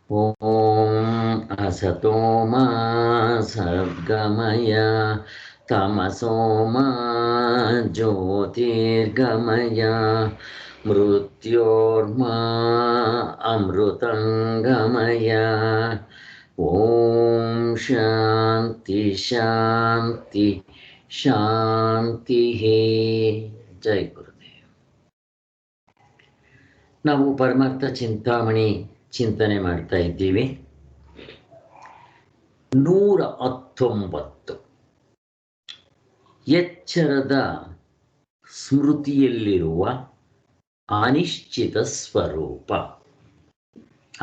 ಓಂ ಅಸತೋ ಮಾ ಸದ್ಗಮಯ ತಮಸೋ ಮಾ ಜ್ಯೋತಿರ್ಗಮಯ ಮೃತ್ಯೋರ್ಮಾ ಅಮೃತಂಗಮಯ. ಓಂ ಶಾಂತಿ ಶಾಂತಿ ಶಾಂತಿ. ಜೈ ಗುರುದೇವ್. ನಾವು ಪರಮಾರ್ಥ ಚಿಂತಾಮಣಿ ಚಿಂತನೆ ಮಾಡ್ತಾ ಇದ್ದೀವಿ. 119 ಎಚ್ಚರದ ಸ್ಮೃತಿಯಲ್ಲಿರುವ ಅನಿಶ್ಚಿತ ಸ್ವರೂಪ.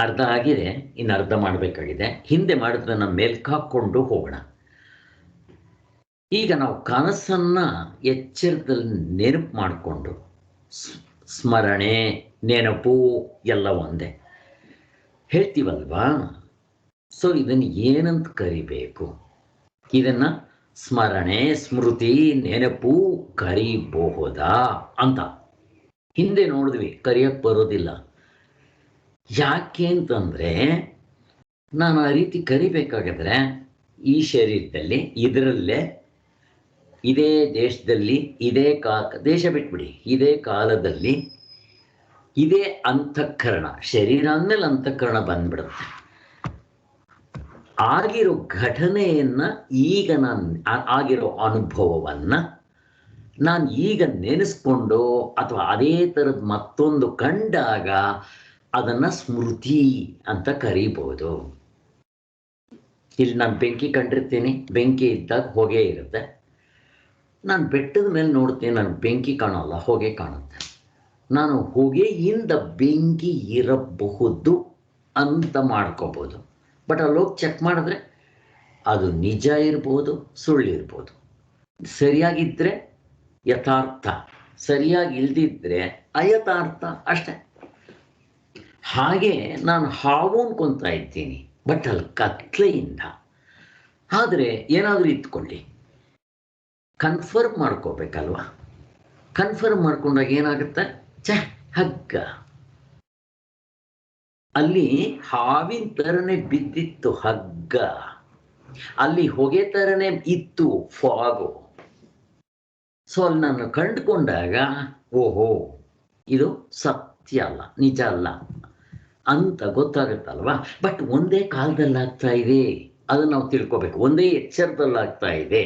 ಅರ್ಧ ಆಗಿದೆ, ಇನ್ನು ಅರ್ಧ ಮಾಡಬೇಕಾಗಿದೆ. ಹಿಂದೆ ಮಾಡಿದ್ರನ್ನ ಮೇಲ್ಕಾಕೊಂಡು ಹೋಗೋಣ. ಈಗ ನಾವು ಕನಸನ್ನ ಎಚ್ಚರದಲ್ಲಿ ನೆನಪು ಮಾಡಿಕೊಂಡು, ಸ್ಮರಣೆ ನೆನಪು ಎಲ್ಲ ಒಂದೇ ಹೇಳ್ತೀವಲ್ವಾ. ಸೊ ಇದನ್ನು ಏನಂತ ಕರಿಬೇಕು? ಇದನ್ನ ಸ್ಮರಣೆ, ಸ್ಮೃತಿ, ನೆನಪು ಕರಿಬಹುದಾ ಅಂತ ಹಿಂದೆ ನೋಡಿದ್ವಿ. ಕರಿಯಕ್ಕೆ ಬರೋದಿಲ್ಲ. ಯಾಕೆ ಅಂತಂದ್ರೆ, ನಾನು ಆ ರೀತಿ ಕರಿಬೇಕಾಗಿದ್ರೆ ಈ ಶರೀರದಲ್ಲಿ, ಇದರಲ್ಲೇ, ಇದೇ ದೇಶದಲ್ಲಿ, ಇದೇ ದೇಶ ಬಿಟ್ಬಿಡಿ, ಇದೇ ಕಾಲದಲ್ಲಿ, ಇದೇ ಅಂತಃಕರಣ, ಶರೀರ ಅಂದಮೇಲೆ ಅಂತಃಕರಣ ಬಂದ್ಬಿಡುತ್ತೆ. ಆಗಿರೋ ಘಟನೆಯನ್ನ, ಈಗ ನಾನು ಆಗಿರೋ ಅನುಭವವನ್ನ ನಾನು ಈಗ ನೆನೆಸ್ಕೊಂಡು ಅಥವಾ ಅದೇ ಥರದ ಮತ್ತೊಂದು ಕಂಡಾಗ ಅದನ್ನ ಸ್ಮೃತಿ ಅಂತ ಕರೀಬಹುದು. ಇಲ್ಲಿ ನಾನು ಬೆಂಕಿ ಕಂಡಿರ್ತೀನಿ, ಬೆಂಕಿ ಇದ್ದಾಗ ಹೊಗೆ ಇರುತ್ತೆ. ನಾನು ಬೆಟ್ಟದ ಮೇಲೆ ನೋಡ್ತೀನಿ, ನಾನು ಬೆಂಕಿ ಕಾಣೋಲ್ಲ, ಹೊಗೆ ಕಾಣುತ್ತೆ. ನಾನು ಹೊಗೆಯಿಂದ ಬೆಂಕಿ ಇರಬಹುದು ಅಂತ ಮಾಡ್ಕೋಬೋದು. ಬಟ್ ಅಲ್ಲೋಗಿ ಚೆಕ್ ಮಾಡಿದ್ರೆ ಅದು ನಿಜ ಇರ್ಬೋದು, ಸುಳ್ಳಿರ್ಬೋದು. ಸರಿಯಾಗಿದ್ದರೆ ಯಥಾರ್ಥ, ಸರಿಯಾಗಿ ಇಲ್ದಿದ್ರೆ ಅಯಥಾರ್ಥ ಅಷ್ಟೆ. ಹಾಗೆ ನಾನು ಹಾವು ಅನ್ಕೊತಾ ಇದ್ದೀನಿ, ಬಟ್ ಅಲ್ಲಿ ಕತ್ಲೆಯಿಂದ. ಆದರೆ ಏನಾದರೂ ಇತ್ಕೊಳ್ಳಿ, ಕನ್ಫರ್ಮ್ ಮಾಡ್ಕೋಬೇಕಲ್ವಾ. ಕನ್ಫರ್ಮ್ ಮಾಡ್ಕೊಂಡಾಗ ಏನಾಗುತ್ತೆ? ಹಗ್ಗ ಅಲ್ಲಿ ಹಾವಿನ ಥರನೇ ಬಿದ್ದಿತ್ತು ಹಗ್ಗ, ಅಲ್ಲಿ ಹೊಗೆ ಥರನೇ ಇತ್ತು ಫಾಗು. ಸೊ ಅಲ್ಲಿ ನಾನು ಕಂಡುಕೊಂಡಾಗ ಓಹೋ ಇದು ಸತ್ಯ ಅಲ್ಲ, ನಿಜ ಅಲ್ಲ ಅಂತ ಗೊತ್ತಾಗುತ್ತಲ್ವಾ. ಬಟ್ ಒಂದೇ ಕಾಲದಲ್ಲಾಗ್ತಾ ಇದೆ, ಅದನ್ನು ನಾವು ತಿಳ್ಕೊಬೇಕು. ಒಂದೇ ಎಚ್ಚರದಲ್ಲಾಗ್ತಾ ಇದೆ,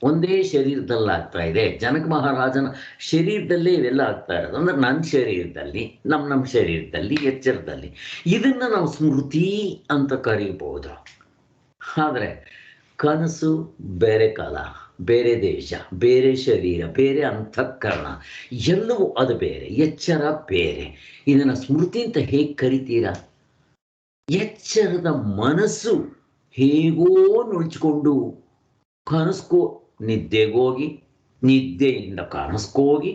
ಒಂದೇ ಶರೀರದಲ್ಲಾಗ್ತಾ ಇದೆ. ಜನಕ ಮಹಾರಾಜನ ಶರೀರದಲ್ಲೇ ಇವೆಲ್ಲ ಆಗ್ತಾ ಇರೋದು. ಅಂದ್ರೆ ನನ್ನ ಶರೀರದಲ್ಲಿ, ನಮ್ಮ ಶರೀರದಲ್ಲಿ, ಎಚ್ಚರದಲ್ಲಿ. ಇದನ್ನ ನಾವು ಸ್ಮೃತಿ ಅಂತ ಕರೀಬಹುದು. ಆದರೆ ಕನಸು ಬೇರೆ ಕಾಲ, ಬೇರೆ ದೇಶ, ಬೇರೆ ಶರೀರ, ಬೇರೆ ಅಂತಃಕರಣ, ಎಲ್ಲವೂ ಅದು ಬೇರೆ, ಎಚ್ಚರ ಬೇರೆ. ಇದನ್ನ ಸ್ಮೃತಿ ಅಂತ ಹೇಗೆ ಕರಿತೀರಾ? ಎಚ್ಚರದ ಮನಸ್ಸು ಹೇಗೋ ನುಳ್ಚಿಕೊಂಡು ಕನಸ್ಕೋ, ನಿದ್ದೆಗೋಗಿ, ನಿದ್ದೆಯಿಂದ ಕನಸ್ಕೋಗಿ,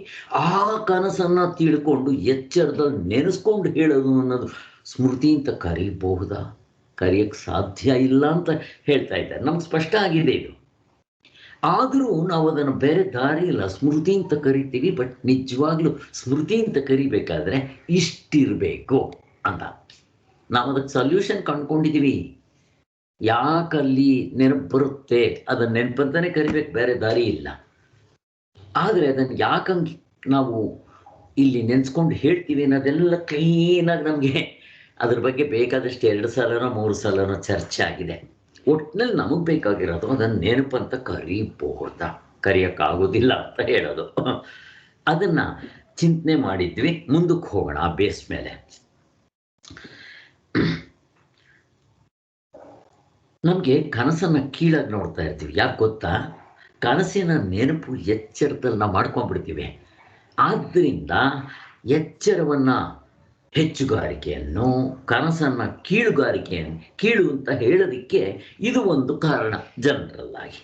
ಆ ಕನಸನ್ನ ತಿಳ್ಕೊಂಡು ಎಚ್ಚರದಲ್ಲಿ ನೆನೆಸ್ಕೊಂಡು ಹೇಳೋದು ಅನ್ನೋದು ಸ್ಮೃತಿ ಅಂತ ಕರೀಬಹುದಾ? ಕರೆಯಕ್ಕೆ ಸಾಧ್ಯ ಇಲ್ಲ ಅಂತ ಹೇಳ್ತಾ ಇದ್ದಾರೆ. ನಮ್ಗೆ ಸ್ಪಷ್ಟ ಆಗಿದೆ ಇದು. ಆದರೂ ನಾವು ಅದನ್ನು ಬೇರೆ ದಾರಿ ಇಲ್ಲ, ಸ್ಮೃತಿ ಅಂತ ಕರಿತೀವಿ. ಬಟ್ ನಿಜವಾಗ್ಲೂ ಸ್ಮೃತಿ ಅಂತ ಕರಿಬೇಕಾದ್ರೆ ಇಷ್ಟಿರಬೇಕು ಅಂತ ನಾವು ಅದಕ್ಕೆ ಸೊಲ್ಯೂಷನ್ ಕಂಡುಕೊಂಡಿದ್ದೀವಿ. ಯಾಕಲ್ಲಿ ನೆನಪು ಬರುತ್ತೆ, ಅದನ್ನ ನೆನಪಂತಾನೆ ಕರಿಬೇಕು, ಬೇರೆ ದಾರಿ ಇಲ್ಲ. ಆದರೆ ಅದನ್ನು ಯಾಕಂಗೆ ನಾವು ಇಲ್ಲಿ ನೆನೆಸ್ಕೊಂಡು ಹೇಳ್ತೀವಿ ಅನ್ನೋದೆಲ್ಲ ಕ್ಲೀನಾಗಿ ನಮಗೆ ಅದ್ರ ಬಗ್ಗೆ ಬೇಕಾದಷ್ಟು 2 ಸಲನೋ 3 ಸಲನೋ ಚರ್ಚೆ ಆಗಿದೆ. ಒಟ್ಟಿನಲ್ಲಿ ನಮಗೆ ಬೇಕಾಗಿರೋದು ಅದನ್ನು ನೆನಪಂತ ಕರಿಬಹುದಾ? ಕರಿಯೋಕ್ಕಾಗೋದಿಲ್ಲ ಅಂತ ಹೇಳೋದು. ಅದನ್ನ ಚಿಂತನೆ ಮಾಡಿದ್ವಿ. ಮುಂದಕ್ಕೆ ಹೋಗೋಣ ಆ ಬೇಸ್ ಮೇಲೆ. ನಮಗೆ ಕನಸನ್ನ ಕೀಳಾಗಿ ನೋಡ್ತಾ ಇರ್ತೀವಿ. ಯಾಕೆ ಗೊತ್ತಾ? ಕನಸಿನ ನೆನಪು ಎಚ್ಚರದಲ್ಲಿ ನಾವು ಮಾಡ್ಕೊಂಡ್ಬಿಡ್ತೀವಿ. ಆದ್ದರಿಂದ ಎಚ್ಚರವನ್ನು ಹೆಚ್ಚುಗಾರಿಕೆಯನ್ನು, ಕನಸನ್ನು ಕೀಳು ಅಂತ ಹೇಳೋದಕ್ಕೆ ಇದು ಒಂದು ಕಾರಣ. ಜನರಲ್ ಆಗಿ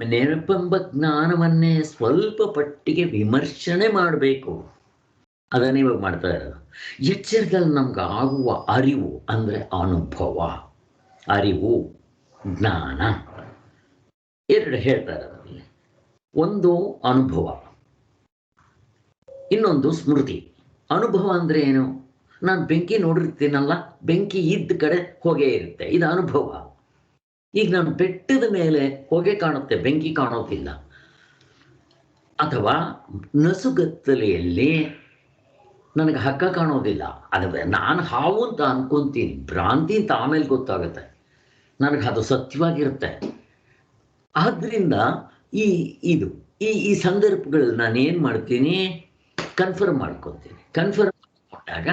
ನೆನಪೆಂಬ ಜ್ಞಾನವನ್ನೇ ಸ್ವಲ್ಪ ಪಟ್ಟಿಗೆ ವಿಮರ್ಶನೆ ಮಾಡಬೇಕು. ಅದನ್ನೇ ಇವಾಗ ಮಾಡ್ತಾ ಇರೋದು. ಎಚ್ಚರದಲ್ಲಿ ನಮ್ಗೆ ಆಗುವ ಅರಿವು ಅಂದರೆ ಅನುಭವ, ಅರಿವು, ಜ್ಞಾನ, 2 ಹೇಳ್ತಾ ಇರೋದ್ರಲ್ಲಿ. ಒಂದು ಅನುಭವ, ಇನ್ನೊಂದು ಸ್ಮೃತಿ. ಅನುಭವ ಅಂದ್ರೆ ಏನು? ನಾನು ಬೆಂಕಿ ನೋಡಿರ್ತೀನಲ್ಲ, ಬೆಂಕಿ ಇದ್ದ ಕಡೆ ಹೊಗೆ ಇರುತ್ತೆ, ಇದು ಅನುಭವ. ಈಗ ನಾನು ಬೆಟ್ಟದ ಮೇಲೆ ಹೊಗೆ ಕಾಣುತ್ತೆ, ಬೆಂಕಿ ಕಾಣೋದಿಲ್ಲ. ಅಥವಾ ನಸುಗತ್ತಲೆಯಲ್ಲಿ ನನಗೆ ಹಗ್ಗ ಕಾಣೋದಿಲ್ಲ, ಅದು ನಾನು ಹಾವು ಅಂತ ಅನ್ಕೊಂತೀನಿ, ಭ್ರಾಂತಿ ಅಂತ ಆಮೇಲೆ ಗೊತ್ತಾಗುತ್ತೆ, ನನಗೆ ಅದು ಸತ್ಯವಾಗಿರುತ್ತೆ. ಆದ್ರಿಂದ ಈ ಇದು ಈ ಈ ಸಂದರ್ಭಗಳಲ್ಲಿ ನಾನು ಏನು ಮಾಡ್ತೀನಿ, ಕನ್ಫರ್ಮ್ ಮಾಡ್ಕೊತೀನಿ. ಕನ್ಫರ್ಮ್ ಮಾಡ್ಕೊಂಡಾಗ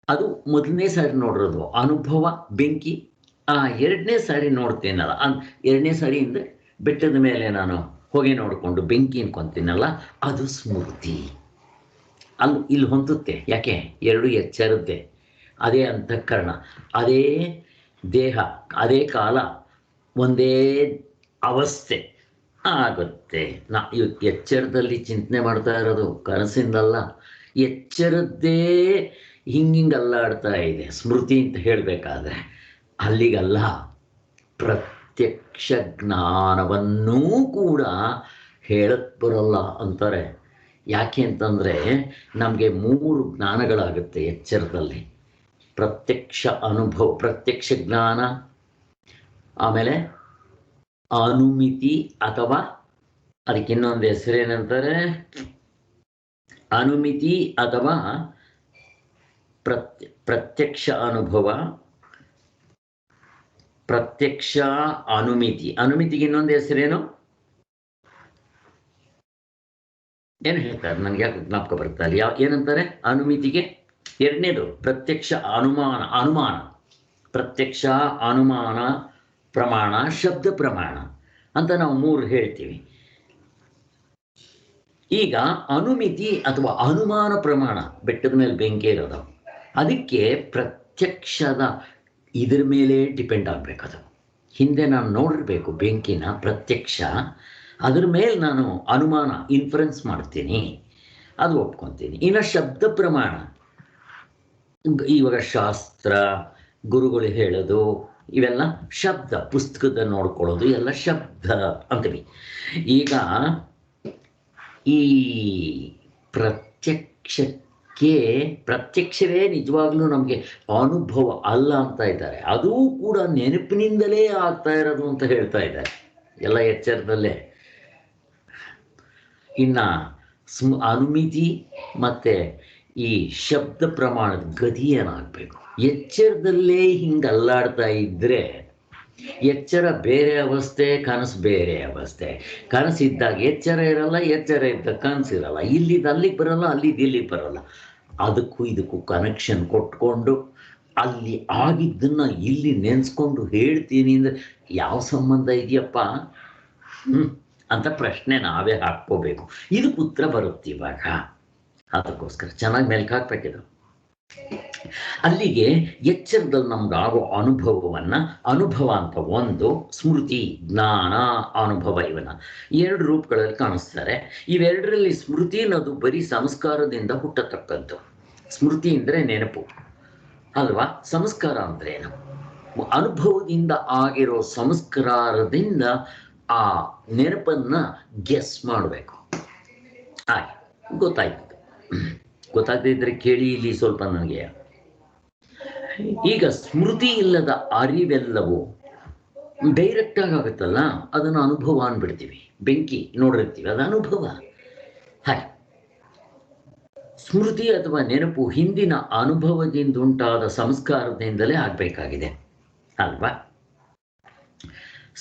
ಅದು ಮೊದಲನೇ ಸಾರಿ ನೋಡಿರೋದು ಅನುಭವ ಬೆಂಕಿ. ಎರಡನೇ ಸಾರಿ ನೋಡ್ತೀನಲ್ಲ, ಎರಡನೇ ಸಾರಿ ಅಂದರೆ ಬೆಟ್ಟದ ಮೇಲೆ ನಾನು ಹೊಗೆ ನೋಡಿಕೊಂಡು ಬೆಂಕಿ ಅನ್ಕೊಂತೀನಲ್ಲ, ಅದು ಸ್ಮೃತಿ. ಇಲ್ಲಿ ಹೊಂದುತ್ತೆ. ಯಾಕೆ? ಎರಡು ಎಚ್ಚರದ್ದೇ, ಅದೇ ಅಂತಃಕರಣ, ಅದೇ ದೇಹ, ಅದೇ ಕಾಲ, ಒಂದೇ ಅವಸ್ಥೆ ಆಗುತ್ತೆ. ಎಚ್ಚರದಲ್ಲಿ ಚಿಂತನೆ ಮಾಡ್ತಾ ಇರೋದು, ಕನಸಿಂದಲ್ಲ. ಎಚ್ಚರದ್ದೇ ಹಿಂಗಿಂಗಲ್ಲಾಡ್ತಾ ಇದೆ ಸ್ಮೃತಿ ಅಂತ ಹೇಳಬೇಕಾದ್ರೆ, ಅಲ್ಲಿಗಲ್ಲ. ಪ್ರತ್ಯಕ್ಷ ಜ್ಞಾನವನ್ನೂ ಕೂಡ ಹೇಳಕ್ ಬರಲ್ಲ ಅಂತಾರೆ. ಯಾಕೆ ಅಂತಂದರೆ ನಮಗೆ 3 ಜ್ಞಾನಗಳಾಗುತ್ತೆ ಎಚ್ಚರದಲ್ಲಿ. ಪ್ರತ್ಯಕ್ಷ ಅನುಭವ, ಪ್ರತ್ಯಕ್ಷ ಜ್ಞಾನ, ಆಮೇಲೆ ಅನುಮಿತಿ, ಅಥವಾ ಅದಕ್ಕೆ ಇನ್ನೊಂದು ಹೆಸರೇನಂತಾರೆ, ಅನುಮಿತಿ ಅಥವಾ ಪ್ರತ್ಯಕ್ಷ ಅನುಭವ, ಪ್ರತ್ಯಕ್ಷ ಅನುಮಿತಿ. ಅನುಮಿತಿಗೆ ಇನ್ನೊಂದು ಹೆಸರೇನು, ಏನು ಹೇಳ್ತಾರೆ, ನನಗೆ ಯಾಕೆ ಜ್ಞಾಪಕ ಬರ್ತಾ ಇಲ್ಲ. ಏನಂತಾರೆ ಅನುಮಿತಿಗೆ? ಎರಡನೇದು ಪ್ರತ್ಯಕ್ಷ ಅನುಮಾನ, ಪ್ರತ್ಯಕ್ಷ ಅನುಮಾನ ಪ್ರಮಾಣ, ಶಬ್ದ ಪ್ರಮಾಣ ಅಂತ ನಾವು 3 ಹೇಳ್ತೀವಿ. ಈಗ ಅನುಮಿತಿ ಅಥವಾ ಅನುಮಾನ ಪ್ರಮಾಣ, ಬೆಟ್ಟದ ಮೇಲೆ ಬೆಂಕಿ ಇರೋದು, ಅದಕ್ಕೆ ಪ್ರತ್ಯಕ್ಷದ ಇದ್ರ ಮೇಲೆ ಡಿಪೆಂಡ್ ಆಗಬೇಕದು. ಹಿಂದೆ ನಾನು ನೋಡಿರ್ಬೇಕು ಬೆಂಕಿನ ಪ್ರತ್ಯಕ್ಷ, ಅದ್ರ ಮೇಲೆ ನಾನು ಅನುಮಾನ ಇನ್ಫರೆನ್ಸ್ ಮಾಡ್ತೀನಿ, ಅದು ಒಪ್ಕೊತೀನಿ. ಇನ್ನು ಶಬ್ದ ಪ್ರಮಾಣ, ಇವಾಗ ಶಾಸ್ತ್ರ, ಗುರುಗಳು ಹೇಳೋದು, ಇವೆಲ್ಲ ಶಬ್ದ, ಪುಸ್ತಕದ ನೋಡ್ಕೊಳ್ಳೋದು ಎಲ್ಲ ಶಬ್ದ ಅಂತೀವಿ. ಈಗ ಈ ಪ್ರತ್ಯಕ್ಷವೇ ನಿಜವಾಗ್ಲೂ ನಮಗೆ ಅನುಭವ ಅಲ್ಲ ಅಂತ ಇದ್ದಾರೆ. ಅದೂ ಕೂಡ ನೆನಪಿನಿಂದಲೇ ಆಗ್ತಾ ಇರೋದು ಅಂತ ಹೇಳ್ತಾ ಇದ್ದಾರೆ, ಎಲ್ಲ ಎಚ್ಚರದಲ್ಲೇ. ಇನ್ನು ಅನುಮಿತಿ ಮತ್ತು ಈ ಶಬ್ದ ಪ್ರಮಾಣದ ಗತಿ ಏನಾಗಬೇಕು? ಎಚ್ಚರದಲ್ಲೇ ಹಿಂಗೆ ಅಲ್ಲಾಡ್ತಾ ಇದ್ದರೆ, ಎಚ್ಚರ ಬೇರೆ ಅವಸ್ಥೆ, ಕನಸು ಬೇರೆ ಅವಸ್ಥೆ. ಕನಸಿದ್ದಾಗ ಎಚ್ಚರ ಇರಲ್ಲ, ಎಚ್ಚರ ಇದ್ದಾಗ ಕನಸಿರಲ್ಲ, ಇಲ್ಲಿದ್ದು ಅಲ್ಲಿಗೆ ಬರಲ್ಲ, ಅಲ್ಲಿದ್ದು ಇಲ್ಲಿಗೆ ಬರಲ್ಲ. ಅದಕ್ಕೂ ಇದಕ್ಕೂ ಕನೆಕ್ಷನ್ ಕೊಟ್ಕೊಂಡು ಅಲ್ಲಿ ಆಗಿದ್ದನ್ನು ಇಲ್ಲಿ ನೆನೆಸ್ಕೊಂಡು ಹೇಳ್ತೀನಿ ಅಂದರೆ ಯಾವ ಸಂಬಂಧ ಇದೆಯಪ್ಪ ಅಂತ ಪ್ರಶ್ನೆ ನಾವೇ ಹಾಕ್ಕೋಬೇಕು. ಇದಕ್ಕೆ ಉತ್ತರ ಬರುತ್ತೆ ಇವಾಗ. ಅದಕ್ಕೋಸ್ಕರ ಚೆನ್ನಾಗಿ ಮೆಲ್ಕು ಹಾಕ್ಬೇಕಿದು. ಅಲ್ಲಿಗೆ ಎಚ್ಚರದಲ್ಲಿ ನಮ್ಗಾಗೋ ಅನುಭವವನ್ನು, ಅನುಭವ ಅಂತ ಒಂದು, ಸ್ಮೃತಿ, ಜ್ಞಾನ, ಅನುಭವ, ಇವನ್ನ 2 ರೂಪಗಳಲ್ಲಿ ಕಾಣಿಸ್ತಾರೆ. ಇವೆರಡರಲ್ಲಿ ಸ್ಮೃತಿ ಅನ್ನೋದು ಬರೀ ಸಂಸ್ಕಾರದಿಂದ ಹುಟ್ಟತಕ್ಕದ್ದು. ಸ್ಮೃತಿ ಅಂದರೆ ನೆನಪು ಅಲ್ವಾ? ಸಂಸ್ಕಾರ ಅಂದ್ರೆ ಏನು? ಅನುಭವದಿಂದ ಆಗಿರೋ ಸಂಸ್ಕಾರದಿಂದ ಆ ನೆನಪನ್ನ ಗೆಸ್ ಮಾಡಬೇಕು. ಹಾಗೆ ಗೊತ್ತಾಗ್ತಿದ್ರೆ ಕೇಳಿ ಇಲ್ಲಿ ಸ್ವಲ್ಪ ನನಗೆ. ಈಗ ಸ್ಮೃತಿ ಇಲ್ಲದ ಅರಿವೆಲ್ಲವೂ ಡೈರೆಕ್ಟ್ ಆಗುತ್ತಲ್ಲ, ಅದನ್ನು ಅನುಭವ ಅಂದ್ಬಿಡ್ತೀವಿ. ಬೆಂಕಿ ನೋಡಿರ್ತೀವಿ, ಅದು ಅನುಭವ. ಹಾಗೆ ಸ್ಮೃತಿ ಅಥವಾ ನೆನಪು ಹಿಂದಿನ ಅನುಭವದಿಂದ ಉಂಟಾದ ಸಂಸ್ಕಾರದಿಂದಲೇ ಆಗಬೇಕಾಗಿದೆ ಅಲ್ವಾ?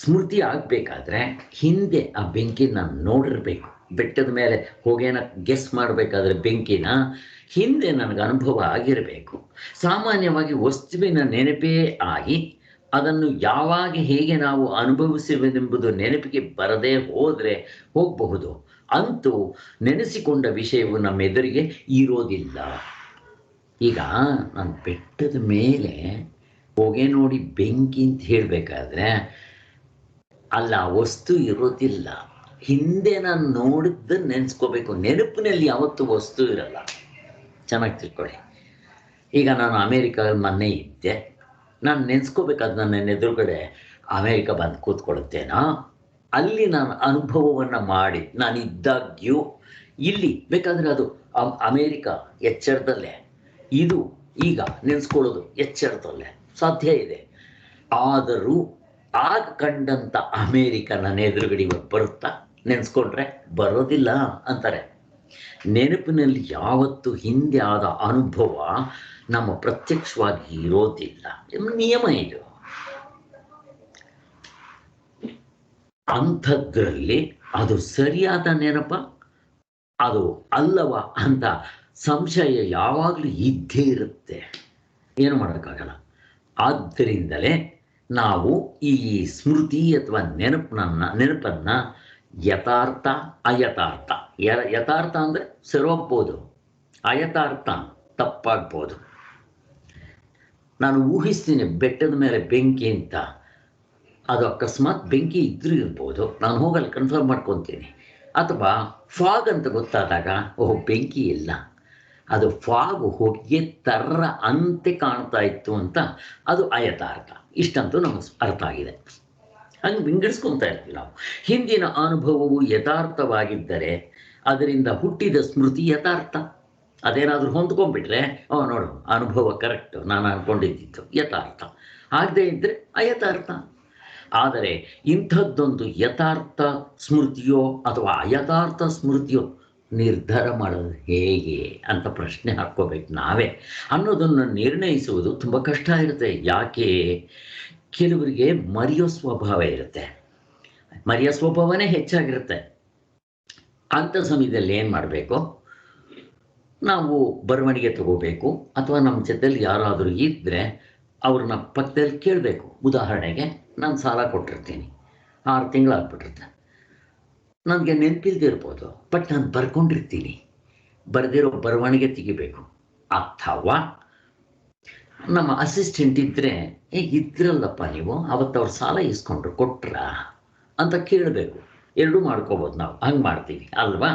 ಸ್ಮೃತಿ ಆಗಬೇಕಾದ್ರೆ ಹಿಂದೆ ಆ ಬೆಂಕಿನ ನೋಡಿರ್ಬೇಕು. ಬೆಟ್ಟದ ಮೇಲೆ ಹೋಗೇನ ಗೆಸ್ ಮಾಡಬೇಕಾದ್ರೆ ಬೆಂಕಿನ ಹಿಂದೆ ನನಗೆ ಅನುಭವ ಆಗಿರಬೇಕು. ಸಾಮಾನ್ಯವಾಗಿ ವಸ್ತುವಿನ ನೆನಪೇ ಆಗಿ ಅದನ್ನು ಯಾವಾಗ ಹೇಗೆ ನಾವು ಅನುಭವಿಸುವುದೆಂಬುದು ನೆನಪಿಗೆ ಬರದೇ ಹೋಗಬಹುದು. ಅಂತೂ ನೆನೆಸಿಕೊಂಡ ವಿಷಯವು ನಮ್ಮ ಎದುರಿಗೆ ಇರೋದಿಲ್ಲ. ಈಗ ನಾನು ಬೆಟ್ಟದ ಮೇಲೆ ಹೊಗೆ ನೋಡಿ ಬೆಂಕಿ ಅಂತ ಹೇಳಬೇಕಾದ್ರೆ ಅಲ್ಲ ವಸ್ತು ಇರೋದಿಲ್ಲ. ಹಿಂದೆ ನಾನು ನೋಡಿದ್ದನ್ನು ನೆನೆಸ್ಕೋಬೇಕು. ನೆನಪಿನಲ್ಲಿ ಯಾವತ್ತೂ ವಸ್ತು ಇರಲ್ಲ. ಚೆನ್ನಾಗಿ ತಿಳ್ಕೊಳ್ಳಿ. ಈಗ ನಾನು ಅಮೇರಿಕಾದಲ್ಲಿ ಮೊನ್ನೆ ಇದ್ದೆ, ನಾನು ನೆನೆಸ್ಕೋಬೇಕಾದ್ರೆ ನನ್ನ ಎದುರುಗಡೆ ಅಮೇರಿಕ ಬಂದು ಕೂತ್ಕೊಳ್ಳುತ್ತೇನೋ, ಅಲ್ಲಿ ನಾನು ಅನುಭವವನ್ನು ಮಾಡಿ ನಾನು ಇದ್ದಾಗ್ಯೂ ಇಲ್ಲಿ ಬೇಕಾದರೆ ಅದು ಅಮೇರಿಕ ಎಚ್ಚರದಲ್ಲೇ ಇದು ಈಗ ನೆನೆಸ್ಕೊಳ್ಳೋದು ಎಚ್ಚರದಲ್ಲೇ ಸಾಧ್ಯ ಇದೆ. ಆದರೂ ಆಗ ಕಂಡಂಥ ಅಮೇರಿಕ ನನ್ನ ಎದುರುಗಡೆ ಇವತ್ತು ಬರುತ್ತಾ? ನೆನೆಸ್ಕೊಂಡ್ರೆ ಬರೋದಿಲ್ಲ ಅಂತಾರೆ. ನೆನಪಿನಲ್ಲಿ ಯಾವತ್ತು ಹಿಂದೆ ಆದ ಅನುಭವ ನಮ್ಮ ಪ್ರತ್ಯಕ್ಷವಾಗಿ ಇರೋದಿಲ್ಲ. ನಿಯಮ ಇದು. ಅಂಥದ್ರಲ್ಲಿ ಅದು ಸರಿಯಾದ ನೆನಪ ಅದು ಅಲ್ಲವ ಅಂತ ಸಂಶಯ ಯಾವಾಗಲೂ ಇದ್ದೇ ಇರುತ್ತೆ. ಏನು ಮಾಡೋಕ್ಕಾಗಲ್ಲ. ಆದ್ದರಿಂದಲೇ ನಾವು ಈ ಸ್ಮೃತಿ ಅಥವಾ ನೆನಪನ್ನ ಯಥಾರ್ಥ ಅಯಥಾರ್ಥ, ಯಥಾರ್ಥ ಅಂದರೆ ಸರೋಗ್ಬೋದು, ಅಯಥಾರ್ಥ ತಪ್ಪಾಗ್ಬೋದು. ನಾನು ಊಹಿಸ್ತೀನಿ ಬೆಟ್ಟದ ಮೇಲೆ ಬೆಂಕಿ ಅಂತ, ಅದು ಅಕಸ್ಮಾತ್ ಬೆಂಕಿ ಇದ್ರೂ ಇರ್ಬೋದು, ನಾನು ಹೋಗಲ್ಲಿ ಕನ್ಫರ್ಮ್ ಮಾಡ್ಕೊತೀನಿ. ಅಥವಾ ಫಾಗ್ ಅಂತ ಗೊತ್ತಾದಾಗ ಬೆಂಕಿ ಇಲ್ಲ, ಅದು ಫಾಗ್ ಹೊಗೆ ಥರ ಅಂತೆ ಕಾಣ್ತಾ ಇತ್ತು ಅಂತ ಅದು ಅಯಥಾರ್ಥ. ಇಷ್ಟಂತೂ ನಮಗೆ ಅರ್ಥ ಆಗಿದೆ. ಹಂಗೆ ವಿಂಗಡಿಸ್ಕೊತಾ ಇರ್ತೀವಿ ನಾವು. ಹಿಂದಿನ ಅನುಭವವು ಯಥಾರ್ಥವಾಗಿದ್ದರೆ ಅದರಿಂದ ಹುಟ್ಟಿದ ಸ್ಮೃತಿ ಯಥಾರ್ಥ. ಅದೇನಾದರೂ ಹೊಂದ್ಕೊಂಡ್ಬಿಟ್ರೆ ನೋಡು ಅನುಭವ ಕರೆಕ್ಟು, ನಾನು ಅನ್ಕೊಂಡಿದ್ದಿತ್ತು ಯಥಾರ್ಥ. ಆಗದೆ ಇದ್ದರೆ ಅಯಥಾರ್ಥ. ಆದರೆ ಇಂಥದ್ದೊಂದು ಯಥಾರ್ಥ ಸ್ಮೃತಿಯೋ ಅಥವಾ ಅಯಥಾರ್ಥ ಸ್ಮೃತಿಯೋ ನಿರ್ಧಾರ ಮಾಡೋದು ಹೇಗೆ ಅಂತ ಪ್ರಶ್ನೆ ಹಾಕ್ಕೋಬೇಕು ನಾವೇ. ಅನ್ನೋದನ್ನು ನಿರ್ಣಯಿಸುವುದು ತುಂಬ ಕಷ್ಟ ಇರುತ್ತೆ. ಯಾಕೆ? ಕೆಲವರಿಗೆ ಮರೆಯೋ ಸ್ವಭಾವ ಇರುತ್ತೆ, ಮರೆಯೋ ಸ್ವಭಾವನೇ ಹೆಚ್ಚಾಗಿರುತ್ತೆ. ಅಂಥ ಸಮಯದಲ್ಲಿ ಏನು ಮಾಡಬೇಕು? ನಾವು ಬರವಣಿಗೆ ತಗೋಬೇಕು, ಅಥವಾ ನಮ್ಮ ಜೊತೆಲಿ ಯಾರಾದರೂ ಇದ್ದರೆ ಅವ್ರನ್ನ ಪಕ್ಕದಲ್ಲಿ ಕೇಳಬೇಕು. ಉದಾಹರಣೆಗೆ ನಾನು ಸಾಲ ಕೊಟ್ಟಿರ್ತೀನಿ, 6 ತಿಂಗಳಾಗ್ಬಿಟ್ಟಿರುತ್ತೆ, ನನಗೆ ನೆನಪಿಲ್ದಿರ್ಬೋದು, ಬಟ್ ನಾನು ಬರ್ಕೊಂಡಿರ್ತೀನಿ. ಬರೆದಿರೋ ಬರವಣಿಗೆ ತೆಗಿಬೇಕು. ಅಥವಾ ನಮ್ಮ ಅಸಿಸ್ಟೆಂಟ್ ಇದ್ದರೆ ಇದ್ರಲ್ಲಪ್ಪ ನೀವು ಅವತ್ತು ಅವ್ರು ಸಾಲ ಇಸ್ಕೊಂಡ್ರು ಕೊಟ್ರಾ ಅಂತ ಕೇಳಬೇಕು. ಎರಡೂ ಮಾಡ್ಕೋಬೋದು ನಾವು. ಹಂಗೆ ಮಾಡ್ತೀವಿ ಅಲ್ವಾ?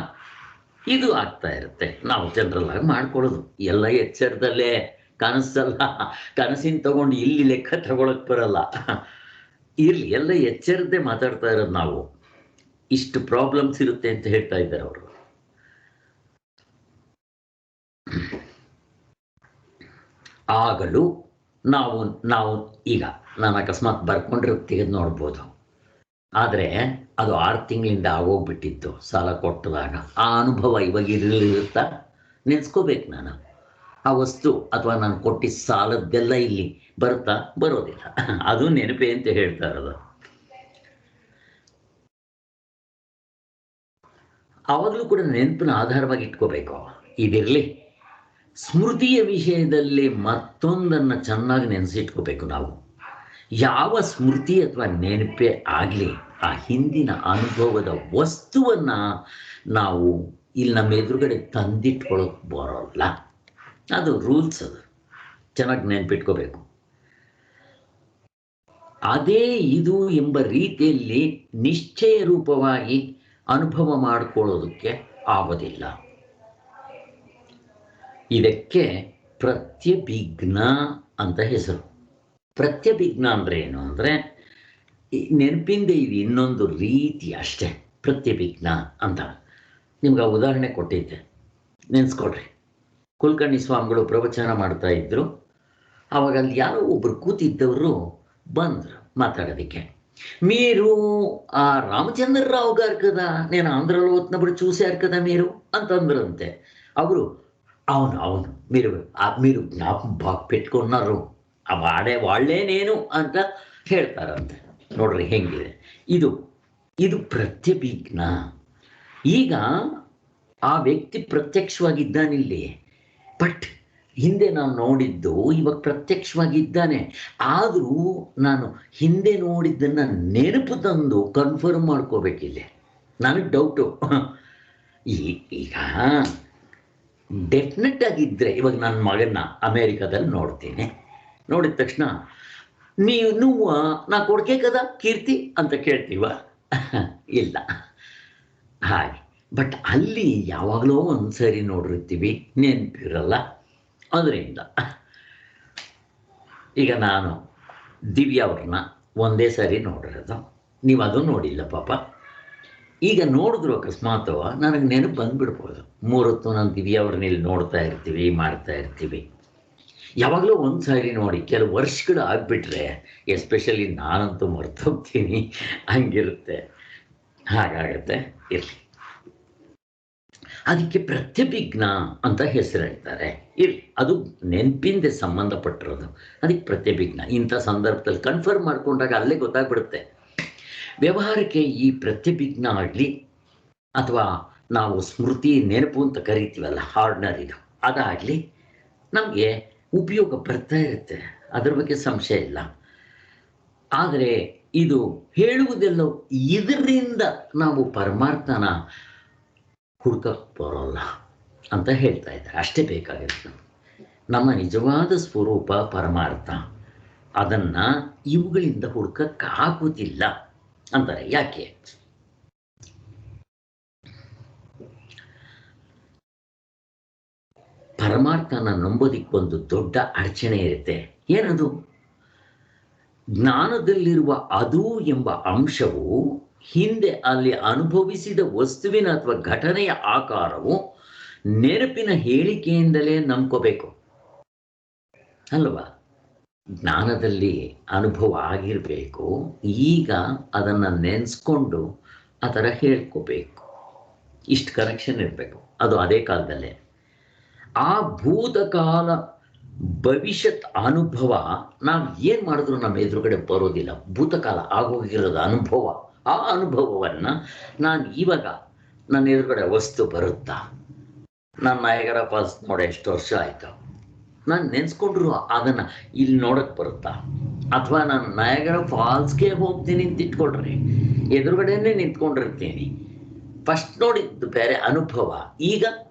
ಇದು ಆಗ್ತಾ ಇರುತ್ತೆ. ನಾವು ಜನರಲ್ ಆಗಿ ಮಾಡ್ಕೊಳ್ಳೋದು ಎಲ್ಲ ಎಚ್ಚರದಲ್ಲೇ. ಕನಸಲ್ಲ, ಕನಸಿನ ತಗೊಂಡು ಇಲ್ಲಿ ಲೆಕ್ಕ ತಗೊಳಕ್ ಬರಲ್ಲ. ಇರ್ಲಿ, ಎಲ್ಲ ಎಚ್ಚರದ್ದೇ ಮಾತಾಡ್ತಾ ಇರೋದು ನಾವು. ಇಷ್ಟು ಪ್ರಾಬ್ಲಮ್ಸ್ ಇರುತ್ತೆ ಅಂತ ಹೇಳ್ತಾ ಇದ್ದಾರೆ ಅವರು. ಆಗಲೂ ನಾವು ಈಗ ನಾನು ಅಕಸ್ಮಾತ್ ಬರ್ಕೊಂಡ್ರೆ ತೆಗೆದು ನೋಡ್ಬೋದು. ಆದರೆ ಅದು 6 ತಿಂಗಳಿಂದ ಆಗೋಗ್ಬಿಟ್ಟಿತ್ತು ಸಾಲ ಕೊಟ್ಟದಾಗ. ಆ ಅನುಭವ ಇವಾಗ ಇರಲಿರುತ್ತಾ? ನೆನೆಸ್ಕೋಬೇಕು ನಾನು. ಆ ವಸ್ತು ಅಥವಾ ನಾನು ಕೊಟ್ಟಿದ್ದ ಸಾಲದ್ದೆಲ್ಲ ಇಲ್ಲಿ ಬರುತ್ತಾ? ಬರೋದಿಲ್ಲ. ಅದು ನೆನಪೇ ಅಂತ ಹೇಳ್ತಾ ಇರೋದು. ಆವಾಗಲೂ ಕೂಡ ನೆನಪನ್ನ ಆಧಾರವಾಗಿ ಇಟ್ಕೋಬೇಕು. ಇದಿರಲಿ, ಸ್ಮೃತಿಯ ವಿಷಯದಲ್ಲಿ ಮತ್ತೊಂದನ್ನು ಚೆನ್ನಾಗಿ ನೆನೆಸಿಟ್ಕೋಬೇಕು ನಾವು. ಯಾವ ಸ್ಮೃತಿ ಅಥವಾ ನೆನಪೇ ಆಗಲಿ, ಆ ಹಿಂದಿನ ಅನುಭವದ ವಸ್ತುವನ್ನು ನಾವು ಇಲ್ಲಿ ನಮ್ಮ ಎದುರುಗಡೆ ತಂದಿಟ್ಕೊಳ್ಳೋಕೆ ಬರೋಲ್ಲ. ಅದು ರೂಲ್ಸ್. ಅದು ಚೆನ್ನಾಗಿ ನೆನಪಿಟ್ಕೋಬೇಕು. ಅದೇ ಇದು ಎಂಬ ರೀತಿಯಲ್ಲಿ ನಿಶ್ಚಯ ರೂಪವಾಗಿ ಅನುಭವ ಮಾಡಿಕೊಳ್ಳೋದಕ್ಕೆ ಆಗೋದಿಲ್ಲ. ಇದಕ್ಕೆ ಪ್ರತ್ಯಭಿಜ್ಞ ಅಂತ ಹೆಸರು. ಪ್ರತ್ಯಭಿಜ್ಞ ಅಂದರೆ ಏನು ಅಂದರೆ ನೆನಪಿಂದ ಇದು ಇನ್ನೊಂದು ರೀತಿ ಅಷ್ಟೇ. ಪ್ರತ್ಯಭಿಜ್ಞ ಅಂತ ನಿಮ್ಗೆ ಆ ಉದಾಹರಣೆ ಕೊಟ್ಟಿದ್ದೆ, ನೆನೆಸ್ಕೊಡ್ರಿ. ಕುಲಕರ್ಣಿ ಸ್ವಾಮಿಗಳು ಪ್ರವಚನ ಮಾಡ್ತಾ ಇದ್ರು. ಆವಾಗ ಅಲ್ಲಿ ಯಾರೋ ಒಬ್ರು ಕೂತಿದ್ದವರು ಬಂದರು ಮಾತಾಡೋದಕ್ಕೆ. మీరు ఆ రామచంద్రరావు గారు కదా, నేను ఆంధ్రలో వచ్చినప్పుడు చూశారు కదా మీరు ಅಂತಂದ್ರಂತೆ. ಅವರು అవును మీరు ಜ್ಞಾಪಕ ಬಾగా పెట్టుకున్నారు, వాళ్లే నేను ಅಂತ ಹೇಳ್ತಾರಂತೆ. ನೋಡ್ರಿ ಹೆಂಗಿದೆ ಇದು ಪ್ರತ್ಯಭಿಜ್ಞ. ಈಗ ಆ ವ್ಯಕ್ತಿ ಪ್ರತ್ಯಕ್ಷವಾಗಿದ್ದಾನಿಲ್ಲಿ, ಬಟ್ ಹಿಂದೆ ನಾನು ನೋಡಿದ್ದು ಇವಾಗ ಪ್ರತ್ಯಕ್ಷವಾಗಿದ್ದಾನೆ. ಆದರೂ ನಾನು ಹಿಂದೆ ನೋಡಿದ್ದನ್ನು ನೆನಪು ತಂದು ಕನ್ಫರ್ಮ್ ಮಾಡ್ಕೋಬೇಕಿಲ್ಲಿ. ನನಗೆ ಡೌಟು. ಈಗ ಡೆಫಿನೆಟ್ ಆಗಿದ್ದರೆ, ಇವಾಗ ನನ್ನ ಮಗನ್ನ ಅಮೇರಿಕಾದಲ್ಲಿ ನೋಡ್ತೀನಿ, ನೋಡಿದ ತಕ್ಷಣ ನೀವು ನಾ ಕೊಡ್ಕೆ ಕದಾ ಕೀರ್ತಿ ಅಂತ ಕೇಳ್ತೀವ? ಇಲ್ಲ. ಹಾಗೆ ಬಟ್ ಅಲ್ಲಿ ಯಾವಾಗಲೂ ಒಂದು ಸರಿ ನೋಡಿರ್ತೀವಿ, ನೆನಪಿರಲ್ಲ. ಅದರಿಂದ ಈಗ ನಾನು ದಿವ್ಯಾ ಅವ್ರನ್ನ ಒಂದೇ ಸಾರಿ ನೋಡಿರೋದು, ನೀವು ಅದು ನೋಡಿಲ್ಲ ಪಾಪ. ಈಗ ನೋಡಿದ್ರು ಅಕಸ್ಮಾತ್ ನನಗೆ ನೆನಪು ಬಂದುಬಿಡ್ಬೋದು. 3 ಹೊತ್ತು ನಾನು ದಿವ್ಯಾ ಅವ್ರನ್ನ ಇಲ್ಲಿ ನೋಡ್ತಾ ಇರ್ತೀವಿ, ಮಾಡ್ತಾ ಇರ್ತೀವಿ. ಯಾವಾಗಲೂ ಒಂದು ಸಾರಿ ನೋಡಿ, ಕೆಲವು ವರ್ಷಗಳು ಆಗಿಬಿಟ್ರೆ, ಎಸ್ಪೆಷಲಿ ನಾನಂತೂ ಮರ್ತೋಗ್ತೀನಿ, ಹಂಗಿರುತ್ತೆ, ಹಾಗಾಗತ್ತೆ. ಇರಲಿ, ಅದಕ್ಕೆ ಪ್ರತ್ಯಭಿಜ್ಞ ಅಂತ ಹೆಸರು ಹೇಳ್ತಾರೆ. ಇರಲಿ, ಅದು ನೆನಪಿಂದ ಸಂಬಂಧಪಟ್ಟಿರೋದು, ಅದಕ್ಕೆ ಪ್ರತ್ಯಭಿಜ್ಞ. ಇಂಥ ಸಂದರ್ಭದಲ್ಲಿ ಕನ್ಫರ್ಮ್ ಮಾಡ್ಕೊಂಡಾಗ ಅಲ್ಲೇ ಗೊತ್ತಾಗ್ಬಿಡುತ್ತೆ. ವ್ಯವಹಾರಕ್ಕೆ ಈ ಪ್ರತ್ಯಭಿಜ್ಞ ಆಗಲಿ ಅಥವಾ ನಾವು ಸ್ಮೃತಿ ನೆನಪು ಅಂತ ಕರಿತೀವಲ್ಲ, ಆರ್ಡಿನರಿದು, ಅದಾಗಲಿ ನಮಗೆ ಉಪಯೋಗ ಬರ್ತಾ ಇರುತ್ತೆ, ಅದ್ರ ಬಗ್ಗೆ ಸಂಶಯ ಇಲ್ಲ. ಆದರೆ ಇದು ಹೇಳುವುದೆಲ್ಲೋ ಇದರಿಂದ ನಾವು ಪರಮಾರ್ಥನ ಹುಡ್ಕಕ್ಕೆ ಬರೋಲ್ಲ ಅಂತ ಹೇಳ್ತಾ ಇದ್ದಾರೆ. ಅಷ್ಟೇ ಬೇಕಾಗಿರುತ್ತೆ. ನಮ್ಮ ನಿಜವಾದ ಸ್ವರೂಪ ಪರಮಾರ್ಥ, ಅದನ್ನು ಇವುಗಳಿಂದ ಹುಡ್ಕಕ್ಕಾಗುವುದಿಲ್ಲ ಅಂತಾರೆ. ಯಾಕೆ? ಪರಮಾರ್ಥನ ನಂಬೋದಿಕ್ಕೊಂದು ದೊಡ್ಡ ಅಡಚಣೆ ಇರುತ್ತೆ. ಏನದು? ಜ್ಞಾನದಲ್ಲಿರುವ ಅದು ಎಂಬ ಅಂಶವು ಹಿಂದೆ ಅಲ್ಲಿ ಅನುಭವಿಸಿದ ವಸ್ತುವಿನ ಅಥವಾ ಘಟನೆಯ ಆಕಾರವು ನೆನಪಿನ ಹೇಳಿಕೆಯಿಂದಲೇ ನಂಬ್ಕೋಬೇಕು ಅಲ್ವಾ? ಜ್ಞಾನದಲ್ಲಿ ಅನುಭವ ಆಗಿರಬೇಕು, ಈಗ ಅದನ್ನು ನೆನೆಸ್ಕೊಂಡು ಆ ಥರ ಹೇಳ್ಕೋಬೇಕು. ಇಷ್ಟು ಕನೆಕ್ಷನ್ ಇರಬೇಕು. ಅದು ಅದೇ ಕಾಲದಲ್ಲೇ ಆ ಭೂತಕಾಲ ಭವಿಷ್ಯತ್ ಅನುಭವ ನಾವು ಏನು ಮಾಡಿದ್ರು ನಮ್ಮ ಎದುರುಗಡೆ ಬರೋದಿಲ್ಲ. ಭೂತಕಾಲ ಆಗೋಗಿರೋದು ಅನುಭವ, ಆ ಅನುಭವವನ್ನು ನಾನು ಇವಾಗ ನನ್ನ ಎದುರುಗಡೆ ವಸ್ತು ಬರುತ್ತಾ, ನಾನು ನಯಾಗರ ಫಾಲ್ಸ್ ನೋಡಿ ಎಷ್ಟು ವರ್ಷ ಆಯಿತು, ನಾನು ನೆನೆಸ್ಕೊಂಡ್ರು ಅದನ್ನು ಇಲ್ಲಿ ನೋಡೋಕ್ಕೆ ಬರುತ್ತಾ? ಅಥವಾ ನಾನು ನಯಾಗರ ಫಾಲ್ಸ್ಗೆ ಹೋಗ್ತೀನಿ ಅಂತ ಇಟ್ಕೊಳ್ರಿ, ಎದುರುಗಡೆನೇ ನಿಂತ್ಕೊಂಡಿರ್ತೀನಿ, ಫಸ್ಟ್ ನೋಡಿದ್ದು ಬೇರೆ ಅನುಭವ, ಈಗ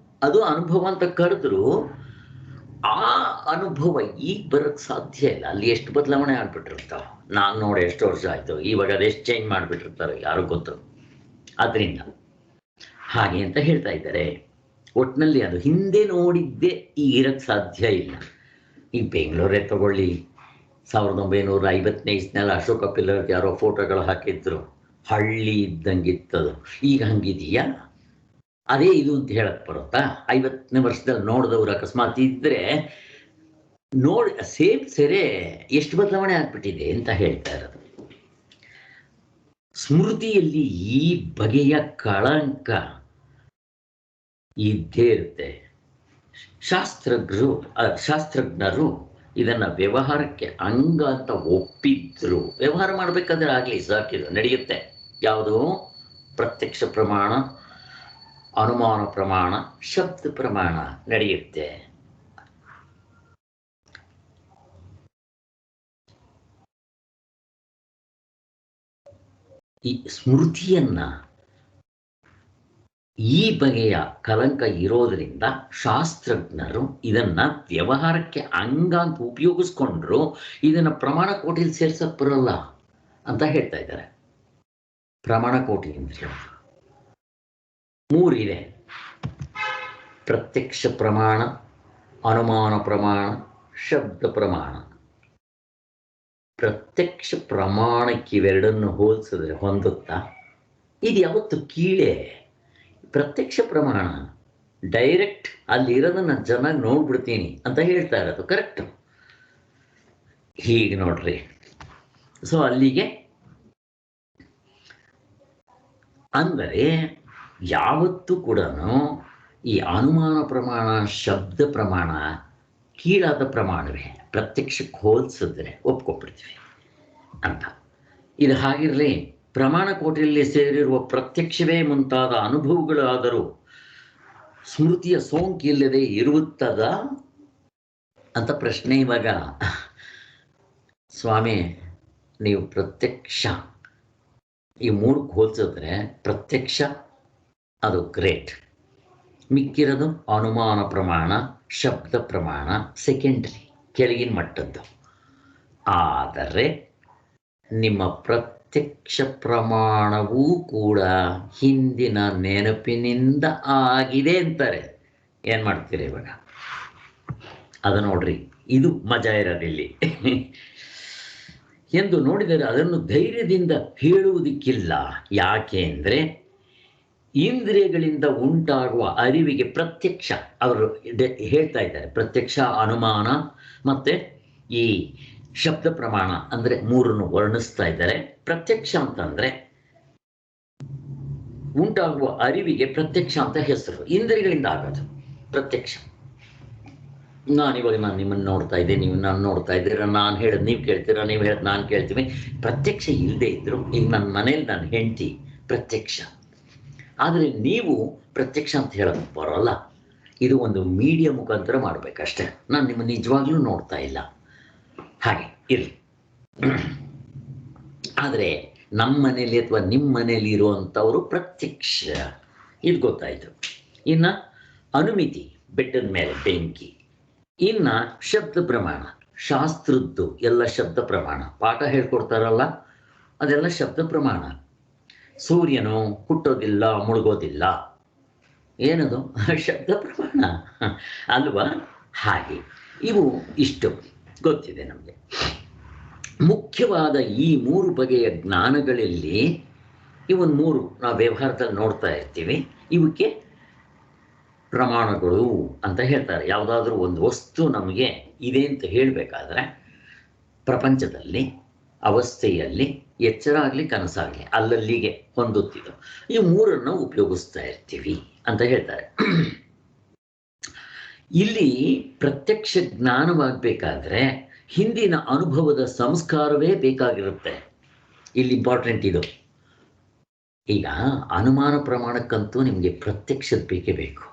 ಅದು ಅನುಭವ ಅಂತ ಕರೆದ್ರು ಆ ಅನುಭವ ಈಗ ಬರೋಕ್ಕೆ ಸಾಧ್ಯ ಇಲ್ಲ. ಅಲ್ಲಿ ಎಷ್ಟು ಬದಲಾವಣೆ ಆಗ್ಬಿಟ್ಟಿರ್ತಾವೆ. ನಾನು ನೋಡಿ ಎಷ್ಟು ವರ್ಷ ಆಯಿತು, ಇವಾಗ ಅದೆಷ್ಟು ಚೇಂಜ್ ಮಾಡಿಬಿಟ್ಟಿರ್ತಾರೆ ಯಾರು ಗೊತ್ತು. ಅದರಿಂದ ಹಾಗೆ ಅಂತ ಹೇಳ್ತಾ ಇದ್ದಾರೆ. ಒಟ್ಟಿನಲ್ಲಿ ಅದು ಹಿಂದೆ ನೋಡಿದ್ದೇ ಈಗ ಇರೋಕ್ಕೆ ಸಾಧ್ಯ ಇಲ್ಲ. ಈಗ ಬೆಂಗಳೂರೇ ತಗೊಳ್ಳಿ, 1950ನೇ ಇಸ್ನಲ್ಲಿ ಅಶೋಕ ಪಿಲ್ಲರ್ಗೆ ಯಾರೋ ಫೋಟೋಗಳು ಹಾಕಿದ್ರು, ಹಳ್ಳಿ ಇದ್ದಂಗಿತ್ತದು. ಈಗ ಹಂಗಿದೆಯಾ? ಅದೇ ಇದು ಅಂತ ಹೇಳಕ್ ಬರುತ್ತಾ? 50ನೇ ವರ್ಷದಲ್ಲಿ ನೋಡಿದವ್ರು ಅಕಸ್ಮಾತ್ ಇದ್ದರೆ ನೋಡಿ ಸೇಮ್ ಸೆರೆ ಎಷ್ಟು ಬದಲಾವಣೆ ಆಗ್ಬಿಟ್ಟಿದೆ ಅಂತ ಹೇಳ್ತಾ ಇರೋದು. ಸ್ಮೃತಿಯಲ್ಲಿ ಈ ಬಗೆಯ ಕಳಂಕ ಇದ್ದೇ ಇರುತ್ತೆ. ಶಾಸ್ತ್ರಜ್ಞರು ಇದನ್ನು ವ್ಯವಹಾರಕ್ಕೆ ಅಂಗ ಅಂತ ಒಪ್ಪಿದ್ರು. ವ್ಯವಹಾರ ಮಾಡಬೇಕಾದ್ರೆ ಆಗಲಿ ಸಾಕಿದ್ರು, ನಡೆಯುತ್ತೆ. ಯಾವುದು? ಪ್ರತ್ಯಕ್ಷ ಪ್ರಮಾಣ, ಅನುಮಾನ ಪ್ರಮಾಣ, ಶಬ್ದ ಪ್ರಮಾಣ ನಡೆಯುತ್ತೆ. ಈ ಸ್ಮೃತಿಯನ್ನ ಈ ಬಗೆಯ ಕಲಂಕ ಇರೋದ್ರಿಂದ ಶಾಸ್ತ್ರಜ್ಞರು ಇದನ್ನ ವ್ಯವಹಾರಕ್ಕೆ ಅಂಗ ಅಂತ ಉಪಯೋಗಿಸ್ಕೊಂಡ್ರು, ಇದನ್ನ ಪ್ರಮಾಣ ಕೋಟಿಯಲ್ಲಿ ಸೇರ್ಸಕ್ ಬರೋಲ್ಲ ಅಂತ ಹೇಳ್ತಾ ಇದ್ದಾರೆ. ಪ್ರಮಾಣ ಕೋಟಿ ಅಂದ್ರೆ 3 ಇದೆ: ಪ್ರತ್ಯಕ್ಷ ಪ್ರಮಾಣ, ಅನುಮಾನ ಪ್ರಮಾಣ, ಶಬ್ದ ಪ್ರಮಾಣ. ಪ್ರತ್ಯಕ್ಷ ಪ್ರಮಾಣಕ್ಕೆ ಇವೆರಡನ್ನು ಹೋಲಿಸಿದ್ರೆ ಹೊಂದುತ್ತಾ? ಇದು ಯಾವತ್ತು ಕೀಳೆ. ಪ್ರತ್ಯಕ್ಷ ಪ್ರಮಾಣ ಡೈರೆಕ್ಟ್ ಅಲ್ಲಿರೋದನ್ನ ಚೆನ್ನಾಗಿ ನೋಡ್ಬಿಡ್ತೀನಿ ಅಂತ ಹೇಳ್ತಾ ಇರೋದು ಕರೆಕ್ಟ್. ಹೀಗೆ ನೋಡ್ರಿ. ಸೊ ಅಲ್ಲಿಗೆ ಅಂದರೆ ಯಾವತ್ತೂ ಕೂಡ ಈ ಅನುಮಾನ ಪ್ರಮಾಣ, ಶಬ್ದ ಪ್ರಮಾಣ ಕೀಳಾದ ಪ್ರಮಾಣವೇ. ಪ್ರತ್ಯಕ್ಷಕ್ಕೆ ಹೋಲಿಸಿದ್ರೆ ಒಪ್ಕೊಬಿಡ್ತೀವಿ ಅಂತ. ಇದು ಹಾಗಿರಲಿ, ಪ್ರಮಾಣ ಕೋಟಿಯಲ್ಲಿ ಸೇರಿರುವ ಪ್ರತ್ಯಕ್ಷವೇ ಮುಂತಾದ ಅನುಭವಗಳಾದರೂ ಸ್ಮೃತಿಯ ಸೋಂಕಿಲ್ಲದೆ ಇರುತ್ತದ ಅಂತ ಪ್ರಶ್ನೆ. ಇವಾಗ ಸ್ವಾಮಿ ನೀವು ಪ್ರತ್ಯಕ್ಷ ಈ 3ಕ್ಕೆ ಹೋಲಿಸಿದ್ರೆ ಪ್ರತ್ಯಕ್ಷ ಅದು ಗ್ರೇಟ್, ಮಿಕ್ಕಿರೋದು ಅನುಮಾನ ಪ್ರಮಾಣ, ಶಬ್ದ ಪ್ರಮಾಣ ಸೆಕೆಂಡ್ರಿ, ಕೆಳಗಿನ ಮಟ್ಟದ್ದು. ಆದರೆ ನಿಮ್ಮ ಪ್ರತ್ಯಕ್ಷ ಪ್ರಮಾಣವೂ ಕೂಡ ಹಿಂದಿನ ನೆನಪಿನಿಂದ ಆಗಿದೆ ಅಂತಾರೆ. ಏನು ಮಾಡ್ತೀರಿ ಇವಾಗ? ಅದು ನೋಡ್ರಿ, ಇದು ಮಜಾ ಇರೋದಿಲ್ಲಿ ಎಂದು ನೋಡಿದರೆ ಅದನ್ನು ಧೈರ್ಯದಿಂದ ಹೇಳುವುದಕ್ಕಿಲ್ಲ. ಯಾಕೆ ಅಂದರೆ ಇಂದ್ರಿಯಗಳಿಂದ ಉಂಟಾಗುವ ಅರಿವಿಗೆ ಪ್ರತ್ಯಕ್ಷ, ಅವರು ಹೇಳ್ತಾ ಇದ್ದಾರೆ, ಪ್ರತ್ಯಕ್ಷ, ಅನುಮಾನ ಮತ್ತೆ ಈ ಶಬ್ದ ಪ್ರಮಾಣ ಅಂದ್ರೆ ಮೂರನ್ನು ವರ್ಣಿಸ್ತಾ ಇದ್ದಾರೆ. ಪ್ರತ್ಯಕ್ಷ ಅಂತಂದ್ರೆ ಉಂಟಾಗುವ ಅರಿವಿಗೆ ಪ್ರತ್ಯಕ್ಷ ಅಂತ ಹೆಸರು. ಇಂದ್ರಿಯಗಳಿಂದ ಆಗೋದು ಪ್ರತ್ಯಕ್ಷ. ನಾನು ನಿಮ್ಮನ್ನು ನೋಡ್ತಾ ಇದ್ದೆ, ನೀವು ನಾನು ನೋಡ್ತಾ ಇದ್ದೀರಾ, ನಾನು ಹೇಳೋದು ನೀವು ಕೇಳ್ತೀರಾ, ನೀವು ಹೇಳೋದು ನಾನು ಕೇಳ್ತೀವಿ. ಪ್ರತ್ಯಕ್ಷ ಇಲ್ಲದೆ ಇದ್ರು, ಈಗ ನನ್ನ ಮನೇಲಿ ನಾನು ಹೆಂಡ್ತಿ ಪ್ರತ್ಯಕ್ಷ, ಆದರೆ ನೀವು ಪ್ರತ್ಯಕ್ಷ ಅಂತ ಹೇಳೋದು ಬರೋಲ್ಲ. ಇದು ಒಂದು ಮೀಡಿಯಾ ಮುಖಾಂತರ ಮಾಡ್ಬೇಕಷ್ಟೆ. ನಾನು ನಿಮ್ಮ ನಿಜವಾಗ್ಲೂ ನೋಡ್ತಾ ಇಲ್ಲ, ಹಾಗೆ ಇರಲಿ. ಆದರೆ ನಮ್ಮ ಮನೇಲಿ ಅಥವಾ ನಿಮ್ಮ ಮನೇಲಿ ಇರುವಂಥವರು ಪ್ರತ್ಯಕ್ಷ, ಇದು ಗೊತ್ತಾಯಿತು. ಇನ್ನು ಅನುಮಿತಿ, ಬೆಟ್ಟದ ಮೇಲೆ ಬೆಂಕಿ. ಇನ್ನು ಶಬ್ದ ಪ್ರಮಾಣ, ಶಾಸ್ತ್ರದ್ದು ಎಲ್ಲ ಶಬ್ದ ಪ್ರಮಾಣ. ಪಾಠ ಹೇಳ್ಕೊಡ್ತಾರಲ್ಲ, ಅದೆಲ್ಲ ಶಬ್ದ ಪ್ರಮಾಣ. ಸೂರ್ಯನು ಹುಟ್ಟೋದಿಲ್ಲ, ಮುಳುಗೋದಿಲ್ಲ, ಏನದು ಶಬ್ದ ಪ್ರಮಾಣ ಅಲ್ವಾ? ಹಾಗೆ ಇವು ಇಷ್ಟು ಗೊತ್ತಿದೆ ನಮಗೆ. ಮುಖ್ಯವಾದ ಈ 3 ಬಗೆಯ ಜ್ಞಾನಗಳಲ್ಲಿ ಇವನ್ 3 ನಾವು ವ್ಯವಹಾರದಲ್ಲಿ ನೋಡ್ತಾ ಇರ್ತೀವಿ. ಇವಕ್ಕೆ ಪ್ರಮಾಣಗಳು ಅಂತ ಹೇಳ್ತಾರೆ. ಯಾವುದಾದ್ರೂ ಒಂದು ವಸ್ತು ನಮಗೆ ಇದೆ ಅಂತ ಹೇಳಬೇಕಾದ್ರೆ ಪ್ರಪಂಚದಲ್ಲಿ ಅವಸ್ಥೆಯಲ್ಲಿ ಎಚ್ಚರ ಆಗಲಿ ಕನಸಾಗಲಿ ಅಲ್ಲಲ್ಲಿಗೆ ಹೊಂದುತ್ತಿದ್ದು ಈ 3 ಉಪಯೋಗಿಸ್ತಾ ಇರ್ತೀವಿ ಅಂತ ಹೇಳ್ತಾರೆ. ಇಲ್ಲಿ ಪ್ರತ್ಯಕ್ಷ ಜ್ಞಾನವಾಗಬೇಕಾದ್ರೆ ಹಿಂದಿನ ಅನುಭವದ ಸಂಸ್ಕಾರವೇ ಬೇಕಾಗಿರುತ್ತೆ. ಇಲ್ಲಿ ಇಂಪಾರ್ಟೆಂಟ್ ಇದು. ಈಗ ಅನುಮಾನ ಪ್ರಮಾಣಕ್ಕಂತೂ ನಿಮಗೆ ಪ್ರತ್ಯಕ್ಷದ ಬೇಕೇ ಬೇಕು.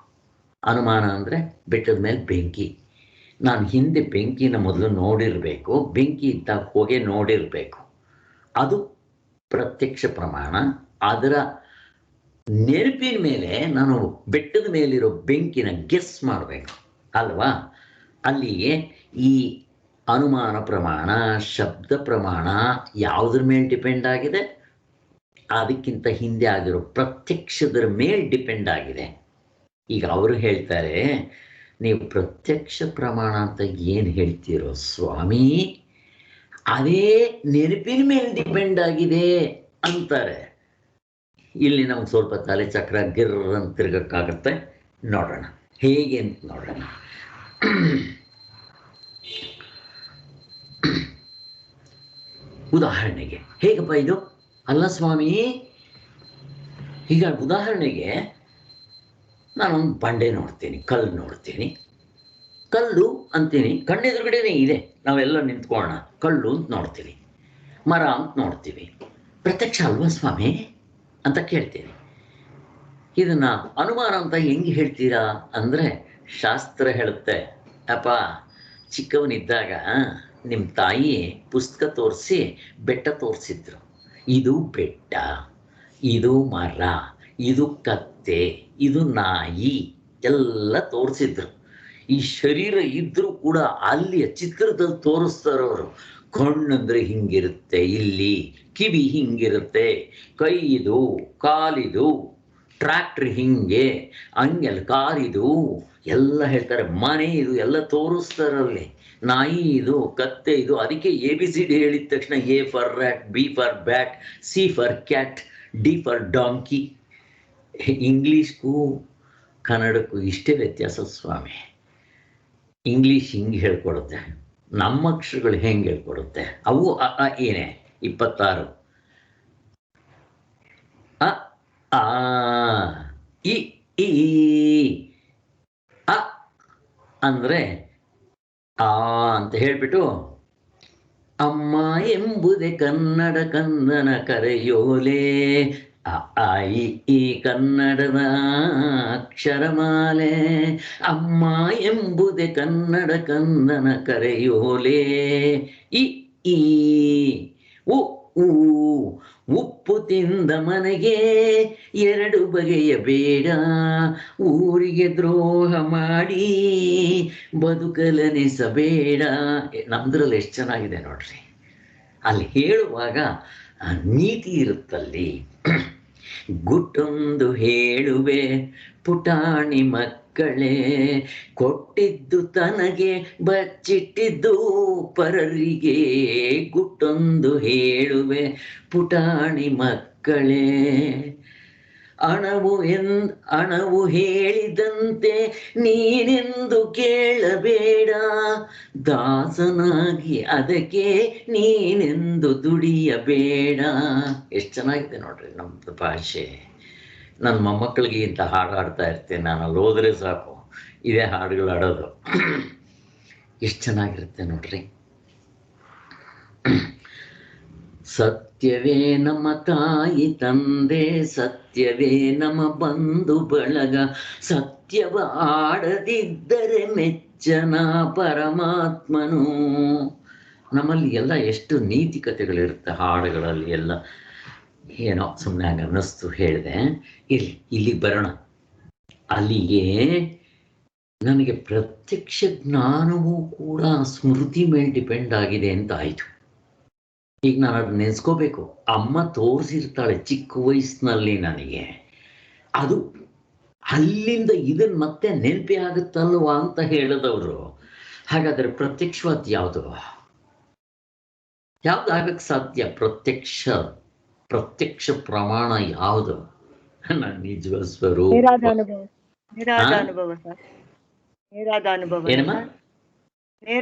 ಅನುಮಾನ ಅಂದರೆ ಬೆಟ್ಟದ ಮೇಲೆ ಬೆಂಕಿ. ನಾನು ಹಿಂದೆ ಬೆಂಕಿನ ಮೊದಲು ನೋಡಿರಬೇಕು, ಬೆಂಕಿ ಇದ್ದಾಗ ಹೋಗಿ ನೋಡಿರಬೇಕು. ಅದು ಪ್ರತ್ಯಕ್ಷ ಪ್ರಮಾಣ. ಅದರ ನೆನಪಿನ ಮೇಲೆ ನಾನು ಬೆಟ್ಟದ ಮೇಲಿರೋ ಬೆಂಕಿನ ಗೆಸ್ ಮಾಡಬೇಕು ಅಲ್ವಾ? ಅಲ್ಲಿಗೆ ಈ ಅನುಮಾನ ಪ್ರಮಾಣ, ಶಬ್ದ ಪ್ರಮಾಣ ಯಾವುದ್ರ ಮೇಲೆ ಡಿಪೆಂಡ್ ಆಗಿದೆ? ಅದಕ್ಕಿಂತ ಹಿಂದೆ ಆಗಿರೋ ಪ್ರತ್ಯಕ್ಷದರ ಮೇಲೆ ಡಿಪೆಂಡ್ ಆಗಿದೆ. ಈಗ ಅವರು ಹೇಳ್ತಾರೆ, ನೀವು ಪ್ರತ್ಯಕ್ಷ ಪ್ರಮಾಣ ಅಂತ ಏನು ಹೇಳ್ತೀರೋ ಸ್ವಾಮಿ, ಅದೇ ನೆನಪಿನ ಮೇಲೆ ಡಿಪೆಂಡ್ ಆಗಿದೆ ಅಂತಾರೆ. ಇಲ್ಲಿ ನಮ್ಗೆ ಸ್ವಲ್ಪ ತಲೆ ಚಕ್ರ ಗಿರ್ರ ಅಂತ ತಿರ್ಗಕ್ಕಾಗತ್ತೆ. ನೋಡೋಣ ಹೇಗೆ ಅಂತ ನೋಡೋಣ. ಉದಾಹರಣೆಗೆ ಹೇಗಪ್ಪ ಇದು? ಅಲ್ಲ ಸ್ವಾಮಿ, ಈಗ ಉದಾಹರಣೆಗೆ ನಾನೊಂದು ಬಂಡೆ ನೋಡ್ತೀನಿ, ಕಲ್ಲು ನೋಡ್ತೀನಿ, ಕಲ್ಲು ಅಂತೀನಿ, ಕಣ್ಣೆದುರುಗಡೆನೇ ಇದೆ, ನಾವೆಲ್ಲ ನಿಂತ್ಕೊಳ್ಳೋಣ, ಕಲ್ಲು ಅಂತ ನೋಡ್ತೀವಿ, ಮರ ಅಂತ ನೋಡ್ತೀವಿ, ಪ್ರತ್ಯಕ್ಷ ಅಲ್ವಾ ಸ್ವಾಮಿ ಅಂತ ಕೇಳ್ತೀನಿ. ಇದನ್ನ ಅನುಮಾನ ಅಂತ ಹೆಂಗೆ ಹೇಳ್ತೀರಾ ಅಂದರೆ, ಶಾಸ್ತ್ರ ಹೇಳುತ್ತೆ, ಅಪ್ಪ ಚಿಕ್ಕವನಿದ್ದಾಗ ನಿಮ್ಮ ತಾಯಿ ಪುಸ್ತಕ ತೋರಿಸಿ ಬೆಟ್ಟ ತೋರಿಸಿದ್ರು. ಇದು ಬೆಟ್ಟ, ಇದು ಮರ, ಇದು ಕತ್ತೆ, ಇದು ನಾಯಿ ಎಲ್ಲ ತೋರಿಸಿದ್ರು. ಈ ಶರೀರ ಇದ್ರೂ ಕೂಡ ಅಲ್ಲಿಯ ಚಿತ್ರದಲ್ಲಿ ತೋರಿಸ್ತಾರವರು. ಕಣ್ಣಂದ್ರೆ ಹಿಂಗಿರುತ್ತೆ, ಇಲ್ಲಿ ಕಿವಿ ಹಿಂಗಿರುತ್ತೆ, ಕೈ ಇದು, ಕಾಲಿದು, ಟ್ರ್ಯಾಕ್ಟ್ರ್ ಹಿಂಗೆ, ಹಂಗೆಲ್ಲ ಕಾರಿದು ಎಲ್ಲ ಹೇಳ್ತಾರೆ, ಮನೆ ಇದು ಎಲ್ಲ ತೋರಿಸ್ತಾರಲ್ಲಿ, ನಾಯಿ ಇದು, ಕತ್ತೆ ಇದು. ಅದಕ್ಕೆ ABCD ಹೇಳಿದ ತಕ್ಷಣ A for rat, B for bat, C for cat, D for donkey. ಇಂಗ್ಲೀಷ್ಗೂ ಕನ್ನಡಕ್ಕೂ ಇಷ್ಟೇ ವ್ಯತ್ಯಾಸ ಸ್ವಾಮಿ. ಇಂಗ್ಲೀಷ್ ಹಿಂಗೆ ಹೇಳ್ಕೊಡುತ್ತೆ, ನಮ್ಮ ಅಕ್ಷರಗಳು ಹೆಂಗೆ ಹೇಳ್ಕೊಡುತ್ತೆ? ಅವು ಏನೇ 26 ಅ ಆ ಇ ಈ ಅ ಅಂದರೆ ಆ ಅಂತ ಹೇಳ್ಬಿಟ್ಟು ಅಮ್ಮ ಎಂಬುದೇ ಕನ್ನಡ ಕಂದನ ಕರೆಯೋಲೆ, ಆ ಈ ಕನ್ನಡದ ಅಕ್ಷರಮಾಲೆ. ಅಮ್ಮ ಎಂಬುದೇ ಕನ್ನಡ ಕಂದನ ಕರೆಯೋಲೆ, ಇ ಈ ಉ ಊ ಉಪ್ಪು ತಿಂದ ಮನೆಗೆ 2 ಬಗೆಯ ಬೇಡ, ಊರಿಗೆ ದ್ರೋಹ ಮಾಡಿ ಬದುಕಲನಿಸಬೇಡ. ನಮ್ದ್ರಲ್ಲಿ ಎಷ್ಟು ಚೆನ್ನಾಗಿದೆ ನೋಡ್ರಿ. ಅಲ್ಲಿ ಹೇಳುವಾಗ ನೀತಿ ಇರುತ್ತಲ್ಲಿ. ಗುಟ್ಟೊಂದು ಹೇಳುವೆ ಪುಟಾಣಿ ಮಕ್ಕಳೇ, ಕೊಟ್ಟಿದ್ದು ತನಗೆ ಬಚ್ಚಿಟ್ಟಿದ್ದು ಪರರಿಗೆ. ಗುಟ್ಟೊಂದು ಹೇಳುವೆ ಪುಟಾಣಿ ಮಕ್ಕಳೇ, ಅಣವು ಹೇಳಿದಂತೆ ನೀನೆಂದು ಕೇಳಬೇಡ, ದಾಸನಾಗಿ ಅದಕ್ಕೆ ನೀನೆಂದು ದುಡಿಯಬೇಡ. ಎಷ್ಟು ಚೆನ್ನಾಗಿದೆ ನೋಡ್ರಿ ನಮ್ದು ಭಾಷೆ. ನನ್ನ ಮೊಮ್ಮಕ್ಕಳಿಗೆ ಇಂಥ ಹಾಡು ಹಾಡ್ತಾ ಇರ್ತೇನೆ, ನಾನು ಅಲ್ಲಿ ಹೋದ್ರೆ ಸಾಕು ಇದೇ ಹಾಡುಗಳು ಆಡೋದು. ಎಷ್ಟು ಚೆನ್ನಾಗಿರುತ್ತೆ ನೋಡ್ರಿ. ಸತ್ಯವೇ ನಮ್ಮ ತಾಯಿ ತಂದೆ, ಸತ್ಯವೇ ನಮ್ಮ ಬಂಧು ಬಳಗ, ಸತ್ಯವ ಆಡದಿದ್ದರೆ ಮೆಚ್ಚನ ಪರಮಾತ್ಮನು. ನಮ್ಮಲ್ಲಿ ಎಲ್ಲ ಎಷ್ಟು ನೀತಿ ಕಥೆಗಳಿರುತ್ತೆ ಹಾಡುಗಳಲ್ಲಿ ಎಲ್ಲ. ಏನೋ ಸುಮ್ಮನೆ ಹಂಗೆ ಅನ್ನಿಸ್ತು ಹೇಳಿದೆ. ಇಲ್ಲಿ ಬರೋಣ. ಅಲ್ಲಿಗೆ ನನಗೆ ಪ್ರತ್ಯಕ್ಷ ಜ್ಞಾನವೂ ಕೂಡ ಸ್ಮೃತಿ ಮೇಲೆ ಡಿಪೆಂಡ್ ಆಗಿದೆ ಅಂತ ಆಯಿತು. ಈಗ ನಾನು ಅದನ್ನ ನೆನೆಸ್ಕೋಬೇಕು. ಅಮ್ಮ ತೋರಿಸಿರ್ತಾಳೆ ಚಿಕ್ಕ ವಯಸ್ಸಿನಲ್ಲಿ ನನಗೆ, ಅದು ಅಲ್ಲಿಂದ ಇದನ್ನ ಮತ್ತೆ ನೆನಪಿ ಆಗುತ್ತಲ್ವಾ ಅಂತ ಹೇಳಿದವರು. ಹಾಗಾದ್ರೆ ಪ್ರತ್ಯಕ್ಷವಾದ ಯಾವುದು ಆಗಕ್ಕೆ ಸಾಧ್ಯ? ಪ್ರತ್ಯಕ್ಷ ಪ್ರಮಾಣ ಯಾವುದು? ನನ್ನ ನಿಜ ಸ್ವರೂಪ. ನೇರಾದ ಅನುಭವ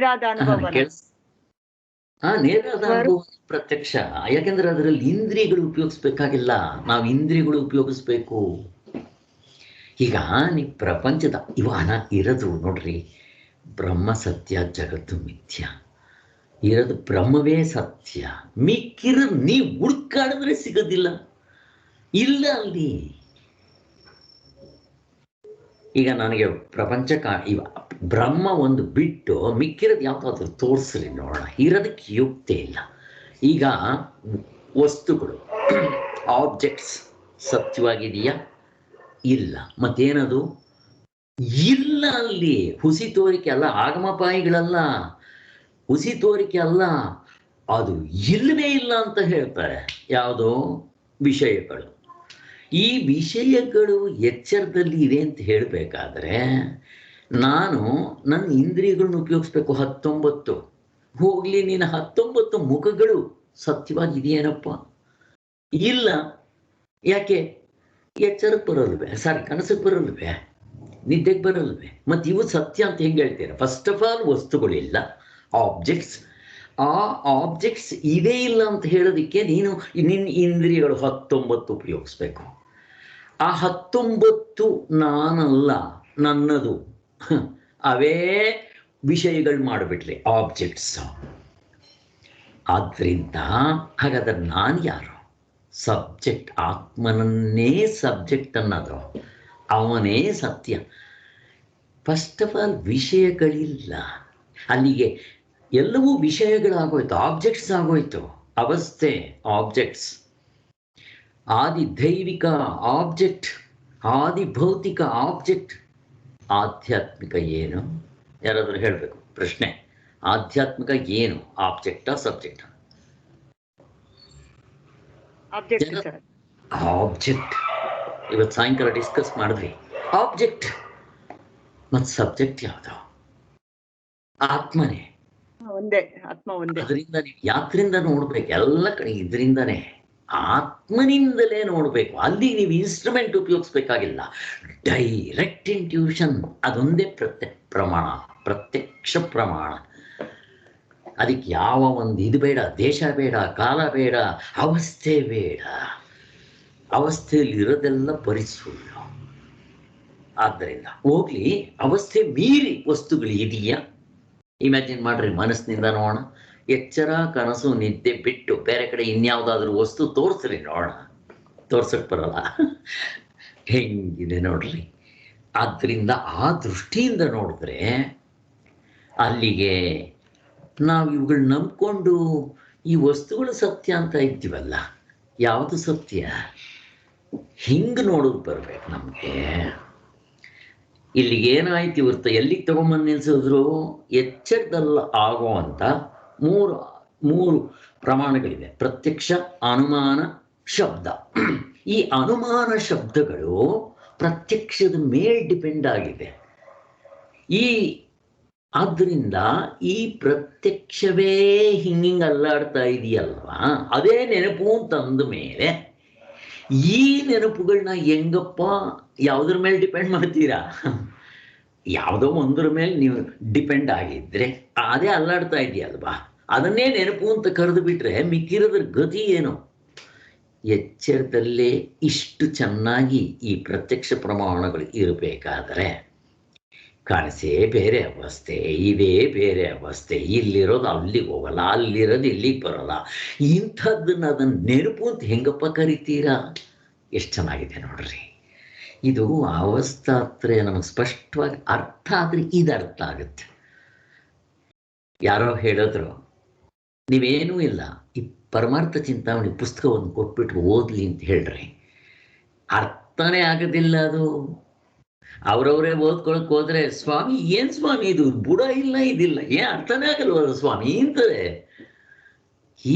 ಪ್ರತ್ಯಕ್ಷ. ಯಾಕೆಂದ್ರೆ ಅದರಲ್ಲಿ ಇಂದ್ರಿಯಗಳು ಉಪಯೋಗಿಸ್ಬೇಕಾಗಿಲ್ಲ, ನಾವು ಇಂದ್ರಿಯಗಳು ಉಪಯೋಗಿಸ್ಬೇಕು. ಈಗ ನೀವು ಪ್ರಪಂಚದ ಇರೋದು ನೋಡ್ರಿ, ಬ್ರಹ್ಮ ಸತ್ಯ, ಜಗತ್ತು ಮಿಥ್ಯ. ಇರೋದು ಬ್ರಹ್ಮವೇ ಸತ್ಯ, ಮಿಕ್ಕಿರೋದು ನೀವು ಹುಡುಕಾಡಿದ್ರೆ ಸಿಗೋದಿಲ್ಲ. ಇಲ್ಲ ಅಲ್ಲಿ. ಈಗ ನನಗೆ ಪ್ರಪಂಚ ಬ್ರಹ್ಮ ಒಂದು ಬಿಟ್ಟು ಮಿಕ್ಕಿರೋದು ಯಾವುದಾದ್ರೂ ತೋರಿಸ್ರಿ ನೋಡೋಣ. ಇರೋದಕ್ಕೆ ಯುಕ್ತಿ ಇಲ್ಲ. ಈಗ ವಸ್ತುಗಳು, ಆಬ್ಜೆಕ್ಟ್ಸ್ ಸತ್ಯವಾಗಿದೆಯಾ? ಇಲ್ಲ. ಮತ್ತೇನದು? ಇಲ್ಲ ಅಲ್ಲಿ. ಹುಸಿ ತೋರಿಕೆ ಅಲ್ಲ, ಆಗಮಪಾಯಿಗಳಲ್ಲ, ಹುಸಿ ತೋರಿಕೆ ಅಲ್ಲ, ಅದು ಇಲ್ಲವೇ ಇಲ್ಲ ಅಂತ ಹೇಳ್ತಾರೆ. ಯಾವುದೋ ವಿಷಯಗಳು. ಈ ವಿಷಯಗಳು ಎಚ್ಚರದಲ್ಲಿ ಇದೆ ಅಂತ ಹೇಳಬೇಕಾದ್ರೆ ನಾನು ನನ್ನ ಇಂದ್ರಿಯಗಳನ್ನ ಉಪಯೋಗಿಸ್ಬೇಕು. 19 ಹೋಗ್ಲಿ, ನೀನು 19 ಮುಖಗಳು ಸತ್ಯವಾಗಿದೆಯೇನಪ್ಪ? ಇಲ್ಲ. ಯಾಕೆ? ಎಚ್ಚರಕ್ಕೆ ಬರಲ್ವೇ? ಕನಸಕ್ಕೆ ಬರಲ್ವೇ? ನಿದ್ದೆಗೆ ಬರಲ್ವೇ? ಮತ್ತು ಇವು ಸತ್ಯ ಅಂತ ಹೆಂಗೆ ಹೇಳ್ತೀರ? ಫಸ್ಟ್ ಆಫ್ ಆಲ್ ವಸ್ತುಗಳಿಲ್ಲ, ಆಬ್ಜೆಕ್ಟ್ಸ್. ಆ ಆಬ್ಜೆಕ್ಟ್ಸ್ ಇದೇ ಇಲ್ಲ ಅಂತ ಹೇಳೋದಕ್ಕೆ ನೀನು ನಿನ್ನ ಇಂದ್ರಿಯಗಳು 19 ಉಪಯೋಗಿಸ್ಬೇಕು. ಆ 19 ನಾನಲ್ಲ, ನನ್ನದು. ಅವೇ ವಿಷಯಗಳು ಮಾಡಿಬಿಟ್ರಿ, ಆಬ್ಜೆಕ್ಟ್ಸ್. ಆದ್ದರಿಂದ ಹಾಗಾದ್ರೆ ನಾನು ಯಾರು? ಸಬ್ಜೆಕ್ಟ್. ಆತ್ಮನನ್ನೇ ಸಬ್ಜೆಕ್ಟ್ ಅನ್ನೋದು, ಅವನೇ ಸತ್ಯ. ಫಸ್ಟ್ ಆಫ್ ಆಲ್ ವಿಷಯಗಳಿಲ್ಲ. ಅಲ್ಲಿಗೆ ಎಲ್ಲವೂ ವಿಷಯಗಳಾಗೋಯ್ತು, ಆಬ್ಜೆಕ್ಟ್ಸ್ ಆಗೋಯ್ತು. ಅವಸ್ಥೆ ಆಬ್ಜೆಕ್ಟ್ಸ್, ಆದಿ ದೈವಿಕ ಆಬ್ಜೆಕ್ಟ್, ಆದಿ ಭೌತಿಕ ಆಬ್ಜೆಕ್ಟ್. ಆಧ್ಯಾತ್ಮಿಕ ಏನು? ಯಾರಾದರೂ ಹೇಳಬೇಕು. ಪ್ರಶ್ನೆ, ಆಧ್ಯಾತ್ಮಿಕ ಏನು? ಆಬ್ಜೆಕ್ಟಾ ಸಬ್ಜೆಕ್ಟ್? ಆಬ್ಜೆಕ್ಟ್. ಇವತ್ತು ಸಾಯಂಕಾಲ ಡಿಸ್ಕಸ್ ಮಾಡಿದ್ವಿ. ಆಬ್ಜೆಕ್ಟ್ ಮತ್ತು ಸಬ್ಜೆಕ್ಟ್ ಯಾವುದು? ಆತ್ಮನೇ. ಒಂದೇ ಆತ್ಮ, ಒಂದೇ. ಅದರಿಂದ ನೀವು ಯಾತ್ರಿಂದ ನೋಡ್ಬೇಕು, ಎಲ್ಲ ಕಡೆ ಇದರಿಂದನೇ, ಆತ್ಮನಿಂದಲೇ ನೋಡ್ಬೇಕು. ಅಲ್ಲಿ ನೀವು ಇನ್ಸ್ಟ್ರೂಮೆಂಟ್ ಉಪಯೋಗಿಸ್ಬೇಕಾಗಿಲ್ಲ, ಡೈರೆಕ್ಟ್ ಇಂಟ್ಯೂಷನ್. ಅದೊಂದೇ ಪ್ರತ್ಯಕ್ಷ ಪ್ರಮಾಣ. ಅದಕ್ಕೆ ಯಾವ ಒಂದು ಇದು ಬೇಡ, ದೇಶ ಬೇಡ, ಕಾಲ ಬೇಡ, ಅವಸ್ಥೆ ಬೇಡ. ಅವಸ್ಥೆಯಲ್ಲಿ ಇರೋದೆಲ್ಲ ಪರಿಸುಳ್ಳು. ಆದ್ದರಿಂದ ಹೋಗ್ಲಿ, ಅವಸ್ಥೆ ಮೀರಿ ವಸ್ತುಗಳು ಇದೆಯಾ? ಇಮ್ಯಾಜಿನ್ ಮಾಡ್ರಿ, ಮನಸ್ಸಿನಿಂದ ನೋಡೋಣ. ಎಚ್ಚರ, ಕನಸು, ನಿದ್ದೆ ಬಿಟ್ಟು ಬೇರೆ ಕಡೆ ಇನ್ಯಾವುದಾದ್ರೂ ವಸ್ತು ತೋರಿಸ್ರಿ ನೋಡೋಣ. ತೋರ್ಸಕ್ಕೆ ಬರಲ್ಲ. ಹೆಂಗಿದೆ ನೋಡ್ರಿ. ಆದ್ದರಿಂದ ಆ ದೃಷ್ಟಿಯಿಂದ ನೋಡಿದ್ರೆ ಅಲ್ಲಿಗೆ ನಾವು ಇವುಗಳು ನಂಬ್ಕೊಂಡು ಈ ವಸ್ತುಗಳು ಸತ್ಯ ಅಂತ ಇದ್ದೀವಲ್ಲ, ಯಾವುದು ಸತ್ಯ? ಹಿಂಗೆ ನೋಡೋದು ಬರ್ಬೇಕು ನಮಗೆ. ಇಲ್ಲಿಗೆ ಏನಾಯ್ತು ಇವತ್ತು? ಎಲ್ಲಿಗೆ ತಗೊಂಬಂದು ನಿಲ್ಸಿದ್ರು? ಎಚ್ಚರದಲ್ಲಿ ಆಗುವಂಥ ಮೂರು ಪ್ರಮಾಣಗಳಿವೆ: ಪ್ರತ್ಯಕ್ಷ, ಅನುಮಾನ, ಶಬ್ದ. ಈ ಅನುಮಾನ ಶಬ್ದಗಳು ಪ್ರತ್ಯಕ್ಷದ ಮೇಲೆ ಡಿಪೆಂಡ್ ಆಗಿದೆ. ಆದ್ದರಿಂದ ಈ ಪ್ರತ್ಯಕ್ಷವೇ ಹಿಂಗಿಂಗೆ ಅಲ್ಲಾಡ್ತಾ ಇದೆಯಲ್ವಾ, ಅದೇ ನೆನಪು ತಂದ ಮೇಲೆ ಈ ನೆನಪುಗಳನ್ನ ಹೆಂಗಪ್ಪ ಯಾವುದ್ರ ಮೇಲೆ ಡಿಪೆಂಡ್ ಮಾಡ್ತೀರಾ? ಯಾವುದೋ ಒಂದ್ರ ಮೇಲೆ ನೀವು ಡಿಪೆಂಡ್ ಆಗಿದ್ರೆ ಅದೇ ಅಲ್ಲಾಡ್ತಾ ಇದೆಯಲ್ವಾ, ಅದನ್ನೇ ನೆನಪು ಅಂತ ಕರೆದು ಬಿಟ್ರೆ ಮಿಕ್ಕಿರೋದ್ರ ಗತಿ ಏನು? ಎಚ್ಚರದಲ್ಲೇ ಇಷ್ಟು ಚೆನ್ನಾಗಿ ಈ ಪ್ರತ್ಯಕ್ಷ ಪ್ರಮಾಣಗಳು ಇರಬೇಕಾದರೆ ಕಾಣಿಸೇ ಬೇರೆ ಅವಸ್ಥೆ, ಇದೇ ಬೇರೆ ಅವಸ್ಥೆ, ಇಲ್ಲಿರೋದು ಅಲ್ಲಿಗೆ ಹೋಗಲ್ಲ, ಅಲ್ಲಿರೋದು ಇಲ್ಲಿಗೆ ಬರೋಲ್ಲ, ಇಂಥದ್ದನ್ನ ಅದನ್ನು ನೆನಪು ಅಂತ ಹೆಂಗಪ್ಪ ಕರಿತೀರಾ? ಎಷ್ಟು ಚೆನ್ನಾಗಿದೆ ನೋಡ್ರಿ. ಇದು ಅವಸ್ಥಾತ್ರಯ ನಮಗೆ ಸ್ಪಷ್ಟವಾಗಿ ಅರ್ಥ ಆದರೆ ಇದು ಅರ್ಥ ಆಗುತ್ತೆ. ಯಾರೋ ಹೇಳಿದ್ರು, ನೀವೇನೂ ಇಲ್ಲ, ಈ ಪರಮಾರ್ಥ ಚಿಂತಾಮಣಿ ಪುಸ್ತಕವನ್ನು ಕೊಟ್ಬಿಟ್ಟು ಓದ್ಲಿ ಅಂತ ಹೇಳ್ರಿ. ಅರ್ಥನೇ ಆಗೋದಿಲ್ಲ ಅದು. ಅವ್ರವರೇ ಓದ್ಕೊಳಕ್ ಹೋದ್ರೆ, ಸ್ವಾಮಿ ಏನ್ ಸ್ವಾಮಿ ಇದು, ಬುಡ ಇಲ್ಲ, ಇದಿಲ್ಲ, ಏನ್ ಅರ್ಥನೇ ಆಗಲ್ವಲ್ಲ ಸ್ವಾಮಿ ಅಂತಾರೆ.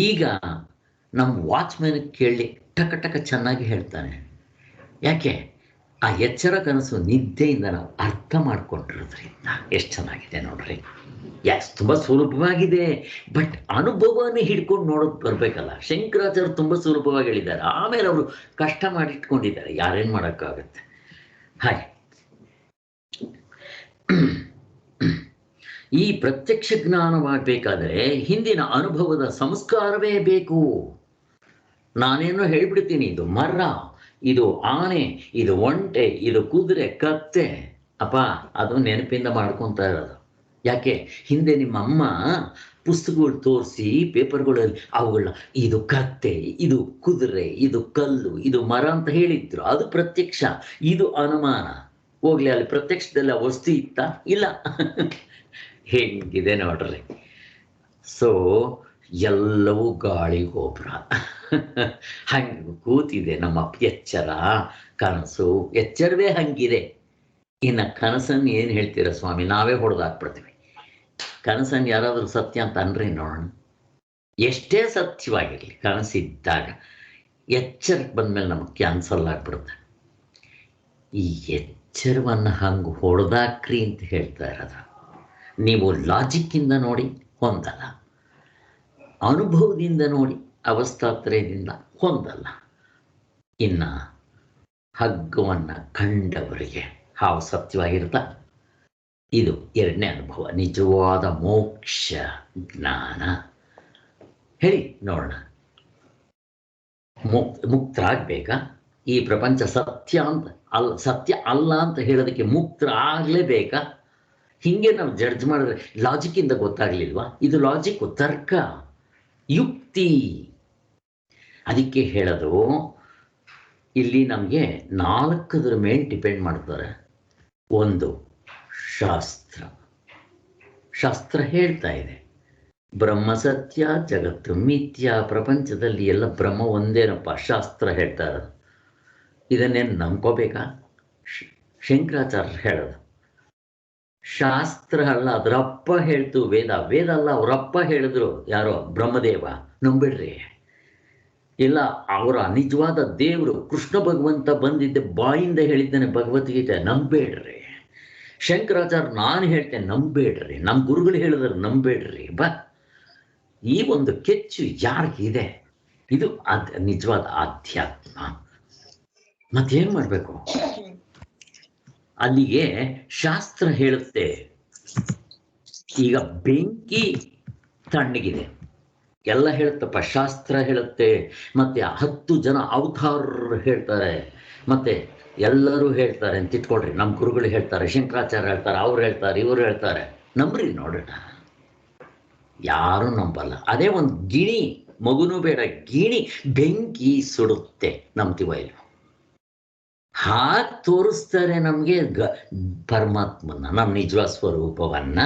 ಈಗ ನಮ್ಮ ವಾಚ್ಮ್ಯಾನ್ ಕೇಳಿ ಟಕ ಟಕ ಚೆನ್ನಾಗಿ ಹೇಳ್ತಾನೆ. ಯಾಕೆ? ಆ ಎಚ್ಚರ ಕನಸು ನಿದ್ದೆಯಿಂದ ನಾವು ಅರ್ಥ ಮಾಡ್ಕೊಂಡಿರೋದ್ರಿಂದ. ಎಷ್ಟು ಚೆನ್ನಾಗಿದೆ ನೋಡ್ರಿ. ತುಂಬ ಸುಲಭವಾಗಿದೆ, ಬಟ್ ಅನುಭವನೇ ಹಿಡ್ಕೊಂಡು ನೋಡೋದು ಬರ್ಬೇಕಲ್ಲ. ಶಂಕರಾಚಾರ್ಯ ತುಂಬ ಸುಲಭವಾಗಿ ಹೇಳಿದ್ದಾರೆ, ಆಮೇಲೆ ಅವರು ಕಷ್ಟ ಮಾಡಿಟ್ಕೊಂಡಿದ್ದಾರೆ, ಯಾರೇನು ಮಾಡೋಕ್ಕಾಗತ್ತೆ. ಹಾಗೆ ಈ ಪ್ರತ್ಯಕ್ಷ ಜ್ಞಾನವಾಗಬೇಕಾದ್ರೆ ಹಿಂದಿನ ಅನುಭವದ ಸಂಸ್ಕಾರವೇ ಬೇಕು. ನಾನೇನೋ ಹೇಳ್ಬಿಡ್ತೀನಿ, ಇದು ಮರ, ಇದು ಆನೆ, ಇದು ಒಂಟೆ, ಇದು ಕುದುರೆ, ಕತ್ತೆ, ಅಪ್ಪ ಅದು ನೆನಪಿಂದ ಮಾಡ್ಕೊತಾ ಇರೋದು. ಯಾಕೆ? ಹಿಂದೆ ನಿಮ್ಮ ಅಮ್ಮ ಪುಸ್ತಕಗಳು ತೋರಿಸಿ ಪೇಪರ್ಗಳಲ್ಲಿ ಅವುಗಳನ್ನ ಇದು ಕತ್ತೆ, ಇದು ಕುದುರೆ, ಇದು ಕಲ್ಲು, ಇದು ಮರ ಅಂತ ಹೇಳಿದ್ರು. ಅದು ಪ್ರತ್ಯಕ್ಷ, ಇದು ಅನುಮಾನ. ಹೋಗ್ಲಿ, ಅಲ್ಲಿ ಪ್ರತ್ಯಕ್ಷದಲ್ಲಿ ವಸ್ತು ಇತ್ತ? ಇಲ್ಲ. ಹೆಂಗಿದೆ ನೋಡ್ರಿ. ಸೊ ಎಲ್ಲವೂ ಗಾಳಿ ಗೊಬ್ಬರ ಹಂಗೆ ಕೂತಿದೆ ನಮ್ಮ ಎಚ್ಚರ ಕನಸು. ಎಚ್ಚರವೇ ಹಂಗಿದೆ. ಇನ್ನು ಕನಸನ್ನು ಏನು ಹೇಳ್ತೀರ ಸ್ವಾಮಿ? ನಾವೇ ಹೊಡೆದಾಕ್ಬಿಡ್ತೀವಿ. ಕನಸನ್ನು ಯಾರಾದರೂ ಸತ್ಯ ಅಂತ ಅನ್ರಿ ನೋಡೋಣ. ಎಷ್ಟೇ ಸತ್ಯವಾಗಿರಲಿ, ಕನಸಿದ್ದಾಗ ಎಚ್ಚರಕ್ಕೆ ಬಂದಮೇಲೆ ನಮಗೆ ಕ್ಯಾನ್ಸಲ್ ಆಗಿಬಿಡುತ್ತೆ. ಈ ಎಚ್ಚರವನ್ನು ಹಂಗೆ ಹೊಡೆದಾಕ್ರಿ ಅಂತ ಹೇಳ್ತಾ ಇರೋದು. ನೀವು ಲಾಜಿಕ್ಕಿಂದ ನೋಡಿ ಹೊಂದಲ್ಲ, ಅನುಭವದಿಂದ ನೋಡಿ ಅವಸ್ಥಾತ್ರಯದಿಂದ ಹೊಂದಲ್ಲ. ಇನ್ನು ಹಗ್ಗವನ್ನು ಕಂಡವರಿಗೆ ಹಾವು ಸತ್ಯವಾಗಿರುತ್ತಾ? ಇದು ಎರಡನೇ ಅನುಭವ, ನಿಜವಾದ ಮೋಕ್ಷ ಜ್ಞಾನ. ಹೇಳಿ ನೋಡೋಣ. ಮುಕ್ತರಾಗಬೇಕಾ? ಈ ಪ್ರಪಂಚ ಸತ್ಯ ಅಂತ ಸತ್ಯ ಅಲ್ಲ ಅಂತ ಹೇಳೋದಕ್ಕೆ ಮುಕ್ತರಾಗಲೇಬೇಕಾ? ಹಿಂಗೆ ನಾವು ಜಡ್ಜ್ ಮಾಡಿದ್ರೆ ಲಾಜಿಕ್ಕಿಂದ ಗೊತ್ತಾಗ್ಲಿಲ್ವಾ? ಇದು ಲಾಜಿಕ್, ತರ್ಕ, ಯುಕ್ತಿ. ಅದಕ್ಕೆ ಹೇಳೋದು, ಇಲ್ಲಿ ನಮಗೆ 4 ಮೇಲೆ ಡಿಪೆಂಡ್ ಮಾಡ್ತಾರೆ. ಒಂದು, ಶಾಸ್ತ್ರ. ಶಾಸ್ತ್ರ ಹೇಳ್ತಾ ಇದೆ ಬ್ರಹ್ಮ ಸತ್ಯ, ಜಗತ್ತು ಮಿಥ್ಯ, ಪ್ರಪಂಚದಲ್ಲಿ ಎಲ್ಲ ಬ್ರಹ್ಮ ಒಂದೇನಪ್ಪ, ಶಾಸ್ತ್ರ ಹೇಳ್ತಾ ಇರೋದು. ಇದನ್ನೇನು ನಂಬ್ಕೋಬೇಕಾ? ಶಂಕರಾಚಾರ್ಯ ಹೇಳೋದು ಶಾಸ್ತ್ರ ಅಲ್ಲ, ಅದರಪ್ಪ ಹೇಳ್ತು ವೇದ. ವೇದ ಅಲ್ಲ, ಅವರಪ್ಪ ಹೇಳಿದ್ರು. ಯಾರೋ ಬ್ರಹ್ಮದೇವ, ನಂಬಿಡ್ರಿ. ಇಲ್ಲ, ಅವರ ನಿಜವಾದ ದೇವರು ಕೃಷ್ಣ ಭಗವಂತ ಬಂದಿದ್ದೆ ಬಾಯಿಂದ ಹೇಳಿದ್ದಾನೆ ಭಗವದ್ಗೀತೆ, ನಂಬೇಡ್ರಿ. ಶಂಕರಾಚಾರ್ಯ ನಾನು ಹೇಳ್ತೇನೆ, ನಂಬೇಡ್ರಿ. ನಮ್ಮ ಗುರುಗಳು ಹೇಳಿದ್ರೆ ನಂಬೇಡ್ರಿ. ಈ ಒಂದು ಕೆಚ್ಚು ಯಾರಿಗಿದೆ? ಇದು ನಿಜವಾದ ಆಧ್ಯಾತ್ಮ. ಮತ್ತೇನು ಮಾಡಬೇಕು? ಅಲ್ಲಿಗೆ ಶಾಸ್ತ್ರ ಹೇಳುತ್ತೆ, ಈಗ ಬೆಂಕಿ ತಣ್ಣಗಿದೆ, ಎಲ್ಲ ಹೇಳುತ್ತಪ್ಪ ಶಾಸ್ತ್ರ ಹೇಳುತ್ತೆ. ಮತ್ತೆ 10 ಜನ ಅವತಾರರು ಹೇಳ್ತಾರೆ, ಮತ್ತೆ ಎಲ್ಲರೂ ಹೇಳ್ತಾರೆ ಅಂತ ಇಟ್ಕೊಳ್ರಿ. ನಮ್ಮ ಗುರುಗಳು ಹೇಳ್ತಾರೆ, ಶಂಕರಾಚಾರ್ಯ ಹೇಳ್ತಾರೆ, ಅವ್ರು ಹೇಳ್ತಾರೆ, ಇವರು ಹೇಳ್ತಾರೆ. ನಂಬ್ರಿ ನೋಡೋಣ. ಯಾರು ನಂಬಲ್ಲ. ಅದೇ ಒಂದು ಗಿಣಿ, ಮಗುನೂ ಬೇಡ, ಗಿಣಿ ಬೆಂಕಿ ಸುಡುತ್ತೆ, ನಂಬ್ತೀವ ಇಲ್ಲ? ಹಾಗೆ ತೋರಿಸ್ತಾರೆ ನಮಗೆ ಪರಮಾತ್ಮನ, ನಮ್ಮ ನಿಜವಾದ ಸ್ವರೂಪವನ್ನ.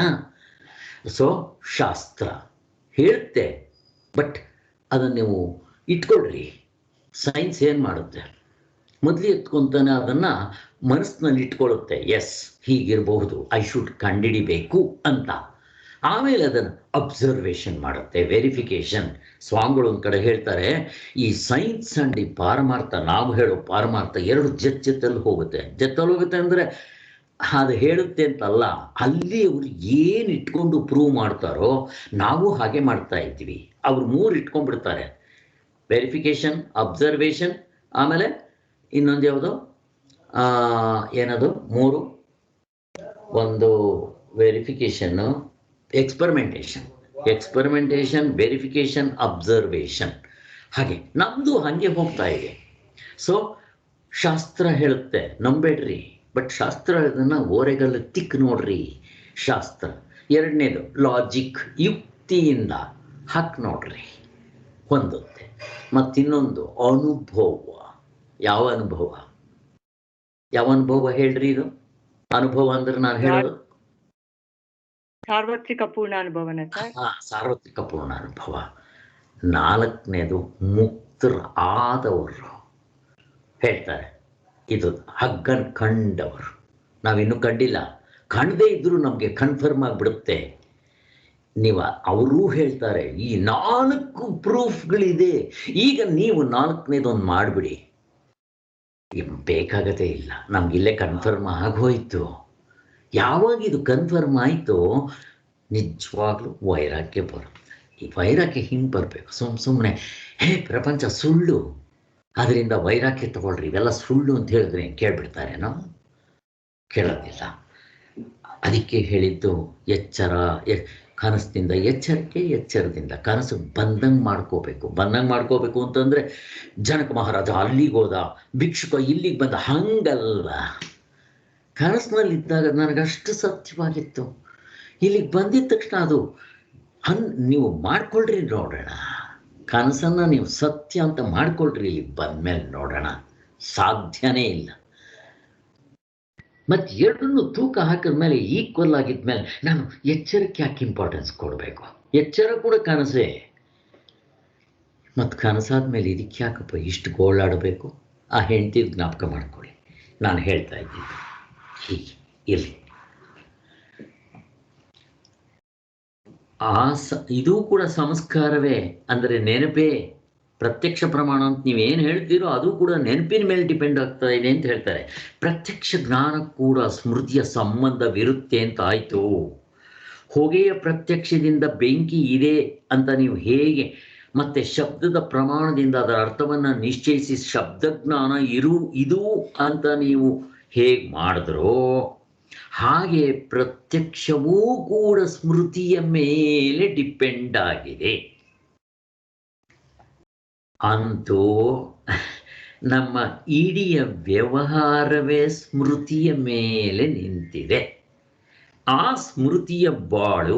ಸೊ ಶಾಸ್ತ್ರ ಹೇಳುತ್ತೆ, ಬಟ್ ಅದನ್ನು ನೀವು ಇಟ್ಕೊಳ್ರಿ. ಸೈನ್ಸ್ ಏನು ಮಾಡುತ್ತೆ? ಮೊದಲು ಎತ್ಕೊಂತಾನೆ ಅದನ್ನು ಮನಸ್ಸಿನಲ್ಲಿ ಇಟ್ಕೊಳ್ಳುತ್ತೆ, ಎಸ್ ಹೀಗಿರಬಹುದು, ಐ ಶುಡ್ ಕಂಡಿಡಿಬೇಕು ಅಂತ. ಆಮೇಲೆ ಅದನ್ನು ಅಬ್ಸರ್ವೇಷನ್ ಮಾಡುತ್ತೆ, ವೆರಿಫಿಕೇಶನ್. ಸ್ವಾಮಿಗಳು ಒಂದು ಕಡೆ ಹೇಳ್ತಾರೆ, ಈ ಸೈನ್ಸ್ ಅಂಡ್ ಈ ಪಾರಮಾರ್ಥ, ನಾವು ಹೇಳೋ ಪಾರಮಾರ್ಥ 2 ಜೊತೆಯಲ್ಲಿ ಹೋಗುತ್ತೆ. ಜೊತೆಯಲ್ಲಿ ಹೋಗುತ್ತೆ ಅಂದರೆ ಅದು ಹೇಳುತ್ತೆ ಅಂತಲ್ಲ, ಅಲ್ಲಿ ಅವರು ಏನು ಇಟ್ಕೊಂಡು ಪ್ರೂವ್ ಮಾಡ್ತಾರೋ ನಾವು ಹಾಗೆ ಮಾಡ್ತಾ ಇದ್ದೀವಿ. ಅವ್ರು 3 ಇಟ್ಕೊಂಡ್ಬಿಡ್ತಾರೆ, ವೆರಿಫಿಕೇಶನ್, ಅಬ್ಸರ್ವೇಷನ್ ಆಮೇಲೆ ಇನ್ನೊಂದು ಯಾವುದು, ಏನದು 3, ಒಂದು ವೆರಿಫಿಕೇಷನ್ನು, ಎಕ್ಸ್ಪರಿಮೆಂಟೇಷನ್, ವೆರಿಫಿಕೇಷನ್, ಅಬ್ಸರ್ವೇಷನ್. ಹಾಗೆ ನಮ್ಮದು ಹಾಗೆ ಹೋಗ್ತಾ ಇದೆ. ಸೊ ಶಾಸ್ತ್ರ ಹೇಳುತ್ತೆ, ನಂಬೇಡ್ರಿ, ಬಟ್ ಶಾಸ್ತ್ರ ಹೇಳೋದನ್ನು ಓರೆಗಲ್ಲು ತಿಕ್ ನೋಡ್ರಿ ಶಾಸ್ತ್ರ. ಎರಡನೇದು ಲಾಜಿಕ್, ಯುಕ್ತಿಯಿಂದ ಹಾಕಿ ನೋಡ್ರಿ, ಹೊಂದುತ್ತೆ. ಮತ್ತಿನ್ನೊಂದು ಅನುಭವ. ಯಾವ ಅನುಭವ ಹೇಳ್ರಿ? ಇದು ಅನುಭವ ಅಂದ್ರೆ ನಾನು ಹೇಳೋದು ಸಾರ್ವತ್ರಿಕ ಪೂರ್ಣ ಅನುಭವನ ಸರ್. ಸಾರ್ವತ್ರಿಕ ಪೂರ್ಣ ಅನುಭವ. 4ನೇದು ಮುಕ್ತರ ಆದವರು ಹೇಳ್ತಾರೆ, ಇದು ಹಗ್ಗನ್ ಕಂಡವರು. ನಾವಿನ್ನೂ ಕಂಡಿಲ್ಲ, ಕಾಣದೇ ಇದ್ರೂ ನಮಗೆ ಕನ್ಫರ್ಮ್ ಆಗಿಬಿಡುತ್ತೆ. ನೀವು ಅವರೂ ಹೇಳ್ತಾರೆ ಈ 4 ಪ್ರೂಫ್ಗಳಿದೆ, ಈಗ ನೀವು 4ನೇದೊಂದು ಮಾಡಿಬಿಡಿ. ಬೇಕಾಗದೇ ಇಲ್ಲ, ನಮಗಿಲ್ಲೇ ಕನ್ಫರ್ಮ್ ಆಗೋಯ್ತು. ಯಾವಾಗ ಇದು ಕನ್ಫರ್ಮ್ ಆಯಿತು, ನಿಜವಾಗ್ಲೂ ವೈರಾಗ್ಯ ಬರುತ್ತೆ. ಈ ವೈರಾಗ್ಯ ಹಿಂಗೆ ಬರಬೇಕು. ಸುಮ್ಮನೆ ಪ್ರಪಂಚ ಸುಳ್ಳು, ಅದರಿಂದ ವೈರಾಗ್ಯ ತಗೊಳ್ರಿ, ಇವೆಲ್ಲ ಸುಳ್ಳು ಅಂತ ಹೇಳಿದ್ರೆ ಕೇಳ್ಬಿಡ್ತಾರೇನೋ? ಕೇಳೋದಿಲ್ಲ. ಅದಕ್ಕೆ ಹೇಳಿದ್ದು ಎಚ್ಚರ, ಕನಸಿನಿಂದ ಎಚ್ಚರಿಕೆ, ಎಚ್ಚರದಿಂದ ಕನಸು ಬಂದಂಗೆ ಮಾಡ್ಕೋಬೇಕು ಅಂತಂದರೆ ಜನಕ ಮಹಾರಾಜ ಅಲ್ಲಿಗೆ ಹೋದ, ಭಿಕ್ಷುಕ ಇಲ್ಲಿಗೆ ಬಂದ, ಹಂಗಲ್ಲ. ಕನಸಿನಲ್ಲಿದ್ದಾಗ ನನಗಷ್ಟು ಸತ್ಯವಾಗಿತ್ತು, ಇಲ್ಲಿಗೆ ಬಂದಿದ್ದ ತಕ್ಷಣ ಅದು ನೀವು ಮಾಡ್ಕೊಳ್ರಿ, ನೋಡೋಣ. ಕನಸನ್ನು ನೀವು ಸತ್ಯ ಅಂತ ಮಾಡ್ಕೊಳ್ರಿ, ಇಲ್ಲಿಗೆ ಬಂದಮೇಲೆ ನೋಡೋಣ. ಸಾಧ್ಯನೇ ಇಲ್ಲ. ಮತ್ತು ಎರಡನ್ನೂ ತೂಕ ಹಾಕಿದ್ಮೇಲೆ ಈಕ್ವಲ್ ಆಗಿದ್ಮೇಲೆ ನಾನು ಎಚ್ಚರಿಕೆ ಯಾಕೆ ಇಂಪಾರ್ಟೆನ್ಸ್ ಕೊಡಬೇಕು? ಎಚ್ಚರ ಕೂಡ ಕನಸೇ. ಮತ್ತು ಕನಸಾದ್ಮೇಲೆ ಇದಕ್ಕೆ ಯಾಕಪ್ಪ ಇಷ್ಟು ಗೋಳಾಡಬೇಕು? ಆ ಹೆಂಡತಿದ ಜ್ಞಾಪಕ ಮಾಡ್ಕೊಳ್ಳಿ. ನಾನು ಹೇಳ್ತಾ ಇದ್ದೀನಿ ಹೀಗೆ ಇರಲಿ. ಇದು ಕೂಡ ಸಂಸ್ಕಾರವೇ, ಅಂದರೆ ನೆನಪೇ. ಪ್ರತ್ಯಕ್ಷ ಪ್ರಮಾಣ ಅಂತ ನೀವೇನು ಹೇಳ್ತೀರೋ ಅದು ಕೂಡ ನೆನಪಿನ ಮೇಲೆ ಡಿಪೆಂಡ್ ಆಗ್ತಾ ಇದೆ ಅಂತ ಹೇಳ್ತಾರೆ. ಪ್ರತ್ಯಕ್ಷ ಜ್ಞಾನ ಕೂಡ ಸ್ಮೃತಿಯ ಸಂಬಂಧವಿರುತ್ತೆ ಅಂತ ಆಯಿತು. ಹೊಗೆಯ ಪ್ರತ್ಯಕ್ಷದಿಂದ ಬೆಂಕಿ ಇದೆ ಅಂತ ನೀವು ಹೇಗೆ, ಮತ್ತು ಶಬ್ದದ ಪ್ರಮಾಣದಿಂದ ಅದರ ಅರ್ಥವನ್ನು ನಿಶ್ಚಯಿಸಿ ಶಬ್ದಜ್ಞಾನ ಇದು ಅಂತ ನೀವು ಹೇಗೆ ಮಾಡಿದ್ರೋ, ಹಾಗೆ ಪ್ರತ್ಯಕ್ಷವೂ ಕೂಡ ಸ್ಮೃತಿಯ ಮೇಲೆ ಡಿಪೆಂಡ್ ಆಗಿದೆ. ಅಂತೂ ನಮ್ಮ ಇಡೀ ವ್ಯವಹಾರವೇ ಸ್ಮೃತಿಯ ಮೇಲೆ ನಿಂತಿದೆ. ಆ ಸ್ಮೃತಿಯ ಬಾಳು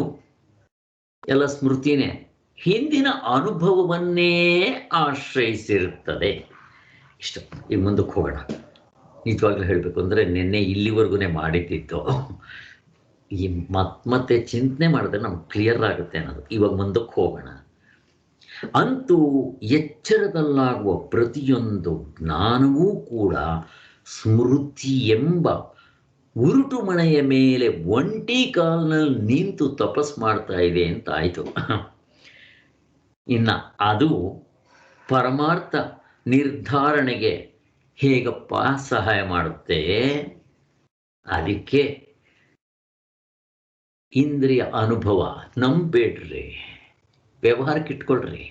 ಎಲ್ಲ ಸ್ಮೃತಿನೇ, ಹಿಂದಿನ ಅನುಭವವನ್ನೇ ಆಶ್ರಯಿಸಿರುತ್ತದೆ. ಇಷ್ಟು. ಈಗ ಮುಂದಕ್ಕೆ ಹೋಗೋಣ. ನಿಜವಾಗ್ಲೂ ಹೇಳಬೇಕು ಅಂದರೆ ನಿನ್ನೆ ಇಲ್ಲಿವರೆಗೂ ಮಾಡಿದ್ದಿತ್ತು. ಈ ಮತ್ತೆ ಚಿಂತನೆ ಮಾಡಿದ್ರೆ ನಮ್ಗೆ ಕ್ಲಿಯರ್ ಆಗುತ್ತೆ ಅನ್ನೋದು. ಇವಾಗ ಮುಂದಕ್ಕೆ ಹೋಗೋಣ. ಅಂತೂ ಎಚ್ಚರದಲ್ಲಾಗುವ ಪ್ರತಿಯೊಂದು ಜ್ಞಾನವೂ ಕೂಡ ಸ್ಮೃತಿ ಎಂಬ ಉರುಟು ಮನೆಯ ಮೇಲೆ ಒಂಟಿ ಕಾಲಿನಲ್ಲಿ ನಿಂತು ತಪಸ್ ಮಾಡ್ತಾ ಇದೆ ಅಂತ ಆಯಿತು. ಇನ್ನು ಅದು ಪರಮಾರ್ಥ ನಿರ್ಧಾರಣೆಗೆ ಹೇಗಪ್ಪ ಸಹಾಯ ಮಾಡುತ್ತೆ? ಅದಕ್ಕೆ ಇಂದ್ರಿಯ ಅನುಭವ ನಂಬೇಡ್ರಿ, ವ್ಯವಹಾರಕ್ಕೆ ಇಟ್ಕೊಳ್ರಿ,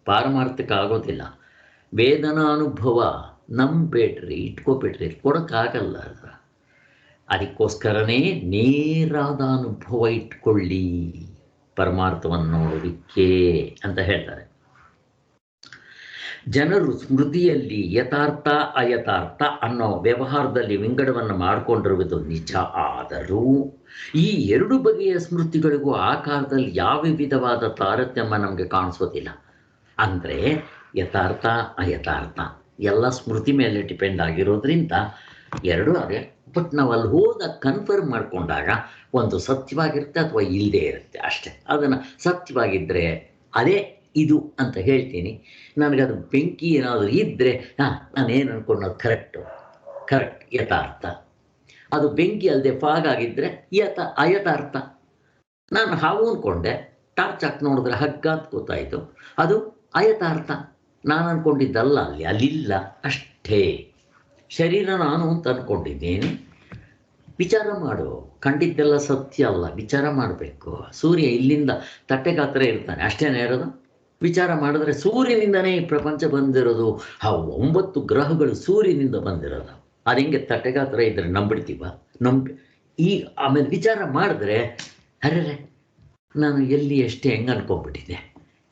ಪಾರಮಾರ್ಥಕ್ಕೆ ಆಗೋದಿಲ್ಲ. ವೇದನಾ ಅನುಭವ ನಂಬೇಡ್ರಿ, ಇಟ್ಕೊಬೇಡ್ರಿ, ಕೊಡೋಕ್ಕಾಗಲ್ಲ. ಅದಕ್ಕೋಸ್ಕರನೇ ನೇರಾದ ಅನುಭವ ಇಟ್ಕೊಳ್ಳಿ ಪರಮಾರ್ಥವನ್ನು ನೋಡೋದಕ್ಕೆ ಅಂತ ಹೇಳ್ತಾರೆ. ಜನರು ಸ್ಮೃತಿಯಲ್ಲಿ ಯಥಾರ್ಥ ಅಯಥಾರ್ಥ ಅನ್ನೋ ವ್ಯವಹಾರದಲ್ಲಿ ವಿಂಗಡವನ್ನು ಮಾಡಿಕೊಂಡಿರುವುದು ನಿಜ. ಆದರೂ ಈ 2 ಬಗೆಯ ಸ್ಮೃತಿಗಳಿಗೂ ಆಕಾರದಲ್ಲಿ ಯಾವ ವಿಧವಾದ ತಾರತಮ್ಯ ನಮಗೆ ಕಾಣಿಸೋದಿಲ್ಲ. ಅಂದರೆ ಯಥಾರ್ಥ ಅಯಥಾರ್ಥ ಎಲ್ಲ ಸ್ಮೃತಿ ಮೇಲೆ ಡಿಪೆಂಡ್ ಆಗಿರೋದ್ರಿಂದ 2 ಅದೇ. ಬಟ್ ನಾವು ಅಲ್ಲಿ ಹೋದಾಗ ಕನ್ಫರ್ಮ್ ಮಾಡಿಕೊಂಡಾಗ ಒಂದು ಸತ್ಯವಾಗಿರುತ್ತೆ ಅಥವಾ ಇಲ್ಲದೇ ಇರುತ್ತೆ ಅಷ್ಟೇ. ಅದನ್ನು ಸತ್ಯವಾಗಿದ್ದರೆ ಅದೇ ಇದು ಅಂತ ಹೇಳ್ತೀನಿ. ನನಗದು ಬೆಂಕಿ ಏನಾದರೂ ಇದ್ದರೆ ನಾನೇನು ಅಂದ್ಕೊಂಡೋದು ಕರೆಕ್ಟ್ ಯಥಾರ್ಥ. ಅದು ಬೆಂಕಿ ಅಲ್ಲದೆ ಫಾಗಾಗಿದ್ದರೆ ಅಯಥಾರ್ಥ. ನಾನು ಹಾವು ಅಂದ್ಕೊಂಡೆ, ಟಾರ್ಚ್ ಹಾಕಿ ನೋಡಿದ್ರೆ ಹಗ್ಗ ಅಂತ ಗೊತ್ತಾಯಿತು, ಅದು ಅಯಥಾರ್ಥ. ನಾನು ಅಂದ್ಕೊಂಡಿದ್ದಲ್ಲ, ಅಲ್ಲಿಲ್ಲ ಅಷ್ಟೇ. ಶರೀರ ನಾನು ಅಂತ ಅಂದ್ಕೊಂಡಿದ್ದೀನಿ. ವಿಚಾರ ಮಾಡು, ಕಂಡಿದ್ದೆಲ್ಲ ಸತ್ಯ ಅಲ್ಲ, ವಿಚಾರ ಮಾಡಬೇಕು. ಸೂರ್ಯ ಇಲ್ಲಿಂದ ತಟ್ಟೆಗಾತ್ರ ಇರ್ತಾನೆ, ಅಷ್ಟೇನೇ ಇರೋದು. ವಿಚಾರ ಮಾಡಿದ್ರೆ ಸೂರ್ಯನಿಂದನೇ ಈ ಪ್ರಪಂಚ ಬಂದಿರೋದು. ಆ 9 ಗ್ರಹಗಳು ಸೂರ್ಯನಿಂದ ಬಂದಿರೋದು. ಅದು ಹಿಂಗೆ ತಟ್ಟೆಗಾತ್ರ ಇದ್ರೆ ನಂಬಿಡ್ತೀವ? ಈ ಆಮೇಲೆ ವಿಚಾರ ಮಾಡಿದ್ರೆ ಅರೆ ನಾನು ಎಲ್ಲಿ ಎಷ್ಟೇ ಹೆಂಗೆ ಅನ್ಕೊಂಡ್ಬಿಟ್ಟಿದ್ದೆ.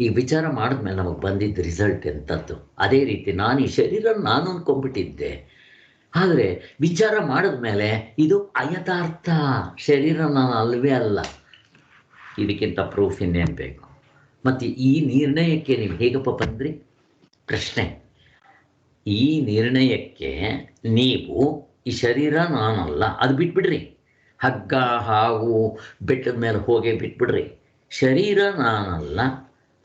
ಈ ವಿಚಾರ ಮಾಡಿದ್ಮೇಲೆ ನಮಗೆ ಬಂದಿದ್ದ ರಿಸಲ್ಟ್ ಎಂಥದ್ದು. ಅದೇ ರೀತಿ ನಾನು ಈ ಶರೀರ ನಾನು ಅನ್ಕೊಂಡ್ಬಿಟ್ಟಿದ್ದೆ. ಆದರೆ ವಿಚಾರ ಮಾಡಿದ್ಮೇಲೆ ಇದು ಅಯಥಾರ್ಥ, ಶರೀರ ನಾನು ಅಲ್ವೇ ಅಲ್ಲ. ಇದಕ್ಕಿಂತ ಪ್ರೂಫ್ ಇನ್ನೇನು ಬೇಕು? ಮತ್ತು ಈ ನಿರ್ಣಯಕ್ಕೆ ನೀವು ಹೇಗಪ್ಪ ಬಂದ್ರಿ? ಪ್ರಶ್ನೆ. ಈ ನಿರ್ಣಯಕ್ಕೆ ನೀವು ಈ ಶರೀರ ನಾನಲ್ಲ ಅದು ಬಿಟ್ಬಿಡ್ರಿ. ಹಗ್ಗ ಹಾವು ಬೆಟ್ಟದ ಮೇಲೆ ಹೋಗೇ ಬಿಟ್ಬಿಡ್ರಿ. ಶರೀರ ನಾನಲ್ಲ,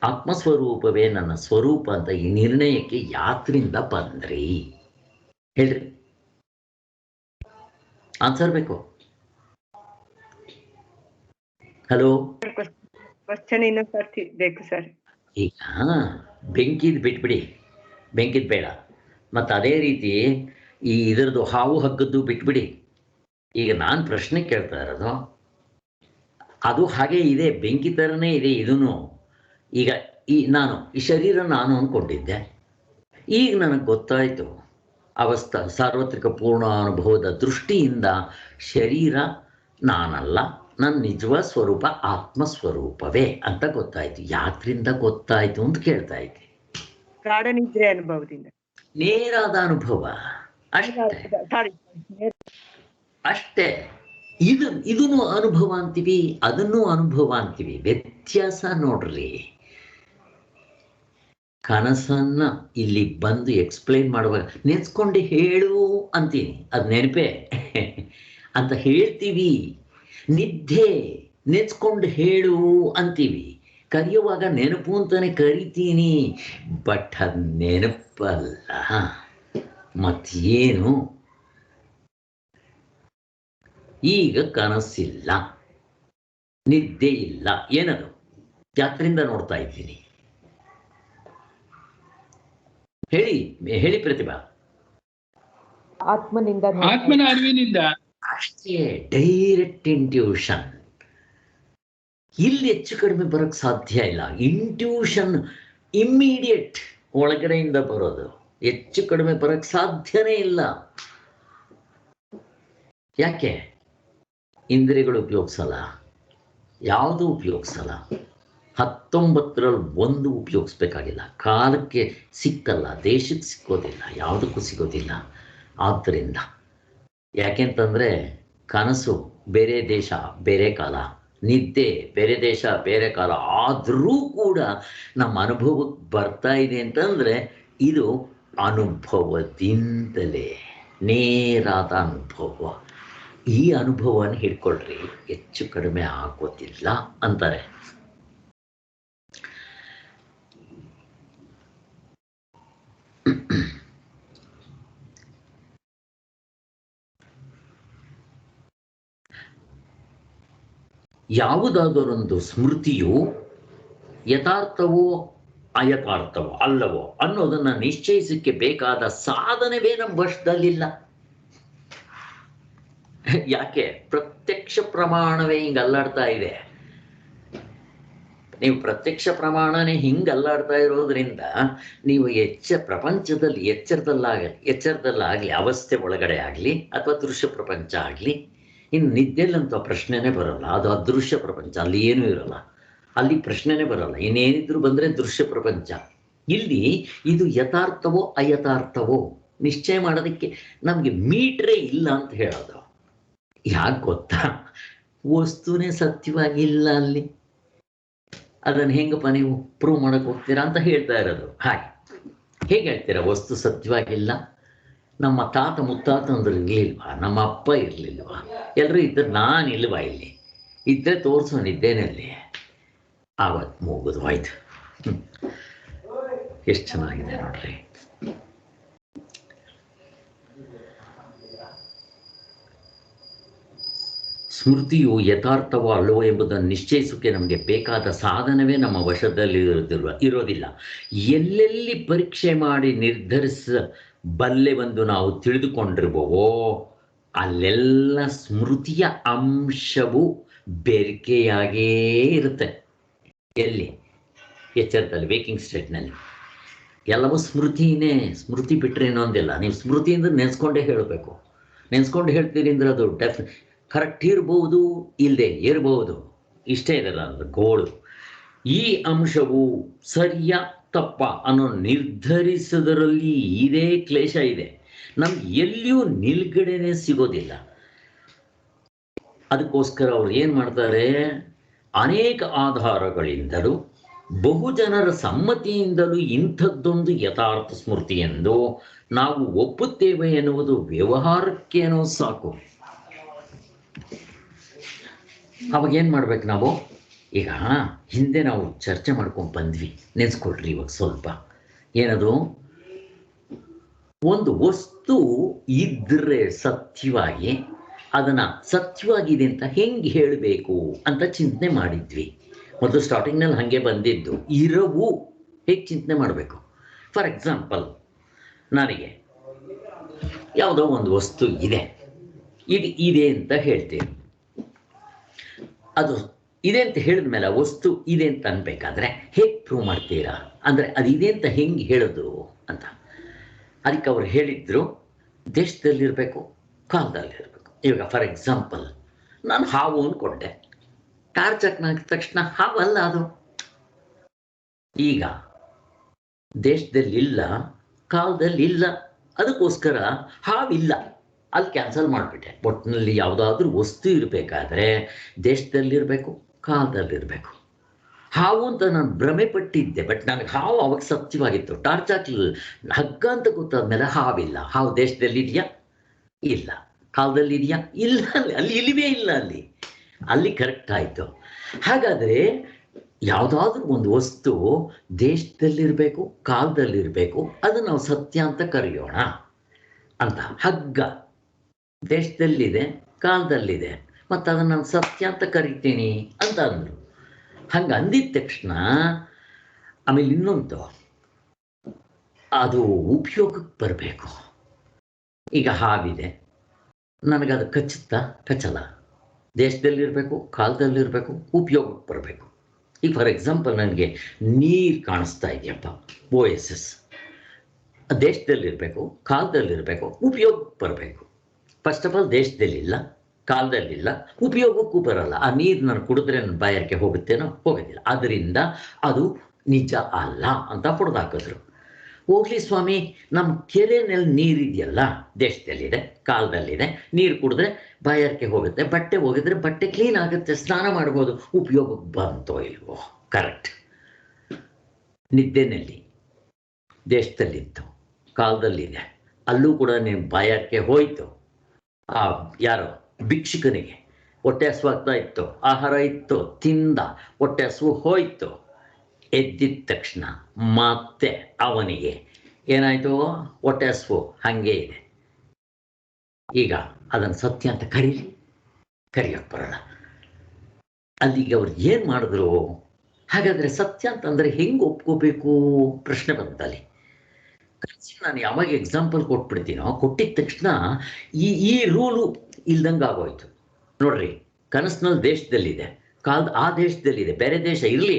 ಆತ್ಮಸ್ವರೂಪವೇ ನನ್ನ ಸ್ವರೂಪ ಅಂತ ಈ ನಿರ್ಣಯಕ್ಕೆ ಯಾತ್ರಿಂದ ಬಂದ್ರಿ? ಹೇಳ್ರಿ, ಆನ್ಸರ್ ಬೇಕು. ಹಲೋ, ಕ್ವಶನ್ ಇನ್ನೊಂದು ಬೇಕು ಸರ್. ಈಗ ಬೆಂಕಿದ್ ಬಿಟ್ಬಿಡಿ, ಬೆಂಕಿದ್ ಬೇಡ. ಮತ್ತು ಅದೇ ರೀತಿ ಈ ಇದರದ್ದು ಹಾವು ಹಗ್ಗದ್ದು ಬಿಟ್ಬಿಡಿ. ಈಗ ನಾನು ಪ್ರಶ್ನೆ ಕೇಳ್ತಾ ಇರೋದು, ಅದು ಹಾಗೆ ಇದೆ, ಬೆಂಕಿ ಥರನೇ ಇದೆ ಇದೂ. ಈಗ ನಾನು ಈ ಶರೀರ ನಾನು ಅಂದ್ಕೊಂಡಿದ್ದೆ. ಈಗ ನನಗೆ ಗೊತ್ತಾಯಿತು, ಸಾರ್ವತ್ರಿಕ ಪೂರ್ಣ ಅನುಭವದ ದೃಷ್ಟಿಯಿಂದ ಶರೀರ ನಾನಲ್ಲ, ನನ್ನ ನಿಜವಾದ ಸ್ವರೂಪ ಆತ್ಮಸ್ವರೂಪವೇ ಅಂತ ಗೊತ್ತಾಯಿತು. ಯಾತ್ರಿಂದ ಗೊತ್ತಾಯಿತು ಅಂತ ಕೇಳ್ತಾ ಇದ್ದೆ. ಗಾಢ ನಿದ್ರೆ ಅನುಭವದಿಂದ, ನೇರಾದ ಅನುಭವ ಅಷ್ಟೇ. ಇದನ್ನು ಅನುಭವ ಅಂತೀವಿ, ಅದನ್ನು ಅನುಭವ ಅಂತೀವಿ. ವ್ಯತ್ಯಾಸ ನೋಡ್ರಿ. ಕನಸನ್ನ ಇಲ್ಲಿ ಬಂದು ಎಕ್ಸ್ಪ್ಲೈನ್ ಮಾಡುವಾಗ ನೆನೆಸ್ಕೊಂಡು ಹೇಳು ಅಂತೀನಿ, ಅದು ನೆನಪೇ ಅಂತ ಹೇಳ್ತೀವಿ. ನಿದ್ದೆ ನೆನೆಸ್ಕೊಂಡು ಹೇಳು ಅಂತೀವಿ, ಕರೆಯುವಾಗ ನೆನಪು ಅಂತಾನೆ ಕರಿತೀನಿ. ಬಟ್ ಅದು ನೆನಪಲ್ಲ. ಮತ್ತೇನು? ಈಗ ಕನಸಿಲ್ಲ, ನಿದ್ದೆ ಇಲ್ಲ, ಏನದು? ಯಾತ್ರಿಂದ ನೋಡ್ತಾ ಇದ್ದೀನಿ. ಹೇಳಿ ಪ್ರತಿಭಾ. ಆತ್ಮನ ಅರಿವಿನಿಂದ ಅಷ್ಟೇ, ಡೈರೆಕ್ಟ್ ಇಂಟ್ಯೂಷನ್. ಇಲ್ಲಿ ಹೆಚ್ಚು ಕಡಿಮೆ ಬರೋಕ್ಕೆ ಸಾಧ್ಯ ಇಲ್ಲ. ಇಂಟ್ಯೂಷನ್ ಇಮ್ಮಿಡಿಯೇಟ್ ಒಳಗಡೆಯಿಂದ ಬರೋದು, ಹೆಚ್ಚು ಕಡಿಮೆ ಬರೋಕ್ಕೆ ಸಾಧ್ಯನೇ ಇಲ್ಲ. ಯಾಕೆ? ಇಂದ್ರಿಯಗಳು ಉಪಯೋಗಿಸಲ್ಲ, ಯಾವುದೂ ಉಪಯೋಗಿಸಲ್ಲ. 19ರಲ್ಲಿ ಒಂದು ಉಪಯೋಗಿಸ್ಬೇಕಾಗಿಲ್ಲ. ಕಾಲಕ್ಕೆ ಸಿಕ್ಕಲ್ಲ, ದೇಶಕ್ಕೆ ಸಿಕ್ಕೋದಿಲ್ಲ, ಯಾವುದಕ್ಕೂ ಸಿಗೋದಿಲ್ಲ. ಆದ್ದರಿಂದ ಯಾಕೆಂತಂದರೆ ಕನಸು ಬೇರೆ ದೇಶ ಬೇರೆ ಕಾಲ, ನಿದ್ದೆ ಬೇರೆ ದೇಶ ಬೇರೆ ಕಾಲ. ಆದರೂ ಕೂಡ ನಮ್ಮ ಅನುಭವಕ್ಕೆ ಬರ್ತಾ ಇದೆ ಅಂತಂದರೆ ಇದು ಅನುಭವದಿಂದಲೇ, ನೇರಾದ ಅನುಭವ. ಈ ಅನುಭವವನ್ನು ಹಿಡ್ಕೊಳ್ರಿ, ಹೆಚ್ಚು ಕಡಿಮೆ ಆಗೋದಿಲ್ಲ ಅಂತಾರೆ. ಯಾವುದಾದರೊಂದು ಸ್ಮೃತಿಯು ಯಥಾರ್ಥವೋ ಅಯಥಾರ್ಥವೋ ಅಲ್ಲವೋ ಅನ್ನೋದನ್ನು ನಿಶ್ಚಯಿಸಕ್ಕೆ ಬೇಕಾದ ಸಾಧನವೇ ನಮ್ಮ ವಶದಲ್ಲಿಲ್ಲ. ಯಾಕೆ? ಪ್ರತ್ಯಕ್ಷ ಪ್ರಮಾಣವೇ ಹಿಂಗೆ ಅಲ್ಲಾಡ್ತಾ ಇದೆ. ನೀವು ಪ್ರತ್ಯಕ್ಷ ಪ್ರಮಾಣನೇ ಹಿಂಗೆ ಅಲ್ಲಾಡ್ತಾ ಇರೋದ್ರಿಂದ ನೀವು ಪ್ರಪಂಚದಲ್ಲಿ ಎಚ್ಚರದಲ್ಲಾಗಲಿ, ಅವಸ್ಥೆ ಒಳಗಡೆ ಆಗಲಿ ಅಥವಾ ದೃಶ್ಯ ಪ್ರಪಂಚ ಆಗಲಿ, ಇನ್ನು ನಿದ್ದೆಲ್ಲಂತ ಪ್ರಶ್ನೆನೇ ಬರೋಲ್ಲ. ಅದು ಅದೃಶ್ಯ ಪ್ರಪಂಚ, ಅಲ್ಲಿ ಏನೂ ಇರೋಲ್ಲ, ಅಲ್ಲಿ ಪ್ರಶ್ನೆನೇ ಬರೋಲ್ಲ. ಇನ್ನೇನಿದ್ರು ಬಂದರೆ ದೃಶ್ಯ ಪ್ರಪಂಚ. ಇಲ್ಲಿ ಇದು ಯಥಾರ್ಥವೋ ಅಯಥಾರ್ಥವೋ ನಿಶ್ಚಯ ಮಾಡೋದಕ್ಕೆ ನಮಗೆ ಮೀಟ್ರೇ ಇಲ್ಲ ಅಂತ ಹೇಳೋದು. ಯಾಕೆ ಗೊತ್ತಾ? ವಸ್ತುನೇ ಸತ್ಯವಾಗಿಲ್ಲ ಅಲ್ಲಿ. ಅದನ್ನು ಹೆಂಗಪ್ಪ ನೀವು ಪ್ರೂವ್ ಮಾಡಕ್ಕೆ ಹೋಗ್ತೀರಾ ಅಂತ ಹೇಳ್ತಾ ಇರೋದು. ಹೇಗೆ ಹೇಳ್ತೀರಾ ವಸ್ತು ಸತ್ಯವಾಗಿಲ್ಲ? ನಮ್ಮ ತಾತ ಮುತ್ತಾತ ಅಂದ್ರೆ ಇರಲಿಲ್ವಾ? ನಮ್ಮ ಅಪ್ಪ ಇರಲಿಲ್ವಾ? ಎಲ್ಲರೂ ಇದ್ದರೆ ನಾನು ಇಲ್ವಾ? ಇಲ್ಲಿ ಇದ್ದರೆ ತೋರಿಸೋನಿದ್ದೇನಲ್ಲಿ. ಆವತ್ತು ಮುಗಿದು ಆಯ್ತು. ಎಷ್ಟು ಚೆನ್ನಾಗಿದೆ ನೋಡ್ರಿ. ಸ್ಮೃತಿಯು ಯಥಾರ್ಥವೋ ಅಲ್ಲವೋ ಎಂಬುದನ್ನು ನಿಶ್ಚಯಿಸೋಕ್ಕೆ ನಮಗೆ ಬೇಕಾದ ಸಾಧನವೇ ನಮ್ಮ ವಶದಲ್ಲಿ ಇರೋದಿಲ್ಲ. ಎಲ್ಲೆಲ್ಲಿ ಪರೀಕ್ಷೆ ಮಾಡಿ ನಿರ್ಧರಿಸಬಲ್ಲೆವೆಂದು ನಾವು ತಿಳಿದುಕೊಂಡಿರುವವೋ ಅಲ್ಲೆಲ್ಲ ಸ್ಮೃತಿಯ ಅಂಶವು ಬೆರಿಕೆಯಾಗೇ ಇರುತ್ತೆ. ಎಲ್ಲಿ? ಎಚ್ಚರದಲ್ಲಿ ವೇಕಿಂಗ್ ಸ್ಟೇಟ್ನಲ್ಲಿ. ಎಲ್ಲವೂ ಸ್ಮೃತಿನೇ, ಸ್ಮೃತಿ ಬಿಟ್ಟರೆ ಇನ್ನೊಂದಿಲ್ಲ. ನೀವು ಸ್ಮೃತಿಯಿಂದ ನೆನೆಸ್ಕೊಂಡೇ ಹೇಳಬೇಕು. ನೆನೆಸ್ಕೊಂಡು ಹೇಳ್ತೀರಿ ಅಂದರೆ ಅದು ಕರೆಕ್ಟ್ ಇರ್ಬೋದು, ಇಲ್ಲದೆ ಇರ್ಬೋದು. ಇಷ್ಟೇ ಇದಲ್ಲ ಅಂದ್ರೆ ಗೋಳು. ಈ ಅಂಶವು ಸರಿಯ ತಪ್ಪ ಅನ್ನೋ ನಿರ್ಧರಿಸೋದರಲ್ಲಿ ಇದೇ ಕ್ಲೇಶ ಇದೆ. ನಮ್ಗೆ ಎಲ್ಲಿಯೂ ನಿಲ್ಗಡೆನೇ ಸಿಗೋದಿಲ್ಲ. ಅದಕ್ಕೋಸ್ಕರ ಅವ್ರು ಏನು ಮಾಡ್ತಾರೆ, ಅನೇಕ ಆಧಾರಗಳಿಂದಲೂ ಬಹುಜನರ ಸಮ್ಮತಿಯಿಂದಲೂ ಇಂಥದ್ದೊಂದು ಯಥಾರ್ಥ ಸ್ಮೃತಿ ಎಂದು ನಾವು ಒಪ್ಪುತ್ತೇವೆ ಎನ್ನುವುದು ವ್ಯವಹಾರಕ್ಕೇನೋ ಸಾಕು. ಅವಾಗ ಏನು ಮಾಡ್ಬೇಕು ನಾವು? ಈಗ ಹಿಂದೆ ನಾವು ಚರ್ಚೆ ಮಾಡ್ಕೊಂಡು ಬಂದ್ವಿ, ನೆನೆಸ್ಕೊಳ್ರಿ ಇವಾಗ ಸ್ವಲ್ಪ. ಏನದು? ಒಂದು ವಸ್ತು ಇದ್ರೆ ಸತ್ಯವಾಗಿ ಅದನ್ನು ಸತ್ಯವಾಗಿದೆ ಅಂತ ಹೆಂಗೆ ಹೇಳಬೇಕು ಅಂತ ಚಿಂತನೆ ಮಾಡಿದ್ವಿ. ಮೊದಲು ಸ್ಟಾರ್ಟಿಂಗ್ನಲ್ಲಿ ಹಾಗೆ ಬಂದಿದ್ದು. ಇರವು ಹೇಗೆ ಚಿಂತನೆ ಮಾಡಬೇಕು. ಫಾರ್ ಎಕ್ಸಾಂಪಲ್, ನನಗೆ ಯಾವುದೋ ಒಂದು ವಸ್ತು ಇದೆ, ಇದೆ ಅಂತ ಹೇಳ್ತೀನಿ. ಅದು ಇದೆ ಅಂತ ಹೇಳಿದ ಮೇಲೆ ಆ ವಸ್ತು ಇದೆ ಅಂತ ಅನ್ಬೇಕಾದ್ರೆ ಹೇಗೆ ಪ್ರೂವ್ ಮಾಡ್ತೀರಾ? ಅಂದರೆ ಅದಿದೆ ಅಂತ ಹೆಂಗೆ ಹೇಳೋದು ಅಂತ. ಅದಕ್ಕೆ ಅವ್ರು ಹೇಳಿದ್ರು, ದೇಶದಲ್ಲಿರಬೇಕು, ಕಾಲದಲ್ಲಿರಬೇಕು. ಇವಾಗ ಫಾರ್ ಎಕ್ಸಾಂಪಲ್, ನಾನು ಹಾವು ಅಂದ್ಕೊಂಡೆ, ಟಾರ್ಚ್ ಹಾಕಿದ ತಕ್ಷಣ ಹಾವಲ್ಲ ಅದು. ಈಗ ದೇಶದಲ್ಲಿಲ್ಲ, ಕಾಲದಲ್ಲಿಲ್ಲ, ಅದಕ್ಕೋಸ್ಕರ ಹಾವಿಲ್ಲ, ಅಲ್ಲಿ ಕ್ಯಾನ್ಸಲ್ ಮಾಡಿಬಿಟ್ಟೆ. ಒಟ್ಟಿನಲ್ಲಿ ಯಾವುದಾದ್ರೂ ವಸ್ತು ಇರಬೇಕಾದ್ರೆ ದೇಶದಲ್ಲಿರಬೇಕು, ಕಾಲದಲ್ಲಿರಬೇಕು. ಹಾವು ಅಂತ ನಾನು ಭ್ರಮೆ ಪಟ್ಟಿದ್ದೆ, ಬಟ್ ನನಗೆ ಹಾವು ಅವಾಗ ಸತ್ಯವಾಗಿತ್ತು. ಟಾರ್ಚ್ ಹಾಕಲಿಲ್ಲ, ಹಗ್ಗ ಅಂತ ಗೊತ್ತಾದ್ಮೇಲೆ ಹಾವಿಲ್ಲ. ಹಾವು ದೇಶದಲ್ಲಿದೆಯಾ? ಇಲ್ಲ. ಕಾಲದಲ್ಲಿದೆಯಾ? ಇಲ್ಲ. ಅಲ್ಲಿ ಇಲ್ಲಿವೇ ಇಲ್ಲ. ಅಲ್ಲಿ ಕರೆಕ್ಟ್ ಆಯಿತು. ಹಾಗಾದರೆ ಯಾವುದಾದ್ರೂ ಒಂದು ವಸ್ತು ದೇಶದಲ್ಲಿರಬೇಕು, ಕಾಲದಲ್ಲಿರಬೇಕು, ಅದನ್ನು ನಾವು ಸತ್ಯ ಅಂತ ಕರೆಯೋಣ ಅಂತ. ಹಗ್ಗ ದೇಶದಲ್ಲಿದೆ, ಕಾಲದಲ್ಲಿದೆ, ಮತ್ತು ಅದನ್ನು ನಾನು ಸತ್ಯ ಅಂತ ಕರಿತೀನಿ ಅಂತ ಅಂದರು. ಹಂಗೆ ಅಂದಿದ ತಕ್ಷಣ ಆಮೇಲೆ ಇನ್ನೊಂದು, ಅದು ಉಪಯೋಗಕ್ಕೆ ಬರಬೇಕು. ಈಗ ಹಾವಿದೆ, ನನಗದು ಕಚ್ಚುತ್ತಾ? ಕಚ್ಚಲ್ಲ. ದೇಶದಲ್ಲಿರಬೇಕು, ಕಾಲದಲ್ಲಿರಬೇಕು, ಉಪಯೋಗಕ್ಕೆ ಬರಬೇಕು. ಈಗ ಫಾರ್ ಎಕ್ಸಾಂಪಲ್, ನನಗೆ ನೀರು ಕಾಣಿಸ್ತಾ ಇದೆಯಪ್ಪ, OSS. ದೇಶದಲ್ಲಿರಬೇಕು, ಕಾಲದಲ್ಲಿರಬೇಕು, ಉಪಯೋಗಕ್ಕೆ ಬರಬೇಕು. ಫಸ್ಟ್ ಆಫ್ ಆಲ್ ದೇಶದಲ್ಲಿಲ್ಲ, ಕಾಲದಲ್ಲಿಲ್ಲ, ಉಪಯೋಗಕ್ಕೂ ಬರಲ್ಲ. ಆ ನೀರು ನಾನು ಕುಡಿದ್ರೆ ನನ್ನ ಬಾಯಾರಿಕೆ ಹೋಗುತ್ತೇನೋ? ಹೋಗೋದಿಲ್ಲ. ಆದ್ದರಿಂದ ಅದು ನಿಜ ಅಲ್ಲ ಅಂತ ಹೊಡೆದಾಕಿದ್ರು. ಹೋಗ್ಲಿ ಸ್ವಾಮಿ, ನಮ್ಮ ಕೆರೆಯಲ್ಲಿ ನೀರಿದೆಯಲ್ಲ, ದೇಶದಲ್ಲಿದೆ, ಕಾಲದಲ್ಲಿದೆ, ನೀರು ಕುಡಿದ್ರೆ ಬಾಯಾರಿಕೆ ಹೋಗುತ್ತೆ, ಬಟ್ಟೆ ಹೋಗಿದ್ರೆ ಬಟ್ಟೆ ಕ್ಲೀನ್ ಆಗುತ್ತೆ, ಸ್ನಾನ ಮಾಡ್ಬೋದು, ಉಪಯೋಗಕ್ಕೆ ಬಂತೋ ಇಲ್ವೋ? ಕರೆಕ್ಟ್. ನಿದ್ದೆನಲ್ಲಿ ದೇಶದಲ್ಲಿತ್ತು, ಕಾಲದಲ್ಲಿದೆ, ಅಲ್ಲೂ ಕೂಡ ನೀನು ಬಾಯಾರಿಕೆ ಹೋಯಿತು. ಆ ಯಾರೋ ಭಿಕ್ಷುಕನಿಗೆ ಹೊಟ್ಟೆ ಹಸುವಾಗ್ತಾ ಇತ್ತು, ಆಹಾರ ಇತ್ತು, ತಿಂದ, ಹೊಟ್ಟೆ ಹಸುವು ಹೋಯಿತು. ಎದ್ದಿದ ತಕ್ಷಣ ಮತ್ತೆ ಅವನಿಗೆ ಏನಾಯಿತು? ಹೊಟ್ಟೆ ಹಸುವು ಹಾಗೇ ಇದೆ. ಈಗ ಅದನ್ನು ಸತ್ಯ ಅಂತ ಕರಿಯೋಕ್ಕೆ ಬರಲ್ಲ. ಅಲ್ಲಿಗೆ ಅವ್ರು ಏನು ಮಾಡಿದ್ರು? ಹಾಗಾದರೆ ಸತ್ಯ ಅಂತಂದರೆ ಹೆಂಗೆ ಒಪ್ಕೋಬೇಕು? ಪ್ರಶ್ನೆ ಬಂತಲ್ಲಿ. ನಾನು ಯಾವಾಗ ಎಕ್ಸಾಂಪಲ್ ಕೊಟ್ಬಿಡ್ತೀನೋ, ಕೊಟ್ಟಿದ ತಕ್ಷಣ ಈ ರೂಲು ಇಲ್ದಂಗೆ ಆಗೋಯ್ತು. ನೋಡ್ರಿ, ಕನಸಿನಲ್ಲಿ ದೇಶದಲ್ಲಿದೆ, ಆ ದೇಶದಲ್ಲಿದೆ, ಬೇರೆ ದೇಶ ಇರಲಿ,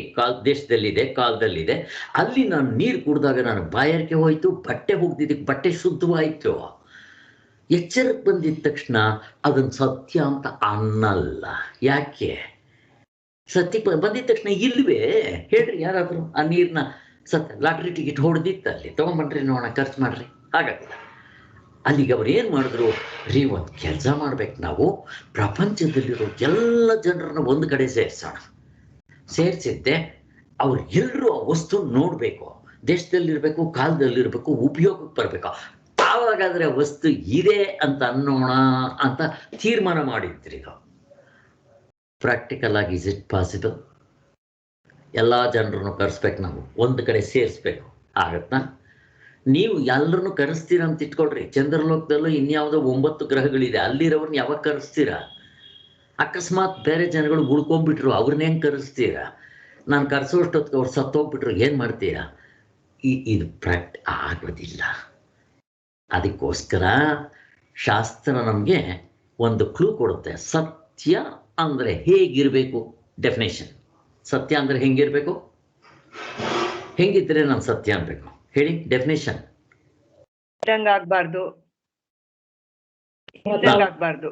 ದೇಶದಲ್ಲಿದೆ, ಕಾಲದಲ್ಲಿದೆ. ಅಲ್ಲಿ ನಾನು ನೀರು ಕುಡಿದಾಗ ನಾನು ಬಾಯಾರಿಕೆ ಹೋಯಿತು, ಬಟ್ಟೆ ಹೋಗ್ದಿದ್ದಕ್ಕೆ ಬಟ್ಟೆ ಶುದ್ಧವಾಯಿತು. ಎಚ್ಚರಕ್ಕೆ ಬಂದಿದ್ದ ತಕ್ಷಣ ಅದನ್ನು ಸತ್ಯ ಅಂತ ಅನ್ನಲ್ಲ. ಯಾಕೆ? ಸತ್ಯಕ್ಕೆ ಬಂದಿದ್ದ ತಕ್ಷಣ ಇಲ್ವೇ? ಹೇಳ್ರಿ ಯಾರಾದರೂ ಆ ನೀರನ್ನ ಸತ್ಯ ಲಾಟ್ರಿ ಟಿಕೆಟ್ ಹೊಡೆದಿತ್ತು, ಅಲ್ಲಿ ತೊಗೊಂಬನ್ರಿ ನೋಡೋಣ, ಖರ್ಚು ಮಾಡ್ರಿ, ಹಾಗಾಗಿಲ್ಲ. ಅಲ್ಲಿಗೆ ಅವ್ರು ಏನು ಮಾಡಿದ್ರು? ಒಂದು ಕೆಲಸ ಮಾಡ್ಬೇಕು, ನಾವು ಪ್ರಪಂಚದಲ್ಲಿರೋ ಎಲ್ಲ ಜನರನ್ನ ಒಂದು ಕಡೆ ಸೇರಿಸೋಣ. ಸೇರಿಸಿದ್ದೆ ಅವ್ರು ಎಲ್ಲರೂ ಆ ವಸ್ತು ನೋಡಬೇಕು, ದೇಶದಲ್ಲಿರಬೇಕು, ಕಾಲದಲ್ಲಿರಬೇಕು, ಉಪಯೋಗಕ್ಕೆ ಬರಬೇಕು. ಆವಾಗಾದರೆ ವಸ್ತು ಇದೆ ಅಂತ ಅನ್ನೋಣ ಅಂತ ತೀರ್ಮಾನ ಮಾಡಿದ್ರಿ. ಇದು ಪ್ರಾಕ್ಟಿಕಲ್ ಆಗಿ ಇಸ್ ಇಟ್ ಪಾಸಿಬಲ್? ಎಲ್ಲ ಜನರನ್ನು ಕರೆಸ್ಬೇಕು, ನಾವು ಒಂದು ಕಡೆ ಸೇರಿಸ್ಬೇಕು. ಆಗತ್ತಾ? ನೀವು ಎಲ್ಲರನ್ನು ಕರೆಸ್ತೀರಾ ಅಂತ ಇಟ್ಕೊಳ್ರಿ. ಚಂದ್ರಲೋಕದಲ್ಲೂ ಇನ್ಯಾವುದೋ 9 ಗ್ರಹಗಳಿದೆ, ಅಲ್ಲಿರೋರನ್ನ ಯಾವಾಗ ಕರೆಸ್ತೀರಾ? ಅಕಸ್ಮಾತ್ ಬೇರೆ ಜನಗಳು ಉಳ್ಕೊಂಡ್ಬಿಟ್ರು, ಅವ್ರನ್ನ ಹೆಂಗೆ ಕರೆಸ್ತೀರಾ? ನಾನು ಕರೆಸೋಷ್ಟೊತ್ತಿಗೆ ಅವ್ರು ಸತ್ತೋಗ್ಬಿಟ್ರು, ಏನು ಮಾಡ್ತೀರಾ? ಇದು ಆಗೋದಿಲ್ಲ. ಅದಕ್ಕೋಸ್ಕರ ಶಾಸ್ತ್ರ ನಮಗೆ ಒಂದು ಕ್ಲೂ ಕೊಡುತ್ತೆ. ಸತ್ಯ ಅಂದರೆ ಹೇಗಿರಬೇಕು? ಡೆಫಿನೇಷನ್. ಸತ್ಯ ಅಂದರೆ ಹೆಂಗಿರಬೇಕು? ಹೆಂಗಿದ್ರೆ ನಾನು ಸತ್ಯ ಅನ್ಬೇಕು ಹೇಳಿ ಡೆಫಿನೇಷನ್. ಆಗ್ಬಾರ್ದು, ಆಗ್ಬಾರ್ದು.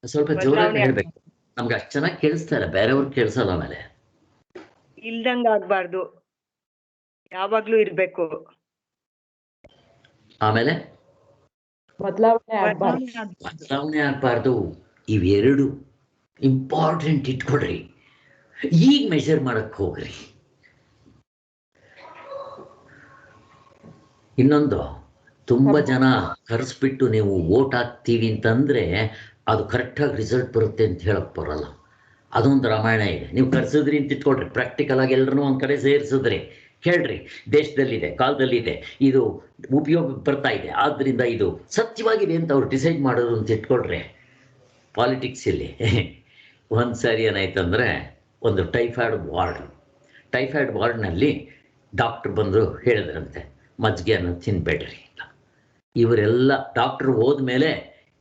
ಸ್ವಲ್ಪ ಜೋರಾಗಿ ಹೇಳ್ಬೇಕು, ನಮ್ಗೆ ಅಷ್ಟು ಚೆನ್ನಾಗಿ ಕೇಳಿಸ್ತಾ ಇಲ್ಲ, ಬೇರೆಯವ್ರಿಗೆ ಕೇಳಿಸಲ್ಲ. ಆಮೇಲೆ ಇಲ್ದಂಗ ಆಗ್ಬಾರ್ದು, ಯಾವಾಗ್ಲೂ ಇರ್ಬೇಕು. ಆಮೇಲೆ ಬದಲಾವಣೆ ಆಗ್ಬಾರ್ದು. ಇವೆರಡು ಇಂಪಾರ್ಟೆಂಟ್ ಇಟ್ಕೊಡ್ರಿ. ಈಗ ಮೆಷರ್ ಮಾಡಕ್ ಹೋಗ್ರಿ. ಇನ್ನೊಂದು, ತುಂಬಾ ಜನ ಕರೆಸ್ಬಿಟ್ಟು ನೀವು ವೋಟ್ ಹಾಕ್ತೀವಿ ಅಂತಂದ್ರೆ ಅದು ಕರೆಕ್ಟಾಗಿ ರಿಸಲ್ಟ್ ಬರುತ್ತೆ ಅಂತ ಹೇಳಕ್ ಬರಲ್ಲ. ಅದೊಂದು ರಾಮಾಯಣ ಇದೆ. ನೀವು ಕರೆಸಿದ್ರಿ ಅಂತ ಇಟ್ಕೊಳ್ರಿ, ಪ್ರಾಕ್ಟಿಕಲ್ ಆಗಿ ಎಲ್ಲರೂ ಒಂದ್ ಕಡೆ ಸೇರಿಸಿದ್ರಿ, ಹೇಳ್ರಿ ದೇಶದಲ್ಲಿದೆ, ಕಾಲದಲ್ಲಿದೆ, ಇದು ಉಪಯೋಗ ಬರ್ತಾ ಇದೆ, ಆದ್ರಿಂದ ಇದು ಸತ್ಯವಾಗಿದೆ ಅಂತ ಅವ್ರು ಡಿಸೈಡ್ ಮಾಡೋದು ಅಂತ ಇಟ್ಕೊಳ್ರಿ. ಪಾಲಿಟಿಕ್ಸ್ ಇಲ್ಲಿ ಒಂದ್ಸರಿ ಏನಾಯ್ತಂದ್ರೆ, ಒಂದು ಟೈಫಾಯ್ಡ್ ವಾರ್ಡ್ನಲ್ಲಿ ಡಾಕ್ಟರ್ ಬಂದು ಹೇಳಿದ್ರಂತೆ, ಮಜ್ಜಿಗೆಯನ್ನು ತಿನ್ಬೇಡ್ರಿ ಅಂತ. ಇವರೆಲ್ಲ ಡಾಕ್ಟರ್ ಹೋದ್ಮೇಲೆ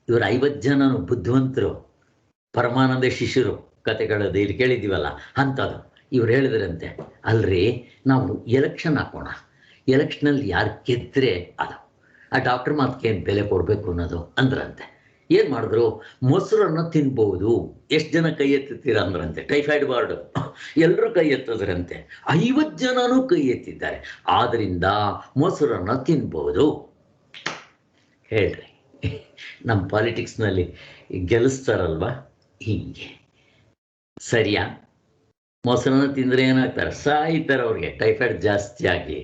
ಇವರು 50 ಜನ ಬುದ್ಧಿವಂತರು, ಪರಮಾನಂದ ಶಿಷ್ಯರು, ಕತೆಗಳದ್ದು ಇಲ್ಲಿ ಕೇಳಿದ್ದೀವಲ್ಲ ಅಂಥದ್ದು. ಇವ್ರು ಹೇಳಿದ್ರಂತೆ, ಅಲ್ರಿ ನಾವು ಎಲೆಕ್ಷನ್ ಹಾಕೋಣ, ಎಲೆಕ್ಷನಲ್ಲಿ ಯಾರು ಗೆದ್ರೆ ಅದು, ಆ ಡಾಕ್ಟರ್ ಮಾತಿಗೆ ಏನು ಬೆಲೆ ಕೊಡಬೇಕು ಅನ್ನೋದು ಅಂದ್ರಂತೆ. ಏನು ಮಾಡಿದ್ರು, ಮೊಸರನ್ನು ತಿನ್ಬೋದು. ಎಷ್ಟು ಜನ ಕೈ ಎತ್ತುತ್ತೀರ ಅಂದ್ರಂತೆ. ಟೈಫಾಯ್ಡ್ ವಾರ್ಡ್ ಎಲ್ಲರೂ ಕೈ ಎತ್ತಿದ್ರಂತೆ, 50 ಜನನೂ ಕೈ ಎತ್ತಿದ್ದಾರೆ. ಆದ್ರಿಂದ ಮೊಸರನ್ನು ತಿನ್ಬೋದು. ಹೇಳ್ರಿ, ನಮ್ಮ ಪಾಲಿಟಿಕ್ಸ್ನಲ್ಲಿ ಗೆಲ್ಲಿಸ್ತಾರಲ್ವಾ ಹಿಂಗೆ ಸರಿಯಾ? ಮೊಸರನ್ನ ತಿಂದರೆ ಏನಾಗ್ತಾರೆ, ಸಾಯ್ತಾರೆ, ಅವ್ರಿಗೆ ಟೈಫಾಯ್ಡ್ ಜಾಸ್ತಿ ಆಗಿ.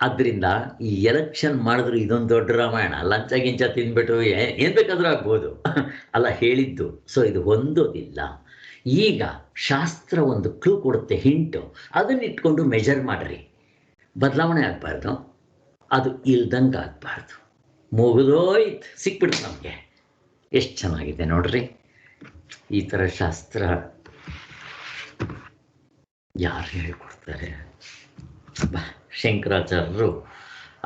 ಅದರಿಂದ ಈ ಎಲೆಕ್ಷನ್ ಮಾಡಿದ್ರು ಇದೊಂದು ದೊಡ್ಡ ರಾಮಾಯಣ. ಲಂಚ ಗಿಂಚ ತಿಂದ್ಬಿಟ್ಟು ಏನ್ ಬೇಕಾದ್ರೂ ಆಗ್ಬೋದು ಅಲ್ಲ ಹೇಳಿದ್ದು. ಸೊ ಇದು ಹೊಂದೋದಿಲ್ಲ. ಈಗ ಶಾಸ್ತ್ರ ಒಂದು ಕ್ಲೂ ಕೊಡುತ್ತೆ, ಹಿಂಟು, ಅದನ್ನ ಇಟ್ಕೊಂಡು ಮೆಜರ್ ಮಾಡ್ರಿ. ಬದಲಾವಣೆ ಆಗ್ಬಾರ್ದು, ಅದು ಇಲ್ದಂಗೆ ಆಗ್ಬಾರ್ದು. ಮುಗಿದೋಯ್ತು, ಸಿಕ್ಬಿಡ್ತು ನಮಗೆ. ಎಷ್ಟು ಚೆನ್ನಾಗಿದೆ ನೋಡ್ರಿ ಈ ಥರ ಶಾಸ್ತ್ರ. ಯಾರು ಹೇಳ್ಕೊಡ್ತಾರೆ? ಶಂಕರಾಚಾರ್ಯರು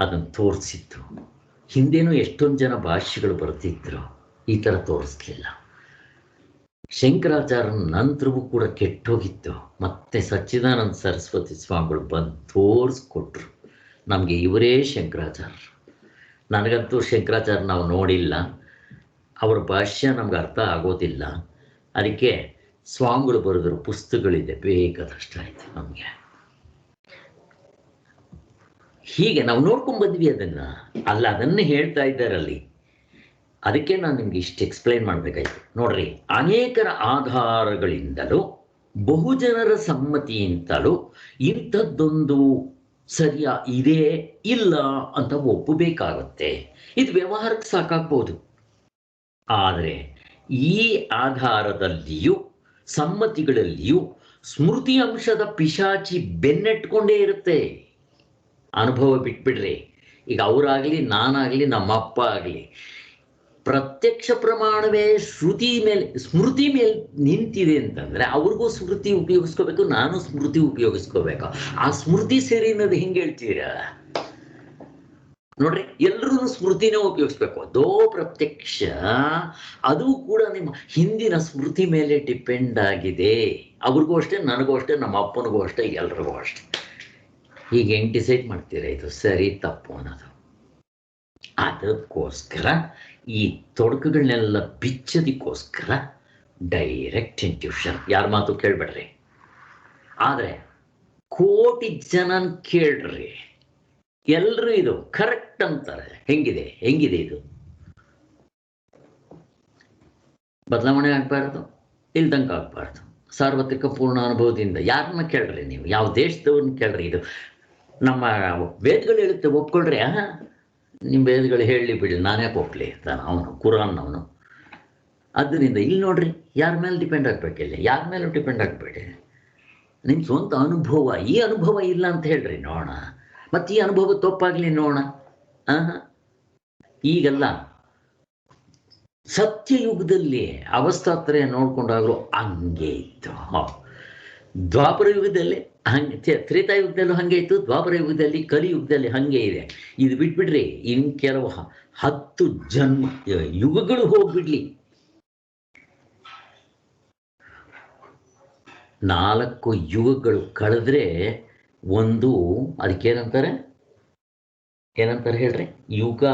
ಅದನ್ನು ತೋರಿಸಿದ್ದು. ಹಿಂದೇನೂ ಎಷ್ಟೊಂದು ಜನ ಭಾಷ್ಯಗಳು ಬರ್ತಿದ್ರು, ಈ ಥರ ತೋರಿಸ್ಲಿಲ್ಲ. ಶಂಕರಾಚಾರ್ಯನ ನಂತರವೂ ಕೂಡ ಕೆಟ್ಟೋಗಿತ್ತು. ಮತ್ತೆ ಸಚ್ಚಿದಾನಂದ ಸರಸ್ವತಿ ಸ್ವಾಮಿಗಳು ಬಂದು ತೋರಿಸ್ಕೊಟ್ರು ನಮಗೆ. ಇವರೇ ಶಂಕರಾಚಾರ್ಯರು. ನನಗಂತೂ ಶಂಕರಾಚಾರ್ಯ ನಾವು ನೋಡಿಲ್ಲ, ಅವರ ಭಾಷ್ಯ ನಮ್ಗೆ ಅರ್ಥ ಆಗೋದಿಲ್ಲ. ಅದಕ್ಕೆ ಸ್ವಾಮಿಗಳು ಬರೆದ್ರು ಪುಸ್ತಕಗಳಿದೆ, ಬೇಕಾದಷ್ಟಾಯ್ತು ನಮಗೆ. ಹೀಗೆ ನಾವು ನೋಡ್ಕೊಂಡು ಬಂದ್ವಿ ಅದನ್ನು. ಅಲ್ಲ, ಅದನ್ನೇ ಹೇಳ್ತಾ ಇದ್ದಾರಲ್ಲಿ. ಅದಕ್ಕೆ ನಾನು ನಿಮ್ಗೆ ಇಷ್ಟು ಎಕ್ಸ್ಪ್ಲೈನ್ ಮಾಡಬೇಕಾಯ್ತು. ನೋಡ್ರಿ, ಅನೇಕರ ಆಧಾರಗಳಿಂದಲೂ ಬಹುಜನರ ಸಮ್ಮತಿಯಿಂದಲೂ ಇಂಥದ್ದೊಂದು ಸರಿಯಾ ಇದೇ ಇಲ್ಲ ಅಂತ ಒಪ್ಪಬೇಕಾಗುತ್ತೆ. ಇದು ವ್ಯವಹಾರಕ್ಕೆ ಸಾಕಾಗ್ಬೋದು. ಆದರೆ ಈ ಆಧಾರದಲ್ಲಿಯೂ ಸಮ್ಮತಿಗಳಲ್ಲಿಯೂ ಸ್ಮೃತಿ ಅಂಶದ ಪಿಶಾಚಿ ಬೆನ್ನೆಟ್ಕೊಂಡೇ ಇರುತ್ತೆ. ಅನುಭವ ಬಿಟ್ಬಿಡ್ರಿ. ಈಗ ಅವರಾಗಲಿ, ನಾನಾಗಲಿ, ನಮ್ಮಪ್ಪ ಆಗಲಿ, ಪ್ರತ್ಯಕ್ಷ ಪ್ರಮಾಣವೇ ಸ್ಮೃತಿ ಮೇಲೆ ನಿಂತಿದೆ ಅಂತಂದ್ರೆ ಅವ್ರಿಗೂ ಸ್ಮೃತಿ ಉಪಯೋಗಿಸ್ಕೋಬೇಕು, ನಾನು ಸ್ಮೃತಿ ಉಪಯೋಗಿಸ್ಕೋಬೇಕು. ಆ ಸ್ಮೃತಿ ಸರಿ ಅನ್ನೋದು ಹೆಂಗೆ ಹೇಳ್ತೀರಾ? ನೋಡ್ರಿ, ಎಲ್ಲರೂ ಸ್ಮೃತಿನೇ ಉಪಯೋಗಿಸ್ಬೇಕು. ಅದೋ ಪ್ರತ್ಯಕ್ಷ, ಅದು ಕೂಡ ನಿಮ್ಮ ಹಿಂದಿನ ಸ್ಮೃತಿ ಮೇಲೆ ಡಿಪೆಂಡ್ ಆಗಿದೆ. ಅವ್ರಿಗೂ ಅಷ್ಟೇ, ನನಗೂ ಅಷ್ಟೇ, ನಮ್ಮ ಅಪ್ಪನಿಗೂ ಅಷ್ಟೇ, ಎಲ್ರಿಗೂ ಅಷ್ಟೇ. ಈಗ ಹೆಂಗೆ ಡಿಸೈಡ್ ಮಾಡ್ತೀರಾ ಇದು ಸರಿ ತಪ್ಪು ಅನ್ನೋದು? ಅದಕ್ಕೋಸ್ಕರ ಈ ತೊಡಕುಗಳನ್ನೆಲ್ಲ ಬಿಚ್ಚೋದಕ್ಕೋಸ್ಕರ ಡೈರೆಕ್ಟ್ ಇಂಟ್ಯೂಷನ್. ಯಾರ ಮಾತು ಕೇಳ್ಬೇಡ್ರಿ. ಆದರೆ ಕೋಟಿ ಜನ ಕೇಳ್ರಿ, ಎಲ್ರೂ ಇದು ಕರೆಕ್ಟ್ ಅಂತಾರೆ. ಹೆಂಗಿದೆ ಇದು? ಬದಲಾವಣೆ ಆಗ್ಬಾರ್ದು, ಇಲ್ದಂಗೆ ಆಗ್ಬಾರ್ದು. ಸಾರ್ವತ್ರಿಕ ಪೂರ್ಣ ಅನುಭವದಿಂದ ಯಾರನ್ನ ಕೇಳ್ರಿ ನೀವು, ಯಾವ ದೇಶದವ್ರನ್ನ ಕೇಳ್ರಿ. ಇದು ನಮ್ಮ ವೇದಗಳು ಹೇಳುತ್ತೆ, ಒಪ್ಕೊಳ್ರಿ. ನಿಮ್ಮ ವೇದಗಳು ಹೇಳಲಿ ಬಿಡಿ, ನಾನೇ ಒಪ್ಲಿ ಅಂತಾನೆ ಅವನು, ಕುರಾನ್ ಅವನು. ಅದರಿಂದ ಇಲ್ಲಿ ನೋಡ್ರಿ, ಯಾರ ಮೇಲೆ ಡಿಪೆಂಡ್ ಆಗ್ಬೇಕಿಲ್ಲ, ಯಾರ ಮೇಲೂ ಡಿಪೆಂಡ್ ಆಗಬೇಡಿ. ನಿಮ್ಮ ಸ್ವಂತ ಅನುಭವ. ಈ ಅನುಭವ ಇಲ್ಲ ಅಂತ ಹೇಳ್ರಿ ನೋಡೋಣ, ಮತ್ತು ಈ ಅನುಭವ ತಪ್ಪಾಗ್ಲಿ ನೋಡೋಣ. ಈಗೆಲ್ಲ ಸತ್ಯಯುಗದಲ್ಲಿ ಅವಸ್ಥಾತ್ರಯ ನೋಡ್ಕೊಂಡಾಗಲೂ ಹಂಗೆ ಇತ್ತು. ದ್ವಾಪರ ಯುಗದಲ್ಲಿ ಹಂಗೆ, ತ್ರೇತಾಯುಗದಲ್ಲೂ ಹಂಗೆ ಇತ್ತು, ದ್ವಾಪರ ಯುಗದಲ್ಲಿ, ಕಲಿಯುಗದಲ್ಲಿ ಹಂಗೆ ಇದೆ. ಇದು ಬಿಟ್ಬಿಡ್ರಿ, ಇನ್ನು ಕೆಲವು 10 ಯುಗಗಳು ಹೋಗ್ಬಿಡ್ಲಿ, 4 ಯುಗಗಳು ಕಳೆದ್ರೆ ಒಂದು ಅದಕ್ಕೇನಂತಾರೆ ಏನಂತಾರೆ ಹೇಳ್ರಿ, ಯುಗ,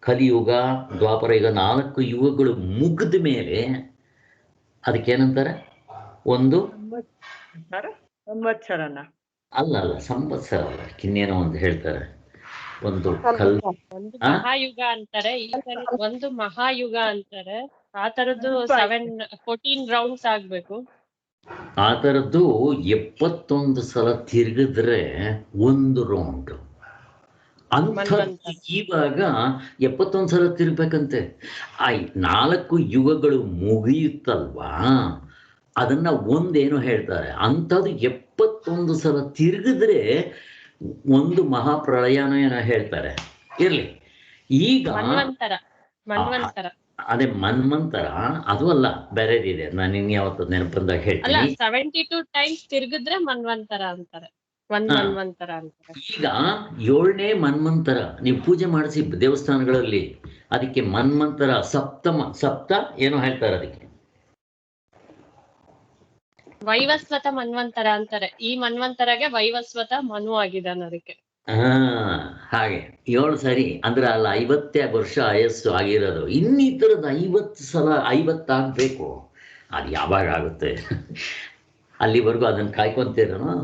ಕಲಿಯುಗ, ದ್ವಾಪರ ಯುಗ, 4 ಯುಗಗಳು ಮುಗಿದ ಮೇಲೆ ಅದಕ್ಕೇನಂತಾರೆ, ಒಂದು ಸಂವತ್ಸರನ ಅಲ್ಲ ಅಲ್ಲ ಸಂವತ್ಸರ ಅಲ್ಲ, ಇನ್ನೇನೋ ಒಂದು ಹೇಳ್ತಾರೆ, ಒಂದು ಒಂದು ಮಹಾಯುಗ ಅಂತಾರೆ, ಈ ತರ ಒಂದು ಮಹಾಯುಗ ಅಂತಾರೆ. ಆ ತರದ್ದು 14 ರೌಂಡ್ಸ್ ಆಗ್ಬೇಕು. ಆ ಥರದ್ದು 71 ಸಲ ತಿರುಗಿದ್ರೆ ಒಂದು ರೌಂಡ್. ಅಂಥದ್ದು ಇವಾಗ 71 ಸಲ ತಿರ್ಬೇಕಂತೆ. ಆ 4 ಯುಗಗಳು ಮುಗಿಯುತ್ತಲ್ವಾ, ಅದನ್ನ ಒಂದೇನು ಹೇಳ್ತಾರೆ, ಅಂಥದ್ದು 71 ಸಲ ತಿರುಗಿದ್ರೆ ಒಂದು ಮಹಾಪ್ರಳಯನ ಏನೋ ಹೇಳ್ತಾರೆ. ಇರ್ಲಿ, ಈಗ ಅದೇ ಮನ್ವಂತರ, ಅದು ಅಲ್ಲ, ಬೇರೆದಿದೆ, ನಾನು ಇನ್ಯಾವತ್ತು ನೆನಪು ಬಂದಾಗ ಹೇಳ್ತೀನಿ. 72 ಟೈಮ್ಸ್ ತಿರುಗಿದ್ರೆ ಮನ್ವಂತರ ಅಂತಾರೆ, ಮನ್ವಂತರ ಅಂತಾರೆ. ಈಗ 7ನೇ ಮನ್ವಂತರ ನೀವು ಪೂಜೆ ಮಾಡಿಸಿ ದೇವಸ್ಥಾನಗಳಲ್ಲಿ, ಅದಕ್ಕೆ ಮನ್ವಂತರ ಸಪ್ತ ಏನೋ ಹೇಳ್ತಾರೆ, ಅದಕ್ಕೆ ವೈವಸ್ವತ ಮನ್ವಂತರ ಅಂತಾರೆ. ಈ ಮನ್ವಂತರಗೆ ವೈವಸ್ವತ ಮನು ಆಗಿದ್ದಾನೆ ಅದಕ್ಕೆ. ಹಾಗೆ 7 ಸರಿ ಅಂದ್ರೆ ಅಲ್ಲ, 50 ವರ್ಷ ಆಯಸ್ಸು ಆಗಿರೋದು. ಇನ್ನಿತರದ 50 ಸಲ 50 ಆಗ್ಬೇಕು. ಅದು ಯಾವಾಗ ಆಗುತ್ತೆ ಅಲ್ಲಿವರೆಗೂ ಅದನ್ನು ಕಾಯ್ಕೊಂತೀರನೋ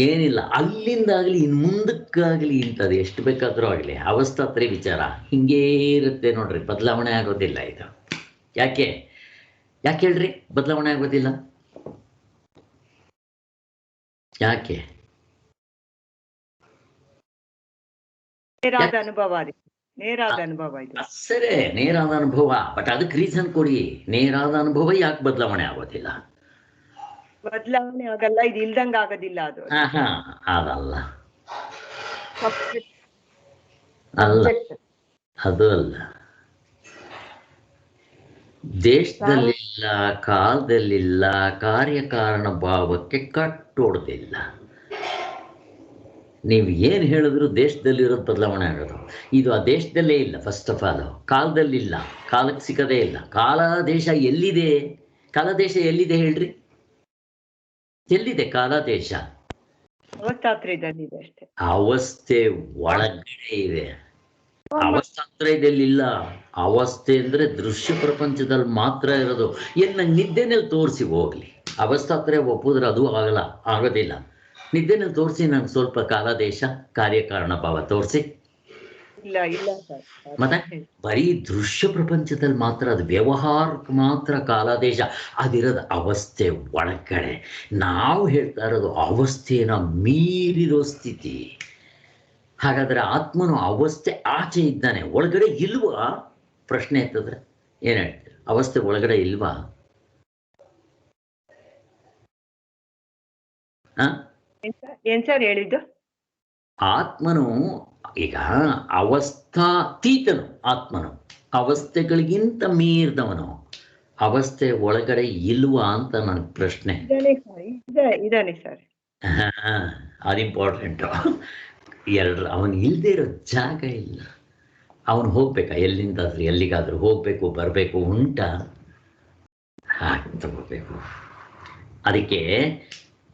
ಏನಿಲ್ಲ. ಅಲ್ಲಿಂದಾಗಲಿ ಇನ್ನು ಮುಂದಕ್ಕಾಗಲಿ ಇಂಥದ್ದು ಎಷ್ಟು ಬೇಕಾದರೂ ಆಗಲಿ ಅವಸ್ಥಾತ್ರಿ ವಿಚಾರ ಹಿಂಗೇ ಇರುತ್ತೆ ನೋಡ್ರಿ, ಬದಲಾವಣೆ ಆಗೋದಿಲ್ಲ ಇದು. ಯಾಕೆ ಹೇಳ್ರಿ ಬದಲಾವಣೆ ಆಗೋದಿಲ್ಲ? ಯಾಕೆ? ನೇರಾದ ಅನುಭವ ಇದು. ಸರಿ, ನೇರಾದ ಅನುಭವ, ಬಟ್ ಅದಕ್ಕೆ ರೀಸನ್ ಕೊಡಿ. ನೇರಾದ ಅನುಭವ ಯಾಕೆ ಬದಲಾವಣೆ ಆಗೋದಿಲ್ಲ? ಬದಲಾವಣೆ ಆಗಲ್ಲ, ಇದು ಇಲ್ದಂಗ ಆಗೋದಿಲ್ಲ. ಅದು ಅದಲ್ಲ, ಅಲ್ಲ, ಅದು ಅಲ್ಲ. ದೇಶದಲ್ಲಿಲ್ಲ, ಕಾಲದಲ್ಲಿಲ್ಲ, ಕಾರ್ಯಕಾರಣ ಭಾವಕ್ಕೆ ಕಟ್ಟೊಡ್ದಿಲ್ಲ. ನೀವು ಏನು ಹೇಳಿದ್ರು ದೇಶದಲ್ಲಿರೋದು ಬದಲಾವಣೆ ಆಗೋದು. ಇದು ಆ ದೇಶದಲ್ಲೇ ಇಲ್ಲ. ಫಸ್ಟ್ ಆಫ್ ಆಲ್ ಕಾಲದಲ್ಲಿಲ್ಲ, ಕಾಲಕ್ಕೆ ಸಿಕ್ಕದೇ ಇಲ್ಲ. ಕಾಲ ದೇಶ ಎಲ್ಲಿದೆ? ಕಾಲ ದೇಶ ಎಲ್ಲಿದೆ ಹೇಳ್ರಿ? ಎಲ್ಲಿದೆ ಕಾಲ ದೇಶ? ಅವಸ್ಥೆ ಒಳಗಡೆ ಇದೆ. ಅವಸ್ಥಾತ್ರಯದಲ್ಲಿಲ್ಲ. ಅವಸ್ಥೆ ಅಂದ್ರೆ ದೃಶ್ಯ ಪ್ರಪಂಚದಲ್ಲಿ ಮಾತ್ರ ಇರೋದು. ನಂಗೆ ನಿದ್ದೆನಲ್ಲಿ ತೋರಿಸಿ ಹೋಗ್ಲಿ. ಅವಸ್ಥಾತ್ರಯ ಒಪ್ಪಿದ್ರೆ ಅದು ಆಗೋದಿಲ್ಲ. ನಿದ್ದೆನಲ್ಲಿ ತೋರಿಸಿ ನಂಗೆ ಸ್ವಲ್ಪ ಕಾಲ ದೇಶ ಕಾರ್ಯಕಾರಣ ಭಾವ ತೋರಿಸಿ. ಮತ್ತೆ ಬರೀ ದೃಶ್ಯ ಪ್ರಪಂಚದಲ್ಲಿ ಮಾತ್ರ, ಅದು ವ್ಯವಹಾರಕ್ಕೆ ಮಾತ್ರ ಕಾಲದೇಶ. ಅದಿರೋದು ಅವಸ್ಥೆ ಒಳಗಡೆ. ನಾವು ಹೇಳ್ತಾ ಇರೋದು ಅವಸ್ಥೆನ ಮೀರಿರೋ ಸ್ಥಿತಿ. ಹಾಗಾದ್ರೆ ಆತ್ಮನು ಅವಸ್ಥೆ ಆಚೆ ಇದ್ದಾನೆ, ಒಳಗಡೆ ಇಲ್ವಾ? ಪ್ರಶ್ನೆ ಎತ್ತಿದ್ರೆ ಏನ್ ಹೇಳ್ತೀರಿ? ಅವಸ್ಥೆ ಒಳಗಡೆ ಇಲ್ವಾ? ಏನ್ ಸರ್ ಹೇಳಿದ್ದು? ಆತ್ಮನು ಈಗ ಅವಸ್ಥಾತೀತನು. ಆತ್ಮನು ಅವಸ್ಥೆಗಳಿಗಿಂತ ಮೀರಿದವನು. ಅವಸ್ಥೆ ಒಳಗಡೆ ಇಲ್ವಾ ಅಂತ ನನ್ನ ಪ್ರಶ್ನೆ. ಇದಾನೆ ಸರ್. ಅದು ಇಂಪಾರ್ಟೆಂಟು. ಅವನು ಇಲ್ಲದೆ ಇರೋ ಜಾಗ ಇಲ್ಲ. ಅವನು ಹೋಗ್ಬೇಕಾ ಎಲ್ಲಿಂದಾದ್ರೂ ಎಲ್ಲಿಗಾದ್ರೂ ಹೋಗ್ಬೇಕು, ಬರಬೇಕು, ಉಂಟಾ? ಹಾಗೆ ತಗೋಬೇಕು. ಅದಕ್ಕೆ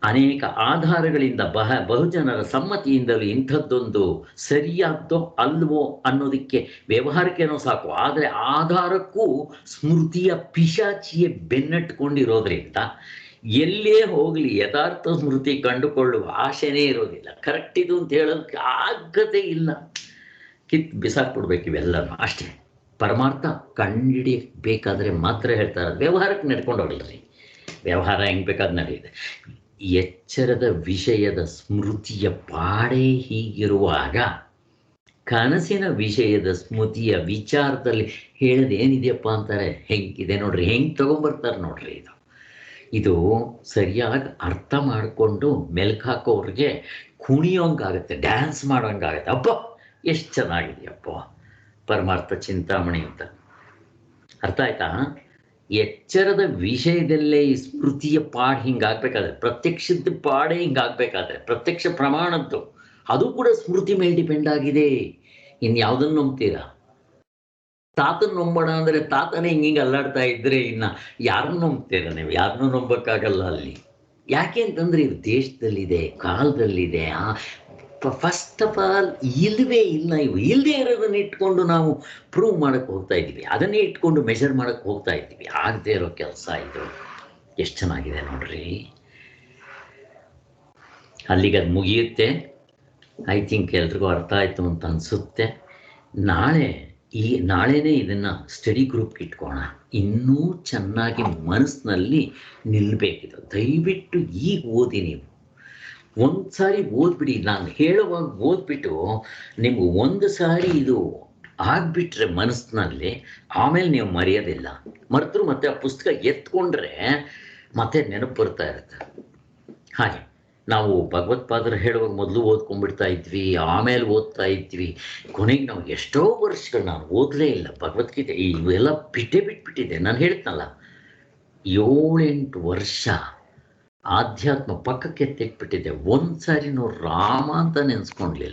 ಅನೇಕ ಆಧಾರಗಳಿಂದ ಬಹುಜನರ ಸಮ್ಮತಿಯಿಂದಲೂ ಇಂಥದ್ದೊಂದು ಸರಿಯಾದ್ದೋ ಅಲ್ವೋ ಅನ್ನೋದಕ್ಕೆ ವ್ಯವಹಾರಕ್ಕೇನೋ ಸಾಕು. ಆದರೆ ಆಧಾರಕ್ಕೂ ಸ್ಮೃತಿಯ ಪಿಶಾಚಿಯೇ ಬೆನ್ನಟ್ಕೊಂಡಿರೋದ್ರಿಂದ ಎಲ್ಲೇ ಹೋಗ್ಲಿ ಯಥಾರ್ಥ ಸ್ಮೃತಿ ಕಂಡುಕೊಳ್ಳುವ ಆಶೆನೇ ಇರೋದಿಲ್ಲ. ಕರೆಕ್ಟ್ ಇದು ಅಂತ ಹೇಳೋದಕ್ಕೆ ಆಗದೇ ಇಲ್ಲ. ಬಿಸಾಕ್ಬಿಡ್ಬೇಕು ಇವೆಲ್ಲನೂ ಅಷ್ಟೇ. ಪರಮಾರ್ಥ ಕಂಡುಹಿಡಿಯಬೇಕಾದ್ರೆ ಮಾತ್ರ ಹೇಳ್ತಾರೆ. ವ್ಯವಹಾರಕ್ಕೆ ನಡ್ಕೊಂಡು ಹೋಗ್ಲಿ. ವ್ಯವಹಾರ ಹೆಂಗೆ ಬೇಕಾದ್ ನಡೆಯುತ್ತೆ. ಎಚ್ಚರದ ವಿಷಯದ ಸ್ಮೃತಿಯ ಪಾಡೇ ಹೀಗಿರುವಾಗ ಕನಸಿನ ವಿಷಯದ ಸ್ಮೃತಿಯ ವಿಚಾರದಲ್ಲಿ ಹೇಳೋದೇನಿದೆಯಪ್ಪ ಅಂತಾರೆ. ಹೆಂಗಿದೆ ನೋಡ್ರಿ, ಹೆಂಗೆ ತಗೊಂಬರ್ತಾರೆ ನೋಡ್ರಿ. ಇದು ಸರಿಯಾಗಿ ಅರ್ಥ ಮಾಡಿಕೊಂಡು ಮೆಲ್ಕು ಹಾಕೋರಿಗೆ ಕುಣಿಯೋಂಗಾಗತ್ತೆ, ಡ್ಯಾನ್ಸ್ ಮಾಡೋಂಗಾಗತ್ತೆ. ಅಪ್ಪ ಎಷ್ಟು ಚೆನ್ನಾಗಿದೆಯಪ್ಪ ಪರಮಾರ್ಥ ಚಿಂತಾಮಣಿ ಅಂತ. ಅರ್ಥ ಆಯ್ತಾ? ಎಚ್ಚರದ ವಿಷಯದಲ್ಲೇ ಈ ಸ್ಮೃತಿಯ ಪಾಡ್ ಹಿಂಗಾಗಬೇಕಾದ್ರೆ, ಪ್ರತ್ಯಕ್ಷದ ಪಾಡೇ ಹಿಂಗಾಗಬೇಕಾದ್ರೆ, ಪ್ರತ್ಯಕ್ಷ ಪ್ರಮಾಣದ್ದು ಅದು ಕೂಡ ಸ್ಮೃತಿ ಮೇಲೆ ಡಿಪೆಂಡ್ ಆಗಿದೆ. ಇನ್ಯಾವುದನ್ನು ನಂಬ್ತೀರಾ? ತಾತನ ನಂಬೋಣ ಅಂದರೆ ತಾತನೇ ಹಿಂಗೆ ಅಲ್ಲಾಡ್ತಾ ಇದ್ರೆ ಇನ್ನು ಯಾರನ್ನು ನಂಬ್ತೀರ ನೀವು? ಯಾರನ್ನೂ ನಂಬಕ್ಕಾಗಲ್ಲ ಅಲ್ಲಿ. ಯಾಕೆ ಅಂತಂದ್ರೆ ಇದು ದೇಶದಲ್ಲಿದೆ, ಕಾಲದಲ್ಲಿದೆ. ಫಸ್ಟ್ ಆಫ್ ಆಲ್ ಇಲ್ಲವೇ ಇಲ್ಲ. ಇವು ಇಲ್ಲದೆ ಇರೋದನ್ನ ಇಟ್ಕೊಂಡು ನಾವು ಪ್ರೂವ್ ಮಾಡಕ್ಕೆ ಹೋಗ್ತಾ ಇದ್ದೀವಿ, ಅದನ್ನೇ ಇಟ್ಕೊಂಡು ಮೆಷರ್ ಮಾಡಕ್ಕೆ ಹೋಗ್ತಾ ಇದ್ದೀವಿ. ಆಗದೆ ಇರೋ ಕೆಲಸ ಇದು. ಎಷ್ಟು ಚೆನ್ನಾಗಿದೆ ನೋಡ್ರಿ. ಅಲ್ಲಿಗೆ ಅದು ಮುಗಿಯುತ್ತೆ. ಐ ಥಿಂಕ್ ಎಲ್ರಿಗೂ ಅರ್ಥ ಆಯಿತು ಅಂತ ಅನಿಸುತ್ತೆ. ನಾಳೆನೇ ಇದನ್ನು ಸ್ಟಡಿ ಗ್ರೂಪ್ಗೆ ಇಟ್ಕೋಣ. ಇನ್ನೂ ಚೆನ್ನಾಗಿ ಮನಸ್ಸಿನಲ್ಲಿ ನಿಲ್ಲಬೇಕಿದೆ. ದಯವಿಟ್ಟು ಈಗ ಓದಿ. ನೀವು ಒಂದು ಸಾರಿ ಓದ್ಬಿಡಿ. ನಾನು ಹೇಳುವಾಗ ಓದ್ಬಿಟ್ಟು ನಿಮ್ಗೆ ಒಂದು ಸಾರಿ ಇದು ಆಗ್ಬಿಟ್ರೆ ಮನಸ್ಸಿನಲ್ಲಿ, ಆಮೇಲೆ ನೀವು ಮರೆಯೋದಿಲ್ಲ. ಮರೆತರು ಮತ್ತೆ ಆ ಪುಸ್ತಕ ಎತ್ಕೊಂಡ್ರೆ ಮತ್ತೆ ನೆನಪು ಬರ್ತಾ ಇರುತ್ತೆ. ಹಾಗೆ ನಾವು ಭಗವತ್ಪಾದರು ಹೇಳುವಾಗ ಮೊದಲು ಓದ್ಕೊಂಡ್ಬಿಡ್ತಾ ಇದ್ವಿ, ಆಮೇಲೆ ಓದ್ತಾ ಇದ್ವಿ. ಕೊನೆಗೆ ನಾವು ಎಷ್ಟೋ ವರ್ಷಗಳು ನಾನು ಓದಲೇ ಇಲ್ಲ ಭಗವದ್ಗೀತೆ. ಇವೆಲ್ಲ ಬಿಟ್ಟಿದೆ. ನಾನು ಹೇಳ್ತನಲ್ಲ, 7-8 ವರ್ಷ ಆಧ್ಯಾತ್ಮ ಪಕ್ಕಕ್ಕೆ ತೆಗ್ಬಿಟ್ಟಿದೆ. ಒಂದು ಸಾರಿನೂ ರಾಮ ಅಂತ ನೆನೆಸ್ಕೊಂಡ್ಲಿಲ್ಲ.